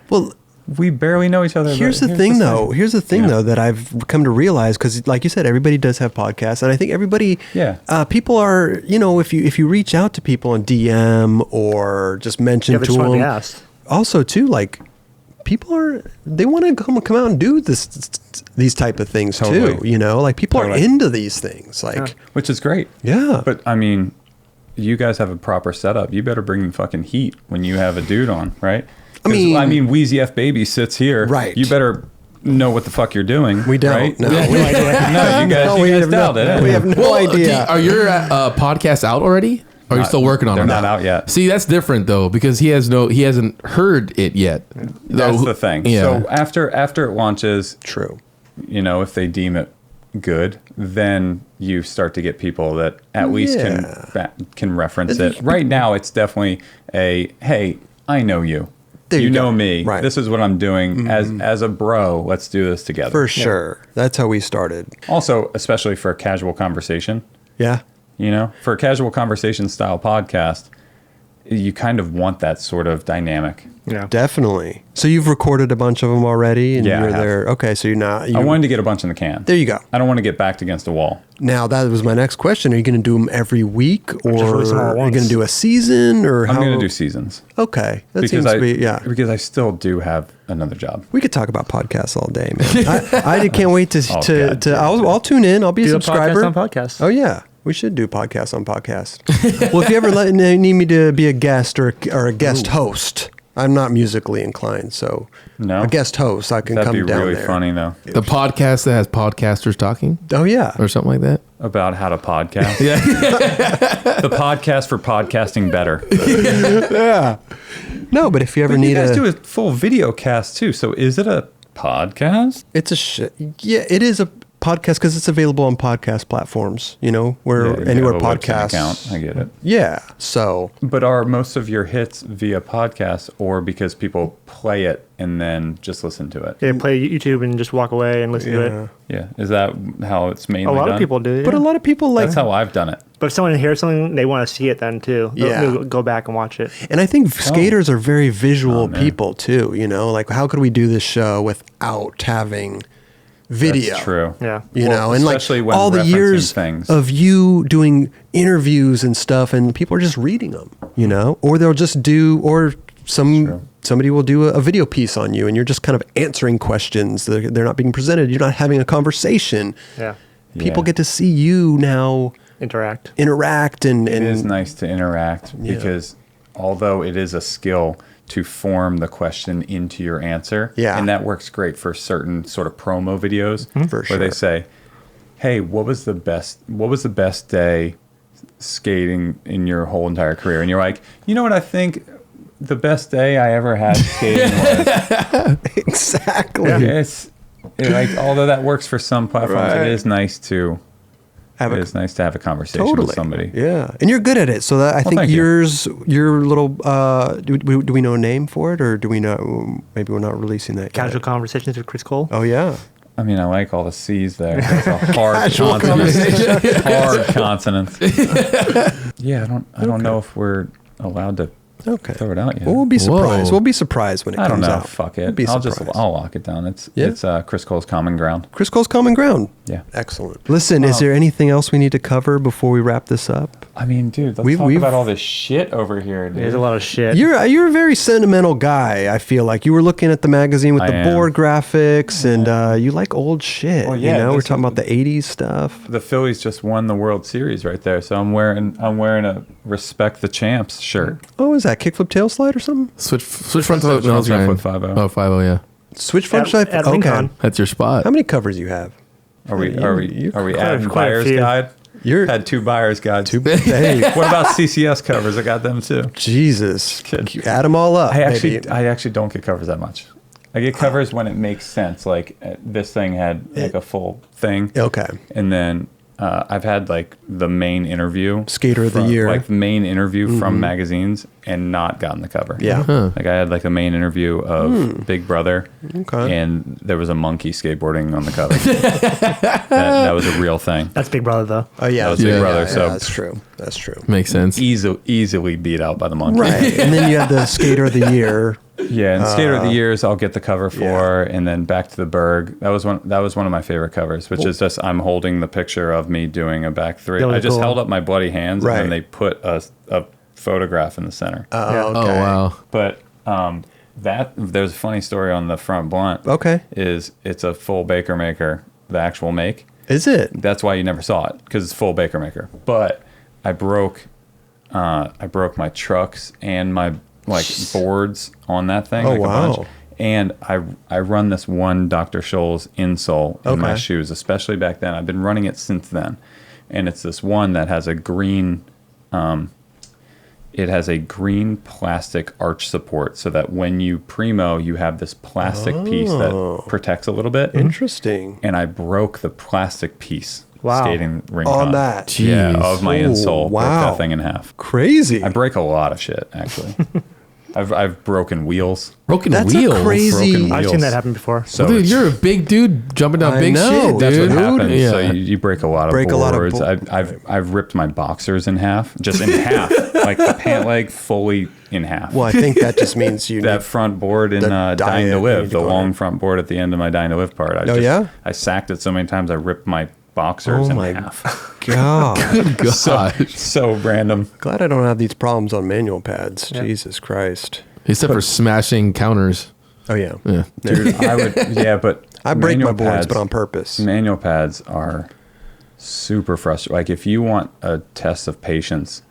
well, we barely know each other. Here's the thing, though, that I've come to realize, because like you said, everybody does have podcasts, and I think everybody, people are, if you reach out to people on DM or just mention to them, also too, people they want to come out and do these type of things too, people are into these things, which is great. Yeah. But I mean, you guys have a proper setup. You better bring the fucking heat when you have a dude on, right? I mean, Wheezy F Baby sits here. Right. You better know what the fuck you're doing. We don't. Right? No, no, you guys dialed it. We have no idea. Are your podcasts out already? Or are you still working on it? They're not out yet. See, that's different though, because he hasn't heard it yet. That's the thing. Yeah. So after it launches, true. If they deem it good, then you start to get people that at least can reference it. Right now, it's definitely hey, I know you. You know me. Right. This is what I'm doing as a bro. Let's do this together. For sure. That's how we started. Also, especially for a casual conversation. Yeah. For a casual conversation style podcast, you kind of want that sort of dynamic. Yeah, definitely. So you've recorded a bunch of them already, and you're there. Okay, so you're not. I wanted to get a bunch in the can. There you go. I don't want to get backed against a wall. Now that was my next question. Are you going to do them every week, or are you going to do a season, or I'm going to do seasons. Okay, that seems to be because I still do have another job. We could talk about podcasts all day, man. I can't wait to. I'll tune in. I'll be a subscriber. On podcasts. Oh yeah. We should do podcasts on podcasts. Well, if you ever need me to be a guest or a guest host, I'm not musically inclined, so a guest host, I can come down there. That'd be really funny, though. The podcast that has podcasters talking? Oh, yeah. Or something like that? About how to podcast? Yeah. The podcast for podcasting better. Yeah. No, but if you ever need you guys do a full video cast, too, so is it a podcast? It's yeah, it is a podcast because it's available on podcast platforms, where anywhere podcasts. Account. I get it. Yeah. So, but are most of your hits via podcast, or because people play it and then just listen to it? Yeah, play YouTube and just walk away and listen to it. Yeah. Is that how it's mainly done? A lot of people do. Yeah. But a lot of people That's how I've done it. But if someone hears something, they want to see it then too. They'll go back and watch it. And I think skaters are very visual people too. How could we do this show without having video? That's true. Yeah. And especially when all the years things. of you doing interviews and stuff, and people are just reading them, or they'll just somebody will do a video piece on you, and you're just kind of answering questions. They're not being presented. You're not having a conversation. Yeah. People get to see you now interact, and it is nice to interact because although it is a skill to form the question into your answer. Yeah. And that works great for certain sort of promo videos where they say, hey, what was the best day skating in your whole entire career? And you're like, you know what I think the best day I ever had skating was? Exactly. Yeah. Although that works for some platforms, it is nice to It's nice to have a conversation with somebody. Yeah, and you're good at it. So that I think your little. Do we know a name for it, or do we know? Maybe we're not releasing that. Casual Conversations with Chris Cole. Oh yeah. I mean, I like all the C's there. That's a hard consonant. Hard consonants. Yeah, I don't know if we're allowed to throw it out yet. Well, we'll be surprised. Whoa. We'll be surprised when it comes out. I don't know. Fuck it. I'll lock it down. It's Chris Cole's Common Ground. Chris Cole's Common Ground. Yeah. Excellent. Listen, is there anything else we need to cover before we wrap this up? I mean, dude, let's talk about all this shit over here, dude. There's a lot of shit. You're a very sentimental guy, I feel like. You were looking at the magazine with the board graphics, and you like old shit. Well, yeah, we're talking about the 80s stuff. The Phillies just won the World Series right there, so I'm wearing a Respect the Champs shirt. Oh, is that kickflip tail slide or something? Switch front to nose grind. 5-0. Oh, 5-0, yeah. Switch front side. Okay. That's your spot. How many covers you have? Are we adding buyer's guide? Had 2 buyer's guides. Hey, what about CCS covers? I got them too. Jesus, add them all up. I actually don't get covers that much. I get covers when it makes sense. Like this thing had like a full thing. Okay. And then I've had like the main interview, Skater of the Year, like the main interview from magazines, and not gotten the cover. Yeah. Like I had like a main interview of Big Brother, and there was a monkey skateboarding on the cover. that was a real thing. That's Big Brother though. Oh yeah, that was Big Brother. So that's true. That's true. Makes sense. Easily beat out by the monkey. Right. And then you had the Skater of the Year. Yeah, and Skater of the Years I'll get the cover for, and then Back to the Berg. That was one of my favorite covers, which is just I'm holding the picture of me doing a back 3. I just held up my bloody hands, and then they put a photograph in the center. Oh, okay. Oh wow. But there's a funny story on the front blunt. Okay. It's a full Baker Maker, the actual make. Is it? That's why you never saw it, because it's full Baker Maker. But I broke my trucks and my boards on that thing. Oh, a wow. bunch. And I run this one Dr. Scholl's insole in my shoes, especially back then. I've been running it since then. And it's this one that has a green plastic arch support, so that when you primo, you have this plastic piece that protects a little bit. Interesting. And I broke the plastic piece. Wow. Skating ring on that. Jeez. Yeah, of my insole. Wow. Broke that thing in half. Crazy. I break a lot of shit, actually. I've broken wheels. That's a crazy. I've seen that happen before. So dude, you're a big dude jumping down big shit, dude. That's what happens. Yeah. So you break a lot of boards. I've ripped my boxers in half, just in half, like the pant leg fully in half. Well, I think that just means you that front board in Dying to Live, the long front board at the end of my Dying to Live part. I sacked it so many times I ripped my boxers in half. God. Good God. So random. Glad I don't have these problems on manual pads. Yeah. Jesus Christ. Except for smashing counters. Oh yeah. Dude, but I break my boards, but on purpose. Manual pads are super frustrating. Like if you want a test of patience,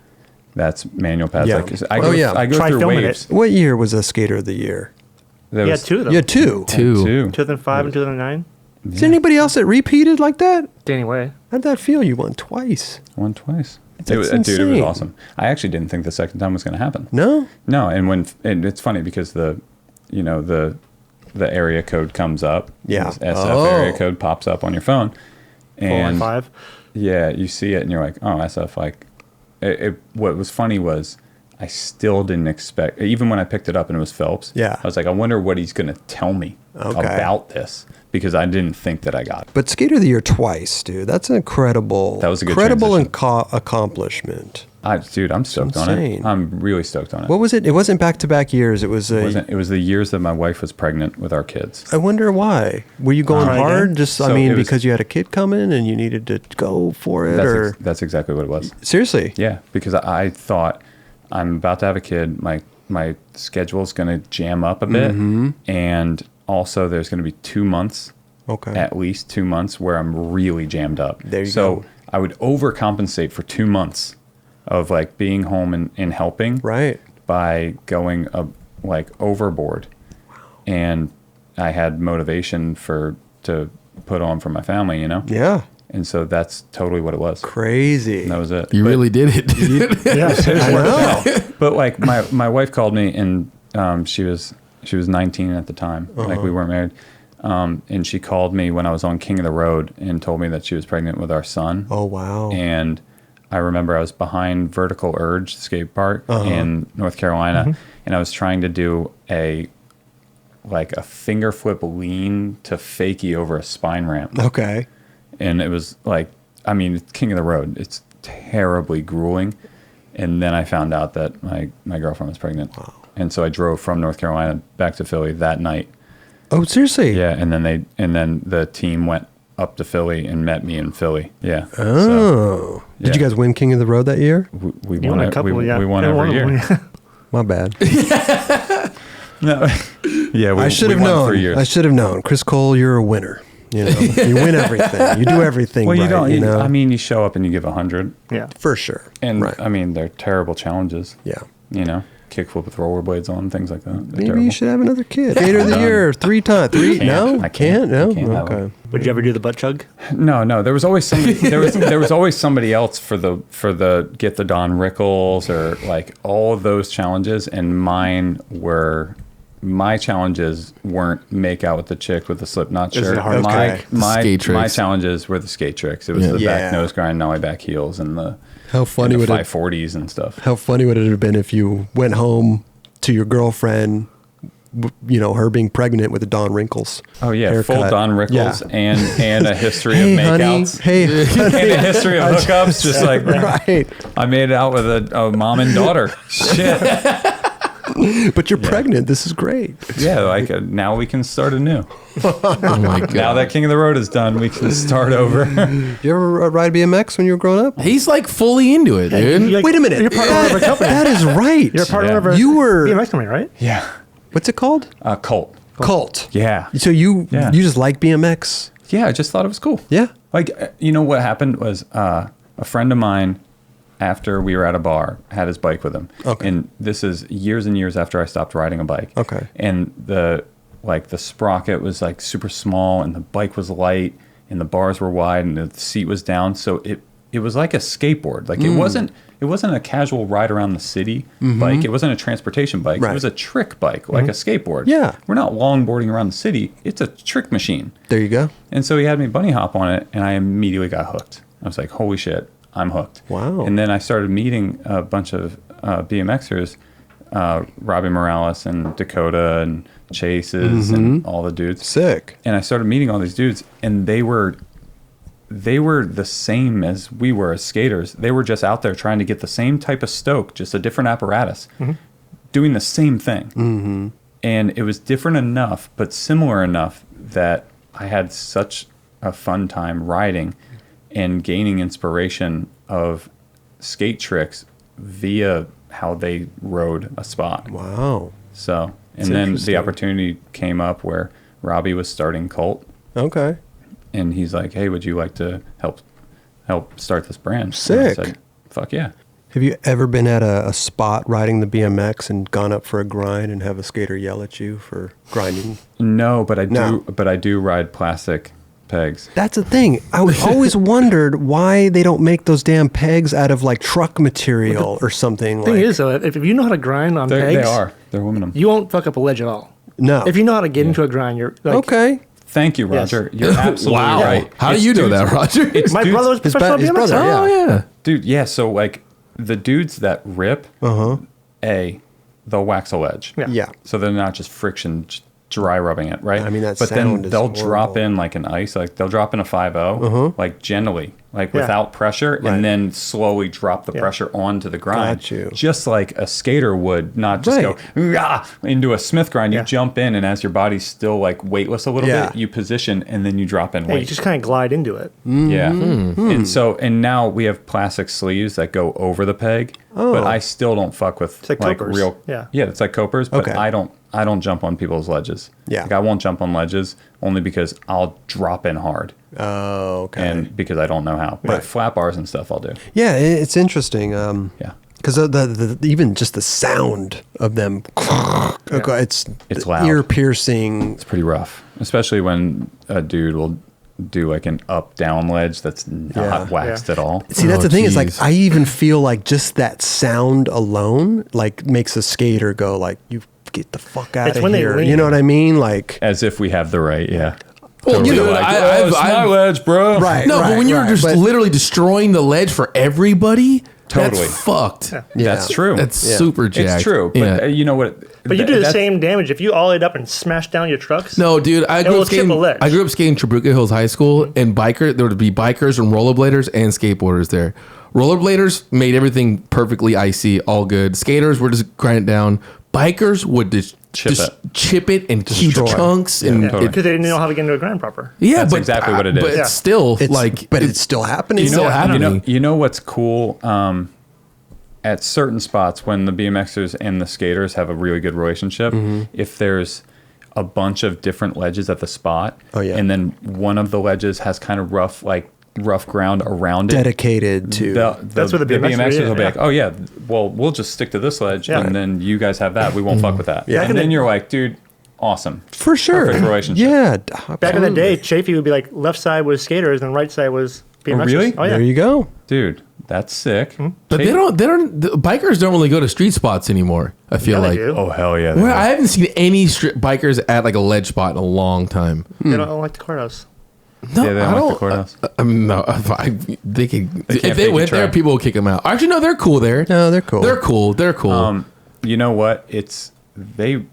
that's manual pads. Yeah. Like I go through waves. What year was a Skater of the Year? You had 2 of them. You had 2. 2005 and 2009. Is there anybody else that repeated like that? Danny Way. How'd that feel? You won twice. Won twice. Dude, it was awesome. I actually didn't think the second time was going to happen. No? No, and it's funny because the area code comes up. Yeah. SF area code pops up on your phone. And 415. Yeah, you see it and you're like, oh, SF. Like, what was funny was I still didn't expect, even when I picked it up and it was Phelps. Yeah. I was like, I wonder what he's going to tell me about this, because I didn't think that I got it. But Skater of the Year twice, dude. That's incredible. That was a good accomplishment. Dude, I'm stoked on it. I'm really stoked on it. What was it? It wasn't back-to-back years. It was it was the years that my wife was pregnant with our kids. I wonder why. Were you going hard? Because you had a kid coming and you needed to go for it? That's exactly what it was. Seriously? Yeah, because I thought I'm about to have a kid. My schedule's going to jam up a bit, and also there's going to be 2 months, at least 2 months, where I'm really jammed up. There you go. go. I would overcompensate for 2 months of like being home and helping, right, by going overboard. Wow. And I had motivation to put on for my family, Yeah. And so that's totally what it was. Crazy. And that was it. You really did it, dude. Yeah, I know. But like my wife called me, and she was 19 at the time. Like we weren't married. And she called me when I was on King of the Road and told me that she was pregnant with our son. Oh, wow. And I remember I was behind Vertical Urge skate park in North Carolina, and I was trying to do a finger flip lean to fakie over a spine ramp. Okay. And it was like, I mean, King of the Road. It's terribly grueling. And then I found out that my girlfriend was pregnant. Wow. And so I drove from North Carolina back to Philly that night. Oh, seriously? Yeah, and then the team went up to Philly and met me in Philly. Yeah. Oh. So, Did you guys win King of the Road that year? We won a couple, we won every year. My bad. No. Yeah, I should have known. I should have known. Chris Cole, you're a winner. You know, you win everything. You do everything well, right. You don't. You know? I mean, you show up and you give 100. Yeah, for sure. And I mean, they're terrible challenges. Yeah. You know, kickflip with rollerblades on, things like that. They're Maybe terrible. you should have another kid. Skater of the year 3 times. No, I can't. No. Okay. Would you ever do the butt chug? No. There was always somebody. there was always somebody else for the get the Don Rickles or like all of those challenges, and my challenges weren't make out with the chick with the Slipknot shirt. My challenges were the skate tricks. It was the back nose grind, nollie back heels, and the 540s and stuff. How funny would it have been if you went home to your girlfriend, you know, her being pregnant with a Don Rickles? Oh yeah, haircut. full Don Rickles and a history of makeouts. Hey, honey. And a history of hookups. Just like right. I made it out with a mom and daughter. Shit. But you're pregnant. This is great. Yeah, like now we can start anew. Oh my God. Now that King of the Road is done, we can start over. You ever ride BMX when you were growing up? He's like fully into it, dude. Wait a minute. You're part of a company. That is right. You're part of a BMX company, right? Yeah. What's it called? Cult. Yeah. So you just like BMX? Yeah, I just thought it was cool. Yeah. Like, you know what happened was a friend of mine, after we were at a bar, had his bike with him. Okay. And this is years and years after I stopped riding a bike. Okay. And the sprocket was like super small, and the bike was light, and the bars were wide, and the seat was down. So it was like a skateboard. Like it wasn't a casual ride around the city bike. It wasn't a transportation bike. Right. It was a trick bike, like a skateboard. Yeah. We're not longboarding around the city. It's a trick machine. There you go. And so he had me bunny hop on it, and I immediately got hooked. I was like, holy shit, I'm hooked. Wow. And then I started meeting a bunch of BMXers, Robbie Morales and Dakota and Chases and all the dudes. Sick. And I started meeting all these dudes, and they were the same as we were as skaters. They were just out there trying to get the same type of stoke, just a different apparatus, doing the same thing. And it was different enough, but similar enough that I had such a fun time riding and gaining inspiration of skate tricks via how they rode a spot. Wow. So, and then the opportunity came up where Robbie was starting Cult. Okay. And he's like, hey, would you like to help start this brand? Sick. And I said, fuck yeah. Have you ever been at a spot riding the BMX and gone up for a grind and have a skater yell at you for grinding? No, but I do ride plastic pegs. That's the thing. I always wondered why they don't make those damn pegs out of like truck material or something. The thing is, though, if you know how to grind on pegs, they're aluminum. You won't fuck up a ledge at all. No. If you know how to get into a grind, you're like, okay. Thank you, Roger. Yes. You're absolutely right. How do you know that, Roger? My brother was professional BMX. Brother, Oh yeah, dude. Yeah. So like the dudes that rip, they'll wax a ledge. Yeah. So they're not just friction dry rubbing it, right? I mean, that but sound then they'll is drop horrible. in like an ice, like they'll drop in a 5.0, like gently, like without pressure, and then slowly drop the pressure onto the grind. Got you. Just like a skater would, not just go into a Smith grind. You jump in, and as your body's still like weightless a little bit, you position, and then you drop in weight. You just kind of glide into it. Yeah. And now we have plastic sleeves that go over the peg, but I still don't fuck with like like copers. real. Yeah, it's like copers, but Okay. I don't jump on people's ledges. Yeah. Like I won't jump on ledges only because I'll drop in hard. Oh, okay. And because I don't know how. But flat bars and stuff I'll do. Yeah, it's interesting. Yeah. Because the even just the sound of them, it's loud. ear piercing. It's pretty rough, especially when a dude will do like an up down ledge that's not waxed at all. See, that's the thing. It's like geez. I even feel like just that sound alone like makes a skater go like, you get the fuck out of here. You know what I mean? Like, as if we have the right. Yeah. Well, totally it's my ledge, bro. Right. No, but when you're just literally destroying the ledge for everybody, totally that's fucked. Yeah. That's true. That's super jacked. It's true. But you know what? But you do the same damage if you ollie it up and smash down your trucks. No, dude, I grew up skating Trabuca Hills High School, and there would be bikers and rollerbladers and skateboarders there. Rollerbladers made everything perfectly icy, all good. Skaters were just grind it down. Bikers would just chip it in huge chunks, and because they didn't know how to get into a grind proper. Yeah, that's exactly what it is. But it's still it's still happening. It's still happening. You know what's cool? At certain spots, when the BMXers and the skaters have a really good relationship, if there's a bunch of different ledges at the spot, and then one of the ledges has kind of rough ground around dedicated to that's where the BMXers will be like, oh yeah, well, we'll just stick to this ledge, and then you guys have that. We won't fuck with that. And then you're like, dude, awesome. For sure. Perfect relationship. Yeah. Back in the day, Chafee would be like, left side was skaters and right side was BMXers. Oh, really? Oh, yeah. There you go. Dude, that's sick. But they don't, the bikers don't really go to street spots anymore, I feel like. They do. Oh, hell yeah. Well, I haven't seen any bikers at like a ledge spot in a long time. They don't like the courthouse. No, they don't like the courthouse. No, if they went there, people would kick them out. Actually, no, they're cool there. No, they're cool. They're cool. You know what? They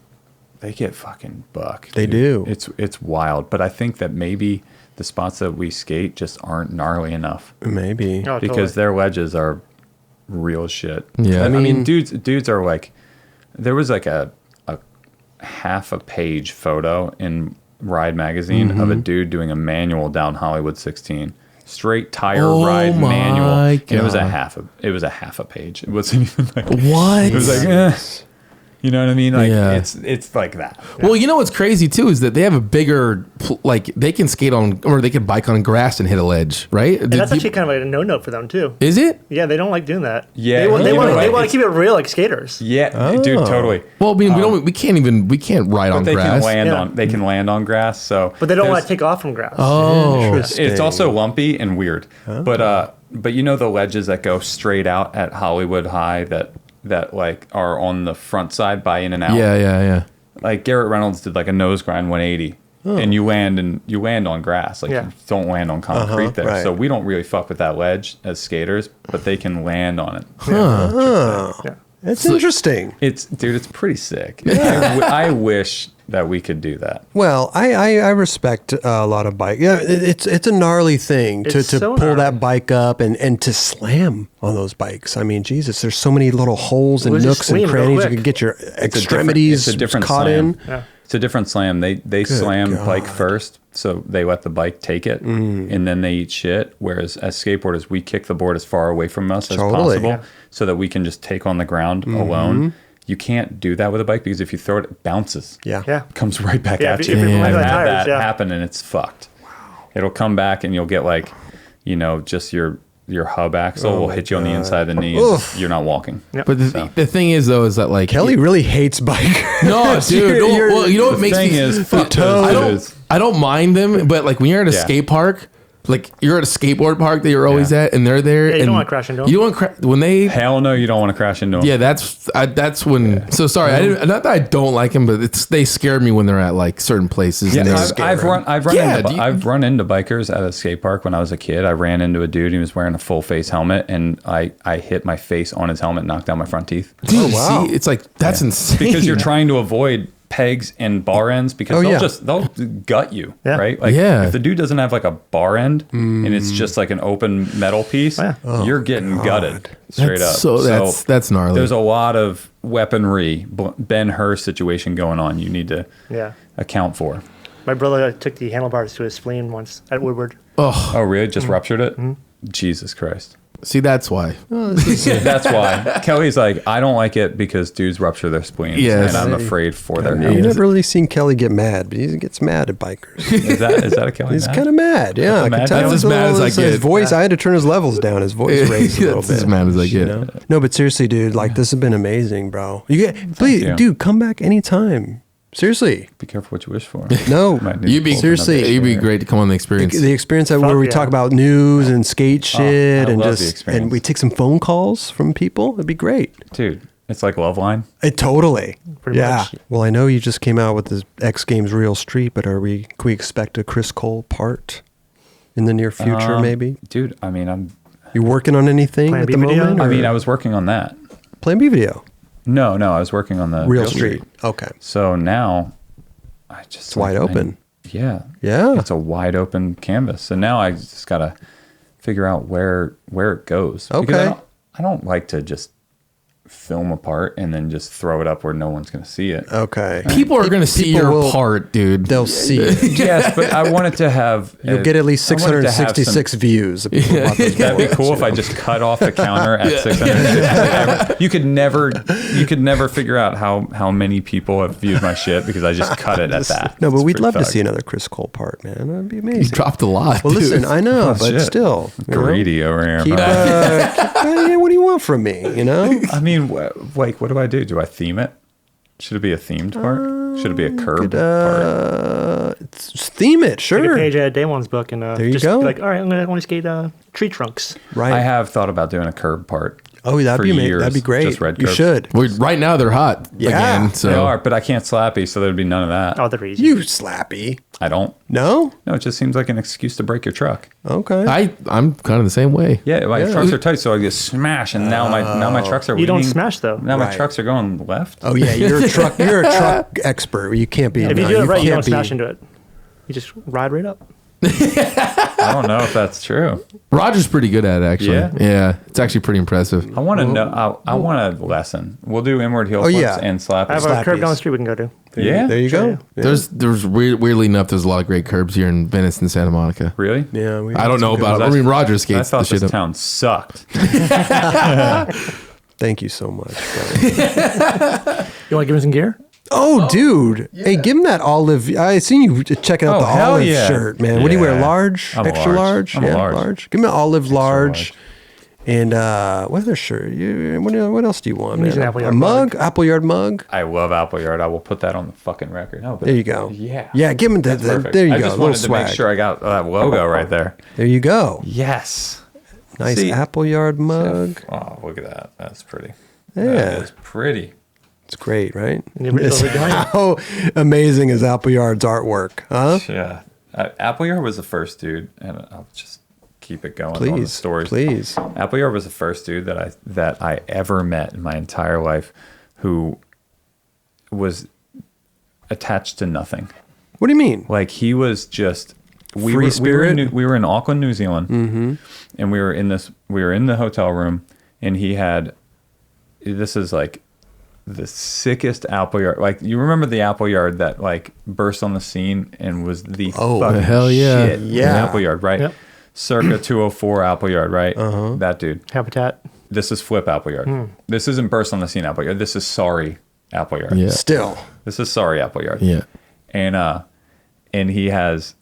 get fucking buck. They do. It's wild. But I think that maybe the spots that we skate just aren't gnarly enough. Maybe. Oh, because their wedges are real shit. Yeah. I mean, dudes are like, there was like a half a page photo in Ride magazine of a dude doing a manual down Hollywood 16, straight tire ride manual. And it was a half a page. It wasn't even like what? It was like, you know what I mean? Like it's like that. Well, you know what's crazy too is that they have a bigger, like they can skate on or they can bike on grass and hit a ledge, right? And that's actually kind of like a no-no for them too. Is it? Yeah, they don't like doing that. Yeah, they want to keep it real like skaters. Yeah, dude, totally. Well, I mean, we can't ride on grass. They can land on grass. So, but they don't want to take off from grass. Oh, it's also lumpy and weird. But you know the ledges that go straight out at Hollywood High that like are on the front side by In and Out. Yeah. Like Garrett Reynolds did like a nose grind 180, and you land on grass. Like you don't land on concrete there. Right. So we don't really fuck with that ledge as skaters, but they can land on it. It's interesting. It's pretty sick. I wish that we could do that. Well, I respect a lot of bike. Yeah, it's a gnarly thing to pull that bike up and to slam on those bikes. I mean, Jesus, there's so many little holes and nooks and crannies you can get your extremities caught in. Yeah. It's a different slam. They slam bike first, so they let the bike take it, and then they eat shit. Whereas as skateboarders, we kick the board as far away from us as possible, so that we can just take on the ground alone. You can't do that with a bike because if you throw it, it bounces. Yeah. Comes right back at you. I've had that happen and it's fucked. Wow. It'll come back and you'll get like, just your hub axle will hit you on the inside of the knee. And you're not walking. Yep. But the thing is though, is that like Kelly really hates bikers. No, dude. Well, you know what makes me I don't mind them, but like when you're at a skate park. Like you're at a skateboard park that you're always at, and they're there. Yeah, you and don't want to crash into them. You don't want when they. Hell no, you don't want to crash into them. Yeah, that's when. Yeah. So sorry, I didn't. Not that I don't like them, but they scared me when they're at like certain places. Yeah, and I've run into bikers at a skate park when I was a kid. I ran into a dude. He was wearing a full face helmet, and I hit my face on his helmet, knocked out my front teeth. Dude, see, it's like that's insane because you're trying to avoid pegs and bar ends because they'll gut you, right? Like if the dude doesn't have like a bar end and it's just like an open metal piece, you're getting gutted straight up. So that's gnarly. There's a lot of weaponry, Ben-Hur situation going on. You need to account for. My brother took the handlebars to his spleen once at Woodward. Oh really? Just ruptured it? Jesus Christ. See, that's why. That's why. Kelly's like, I don't like it because dudes rupture their spleens, and I'm afraid for their health. You've never really seen Kelly get mad, but he gets mad at bikers. Is that a Kelly? He's kind of mad. Yeah, I can tell. That's as mad as I get. His voice, I had to turn his levels down. His voice raised a little bit. That's as mad as I get. No, but seriously, dude, like this has been amazing, bro. Dude, come back anytime. Seriously. Be careful what you wish for. No. You'd be great to come on the experience. The experience where we talk about news and skate shit and we take some phone calls from people. It'd be great. Dude. It's like Loveline. Totally. Pretty much. Well, I know you just came out with the X Games Real Street, but can we expect a Chris Cole part in the near future, maybe? Dude, I mean, You working on anything Plan at B the video? moment? I mean, I was working on that. Plan B video. No, I was working on the Real Street. Okay. So now I just It's wide open. Yeah. Yeah. It's a wide open canvas. So now I just got to figure out where it goes. Okay. Because I don't like to just film a part and then just throw it up where no one's going to see it. Okay. People are going to see your part, dude. They'll see it. Yes, but I want it to have... You'll get at least 666 views. That'd be cool if I just cut off the counter at 666. You could never figure out how many people have viewed my shit because I just cut it at that. No, but It's we'd pretty love to fucked. see another Chris Cole part, man. That'd be amazing. You dropped a lot. Well, dude. listen, I know, but shit. still. Greedy over here. Keep, bro. what do you want from me, you know? I mean, like, what do I do? Do I theme it? Should it be a themed part? Should it be a curb part? Theme it, sure. Take a page out of Day One's book and there you just go. be like, all right, I want to skate tree trunks. Right. I have thought about doing a curb part. Oh, that'd for be years, that'd be great. just red You curbs. should. Right now they're hot Yeah. again. So They are, but I can't slappy, so there'd be none of that. Oh, they're easy. You slappy. I don't. No? No, it just seems like an excuse to break your truck. Okay. I'm kind of the same way. Yeah, my trucks are tight, so I just smash, and now my trucks are. You don't leaning. smash, though. Now my Right. trucks are going left. Oh yeah, you're a truck expert. You can't be. If you do it right, you don't can't be- smash into it. You just ride right up. I don't know if that's true. Roger's pretty good at it, actually. Yeah? It's actually pretty impressive. I want to know. I want a lesson. We'll do inward heel flips yeah. and slappy. I have a Slappies. curb down the street we can go to. Yeah. There you go. Yeah. Yeah. There's weirdly enough, there's a lot of great curbs here in Venice and Santa Monica. Really? Yeah. I don't know about it. I mean, Roger I skates the thought shit this up. town sucked. Thank you so much. You want to give him some gear? Oh, dude. Hey, give him that olive. I seen you checking out Oh, the hell olive yeah. shirt, man. What do you wear? Yeah. Large? I'm a Extra large. large? I'm a Yeah, large. Give me an olive large. large. And what other shirt? What else do you want, Use man? an Appleyard A mug? mug. Appleyard mug? I love Appleyard. I will put that on the fucking record. No, but There you go. Yeah. Yeah, give him that. Perfect. There you I go. just A little wanted to swag. make sure I got that logo right there. There you go. Yes. Nice See? Appleyard mug. Oh, look at that. That's pretty. Yeah. That is pretty. It's great, right? And the original behind you. How amazing is Appleyard's artwork, huh? Yeah. Appleyard was the first dude, and I'll just keep it going on the Please, stories. please. Appleyard was the first dude that I ever met in my entire life who was attached to nothing. What do you mean? Like he was just Free we spirit? were in Auckland, New Zealand, and we were in the hotel room, and he had this is like the sickest Appleyard. Like you remember the Appleyard that like burst on the scene and was the fucking hell yeah. shit. Yeah. Appleyard, right? Yep. Circa 204 Appleyard, right? That dude. Habitat. This is Flip Appleyard. This isn't burst on the scene Appleyard. This is sorry Appleyard. Yeah. Still. This is sorry Appleyard. Yeah. And he has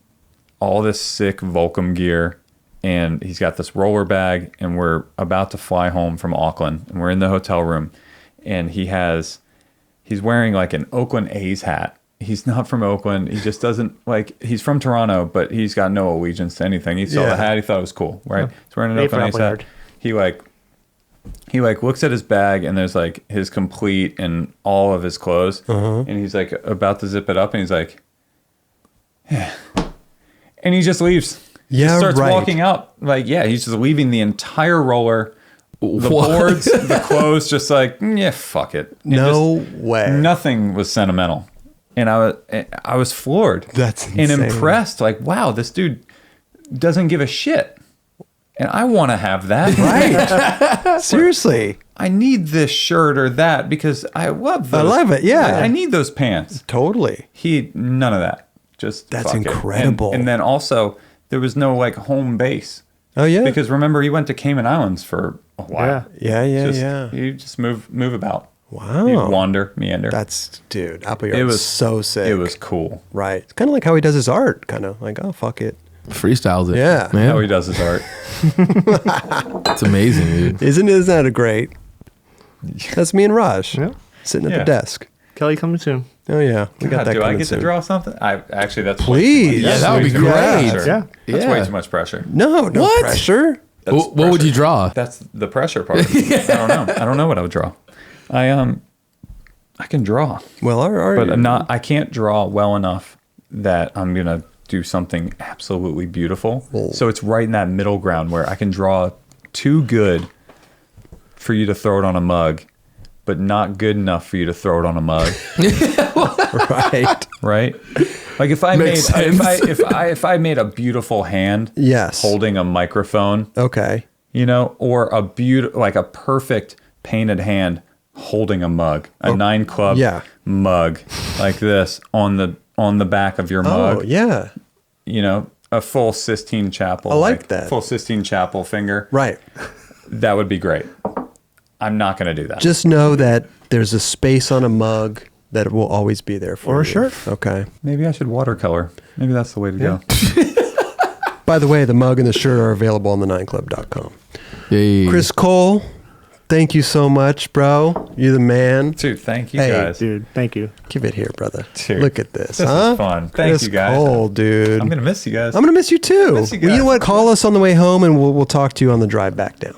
all this sick Volcom gear, and he's got this roller bag, and we're about to fly home from Auckland, and we're in the hotel room, and he's wearing like an Oakland A's hat. He's not from Oakland. He just doesn't like. He's from Toronto, but he's got no allegiance to anything. He saw Yeah. the hat. He thought it was cool, right? He's wearing an Made for Oakland A's hat. Appleyard. He looks at his bag, and there's like his complete and all of his clothes, and he's like about to zip it up, and he's like, yeah, and he just leaves. Yeah, He starts right. walking out. Like, yeah, he's just leaving the entire roller, the What? boards, the clothes, just like, yeah, fuck it. And No way. Nothing was sentimental. And I was floored. That's and insane. impressed. Like, wow, this dude doesn't give a shit. And I want to have that. Right. Seriously. I need this shirt or that because I love those. I love it, yeah. I need those pants. Totally. None of that. Just That's fuck it. incredible. And then also there was no like home base. Oh, yeah. Because remember he went to Cayman Islands for a while. Yeah, yeah. You just move about. Wow. You wander, meander. That's, dude, Appleyard It was was so sick. It was cool. Right. It's kind of like how he does his art, kind of like, oh, fuck it. Freestyles it. Yeah. Man. How he does his art. It's amazing, dude. Isn't that a great? That's me and Raj sitting at Yeah. the desk. Kelly coming soon. Oh, yeah. We got God, that do I coming get soon. to draw something? Actually, that's Please. Yeah, that would be way too much great. pressure. Yeah. That's Yeah. way too much pressure. No What? pressure. That's What would you pressure. draw? That's the pressure part. I don't know. I don't know what I would draw. I can draw. Well, I can't draw well enough that I'm gonna do something absolutely beautiful. So it's right in that middle ground where I can draw too good for you to throw it on a mug, but not good enough for you to throw it on a mug. Right. Like if I made a beautiful hand, holding a microphone, or a perfect painted hand holding a mug, a 9 Club mug like this on the back of your mug. A full Sistine Chapel. I like that. Full Sistine Chapel finger. Right. That would be great. I'm not going to do that. Just know that there's a space on a mug that will always be there for you. Or a shirt. Okay. Maybe I should watercolor. Maybe that's the way to go. By the way, the mug and the shirt are available on the 9club.com. Yay. Chris Cole, thank you so much, bro. You're the man. Dude, thank you guys. Dude, thank you. Give it here, brother. Dude, look at this. This is fun. Thank you guys. Chris Cole, dude. I'm going to miss you guys. I'm going to miss you too. Miss you Well, you know what? Call us on the way home and we'll talk to you on the drive back down.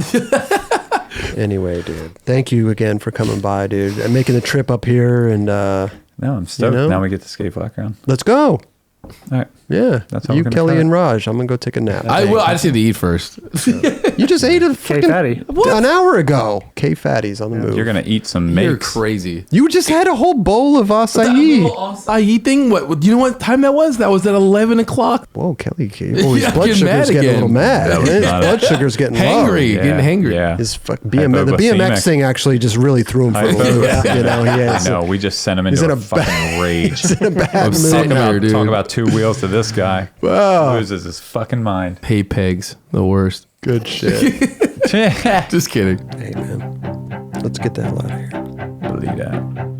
Anyway, dude. Thank you again for coming by, dude. And making the trip up here. And no, I'm stoked. Now we get to skate flat ground. Let's go. All right. Yeah. That's how you, we're Kelly, try and Raj. I'm going to go take a nap. I will. I just need to eat first. You just ate a fucking Fatty. an hour ago. K-Fatty's on the move. You're going to eat some You're makes. crazy. You just had a whole bowl of That acai. little acai thing. What? Do you know what time that was? That was at 11 o'clock. Whoa, Kelly. Oh, his Yeah, blood getting sugar's mad getting a again. little mad. That was His not blood sugar's getting Hangry. low. Getting hangry. Yeah. His fuck the BMX thing actually just really threw him for a loop. You know, he is. No, we just sent him into a fucking rage. He's in a bad sick mood. of it. Dude. Talk about two wheels to this guy. Wow. Loses his fucking mind. Pay pegs. The worst. Good shit. Just kidding. Hey, man. Let's get the hell out of here. Believe that.